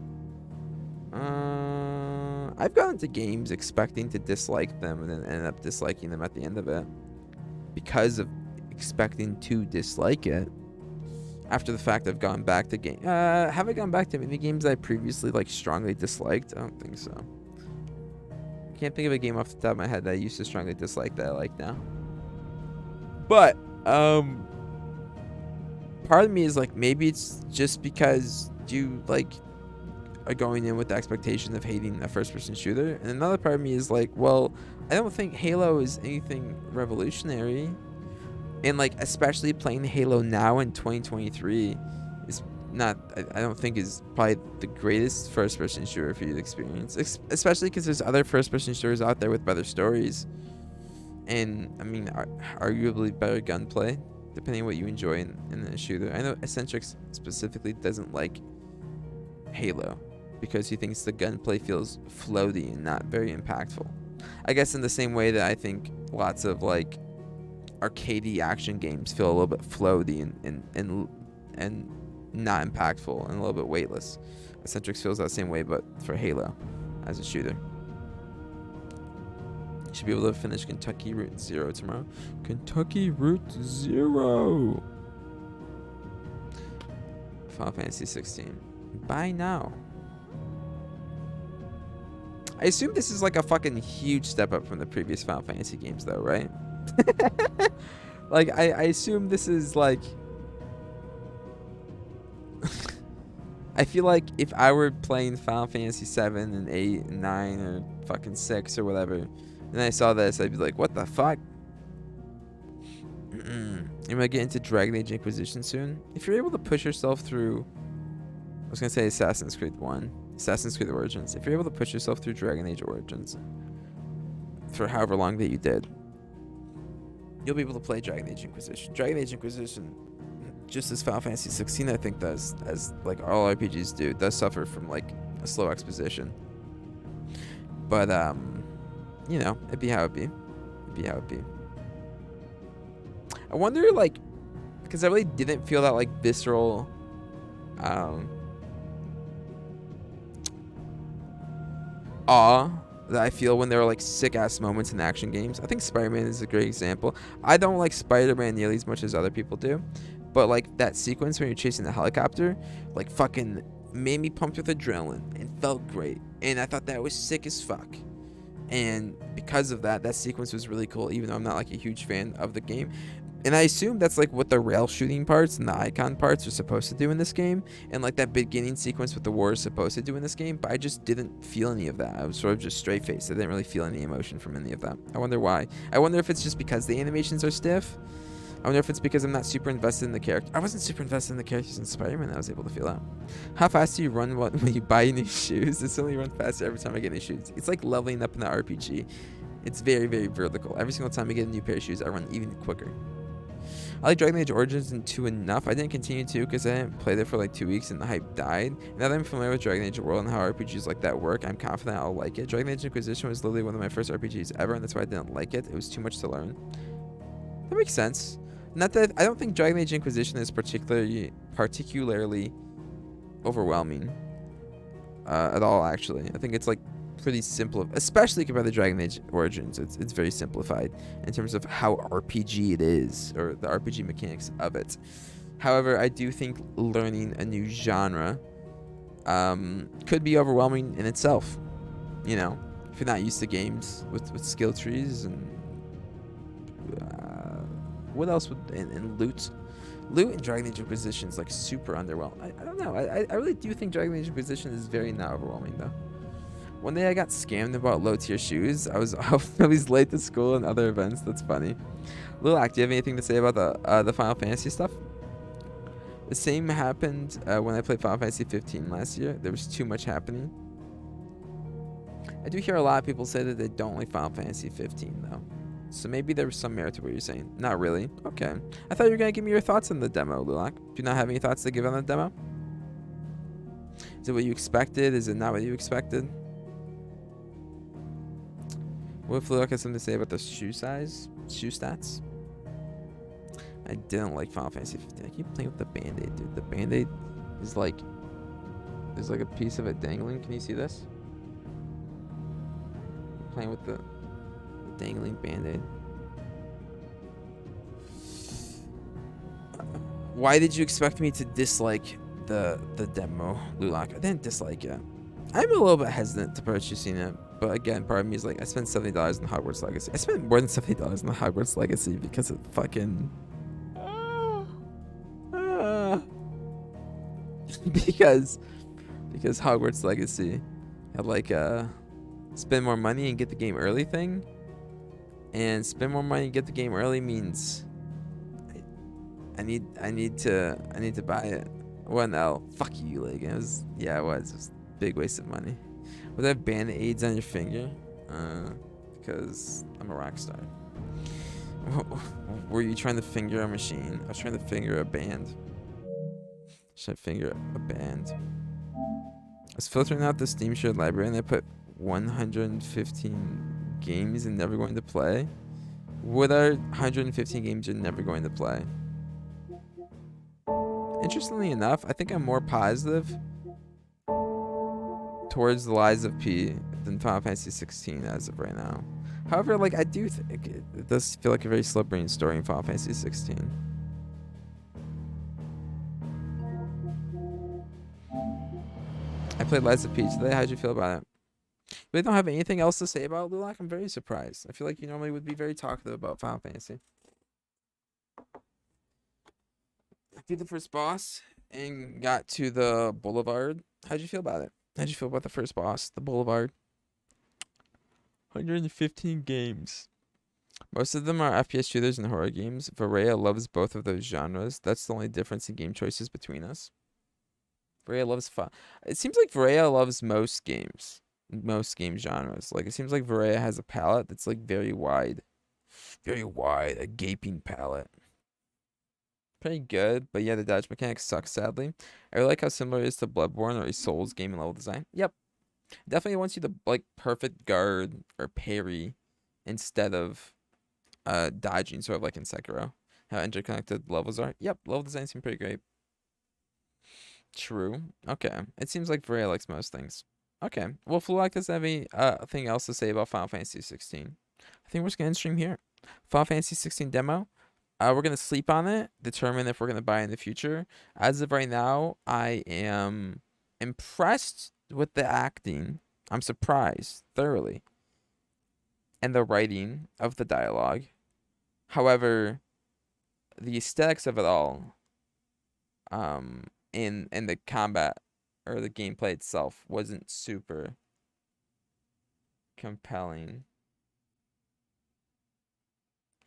I've gone into games expecting to dislike them and then ended up disliking them at the end of it because of expecting to dislike it. After the fact, I've gone back to game. Have I gone back to many games I previously like strongly disliked? I don't think so. Can't think of a game off the top of my head that I used to strongly dislike that I like now. But part of me is like, maybe it's just because you like are going in with the expectation of hating a first-person shooter, and another part of me is like, well, I don't think Halo is anything revolutionary, and like especially playing Halo now in 2023 is not, I don't think is probably the greatest first-person shooter for you to experience, especially because there's other first-person shooters out there with better stories, and I mean arguably better gunplay, depending on what you enjoy in a shooter. I know Eccentrics specifically doesn't like Halo because he thinks the gunplay feels floaty and not very impactful. I guess in the same way that I think lots of like arcadey action games feel a little bit floaty and not impactful and a little bit weightless. Eccentrics feels that same way, but for Halo as a shooter. You should be able to finish Kentucky Route Zero tomorrow. Kentucky Route Zero. Final Fantasy 16. Buy now. I assume this is like a fucking huge step up from the previous Final Fantasy games, though, right? Like, I assume this is like... I feel like if I were playing Final Fantasy 7 and 8 and 9 or fucking 6 or whatever, and I saw this, I'd be like, what the fuck? Am I gonna get into Dragon Age Inquisition soon? If you're able to push yourself through... I was gonna say Assassin's Creed 1. Assassin's Creed Origins. If you're able to push yourself through Dragon Age Origins for however long that you did, you'll be able to play Dragon Age Inquisition. Dragon Age Inquisition, just as Final Fantasy 16, I think does, as like all RPGs do, does suffer from like a slow exposition. But you know, it'd be how it be. It'd be how it be. I wonder, like, because I really didn't feel that like visceral awe that I feel when there are like sick ass moments in action games. I think Spider-Man is a great example. I don't like Spider-Man nearly as much as other people do, but like that sequence when you're chasing the helicopter, like fucking made me pumped with adrenaline and felt great, and I thought that was sick as fuck. And because of that, that sequence was really cool, even though I'm not like a huge fan of the game. And I assume that's like what the rail shooting parts and the icon parts are supposed to do in this game, and like that beginning sequence with the war is supposed to do in this game, but I just didn't feel any of that. I was sort of just straight faced. I didn't really feel any emotion from any of that. I wonder why. I wonder if it's just because the animations are stiff. I wonder if it's because I'm not super invested in the character. I wasn't super invested in the characters in Spider-Man. I was able to feel that. How fast do you run when you buy new shoes? It's only run faster every time I get new shoes. It's like leveling up in the RPG. It's very, very vertical. Every single time I get a new pair of shoes, I run even quicker. I like Dragon Age Origins and 2 enough. I didn't continue 2 because I didn't play there for like 2 weeks and the hype died. Now that I'm familiar with Dragon Age World and how RPGs like that work, I'm confident I'll like it. Dragon Age Inquisition was literally one of my first RPGs ever, and that's why I didn't like it. It was too much to learn. That makes sense. Not that I don't think Dragon Age Inquisition is particularly overwhelming at all. Actually, I think it's like pretty simple, especially compared to Dragon Age Origins. It's very simplified in terms of how RPG it is, or the RPG mechanics of it. However, I do think learning a new genre could be overwhelming in itself. You know, if you're not used to games with skill trees and what else would and loot in Dragon Age Inquisition is like super underwhelming. I don't know. I really do think Dragon Age Inquisition is very not overwhelming though. One day I got scammed about low tier shoes. I was always late to school and other events. That's funny. Lilac, do you have anything to say about the Final Fantasy stuff? The same happened when I played Final Fantasy 15 last year. There was too much happening. I do hear a lot of people say that they don't like Final Fantasy 15 though. So maybe there was some merit to what you're saying. Not really. Okay. I thought you were going to give me your thoughts on the demo, Lilac. Do you not have any thoughts to give on the demo? Is it what you expected? Is it not what you expected? What if Lilac has something to say about the shoe size? Shoe stats? I didn't like Final Fantasy 15. I keep playing with the Band-Aid, dude. The Band-Aid is like... There's like a piece of it dangling. Can you see this? I'm playing with the dangling Band-Aid. Why did you expect me to dislike the demo, Lilac? I didn't dislike it. I'm a little bit hesitant to purchasing it But again, part of me is like, I spent $70 on Hogwarts Legacy. I spent more than $70 on Hogwarts Legacy because of fucking... because Hogwarts Legacy had like a spend more money and get the game early thing. And spend more money and get the game early means I need to buy it. Well, no, fuck you, like it was it was a big waste of money. Would I have band-aids on your finger? Because I'm a rock star. Were you trying to finger a machine? I was trying to finger a band. Should I finger a band? I was filtering out the Steam shared library and I put 115 games and never going to play. What are 115 games you're never going to play? Interestingly enough, I think I'm more positive towards the Lies of P than Final Fantasy 16 as of right now. However, like I do think it does feel like a very slow brain story in Final Fantasy 16. I played Lies of P today. How'd you feel about it? We don't have anything else to say about Lulak. I'm very surprised. I feel like you normally would be very talkative about Final Fantasy. I beat the first boss and got to the Boulevard. How'd you feel about it? How'd you feel about the first boss, the Boulevard? 115 games. Most of them are FPS shooters and horror games. Varela loves both of those genres. That's the only difference in game choices between us. Varela loves fun. It seems like Varela loves most game genres. Like it seems like Varela has a palette that's like very wide, a gaping palette. Pretty good, but yeah, the dodge mechanics suck sadly. I really like how similar it is to Bloodborne or a Souls game in level design. Yep, definitely wants you to like perfect guard or parry instead of dodging, sort of like in Sekiro. How interconnected levels are. Yep, level design seems pretty great. True. Okay, it seems like Varela likes most things. Okay, well, Fluak doesn't have anything else to say about Final Fantasy 16. I think we're just gonna end stream here. Final Fantasy 16 demo. We're gonna sleep on it, determine if we're gonna buy it in the future. As of right now, I am impressed with the acting. I'm surprised thoroughly, and the writing of the dialogue. However, the aesthetics of it all, in the combat or the gameplay itself wasn't super compelling.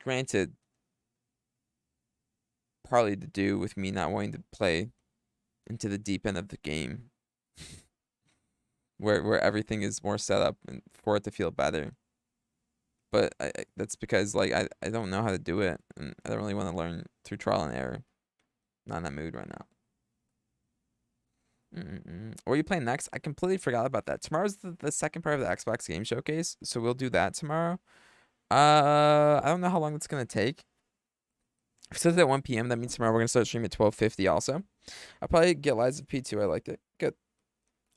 Granted, partly to do with me not wanting to play into the deep end of the game where everything is more set up and for it to feel better. But that's because like I don't know how to do it, and I don't really want to learn through trial and error. Not in that mood right now. What are you playing next? I completely forgot about that. Tomorrow's the second part of the Xbox Game Showcase, so we'll do that tomorrow. I don't know how long it's gonna take. If it says at 1 p.m., that means tomorrow we're gonna start streaming at 12:50 also. I'll probably get Lies of P2. I liked it. Good.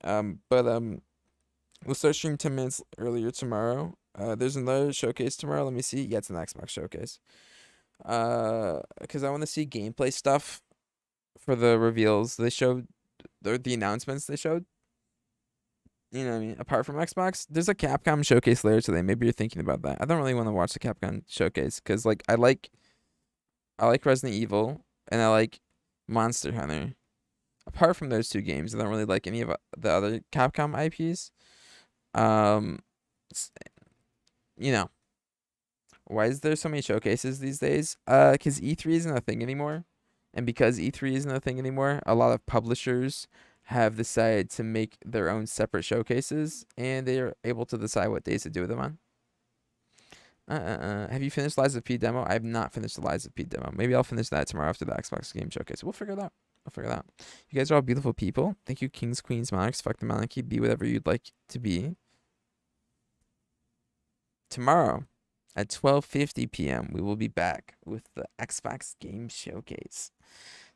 We'll start streaming 10 minutes earlier tomorrow. There's another showcase tomorrow. Let me see. Yeah, it's an Xbox showcase. Because I want to see gameplay stuff for the reveals they showed, the announcements they showed. You know what I mean? Apart from Xbox, there's a Capcom showcase later today. Maybe you're thinking about that. I don't really want to watch the Capcom showcase because, like, I like Resident Evil and I like Monster Hunter. Apart from those two games, I don't really like any of the other Capcom IPs. You know, why is there so many showcases these days? Because E3 isn't a thing anymore. And because E3 isn't a thing anymore, a lot of publishers have decided to make their own separate showcases, and they are able to decide what days to do them on. Have you finished Lies of P demo? I have not finished the Lies of P demo. Maybe I'll finish that tomorrow after the Xbox Game Showcase. We'll figure it out. You guys are all beautiful people. Thank you, kings, queens, monarchs. Fuck the monarchy. Be whatever you'd like to be. Tomorrow at 12:50 p.m. we will be back with the Xbox Game Showcase.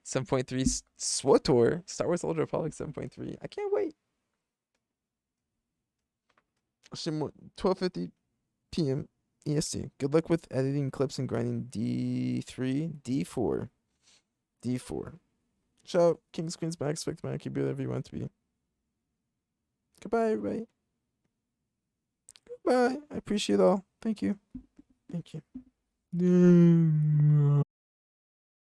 7.3 SWTOR, Star Wars Old Republic 7.3. I can't wait. 12:50 p.m. EST. Good luck with editing clips and grinding D3, D4. Shout out, Kings, Queens, back, expect the monarchy, be whatever you want to be. Goodbye, everybody. Bye. I appreciate it all. Thank you. Thank you.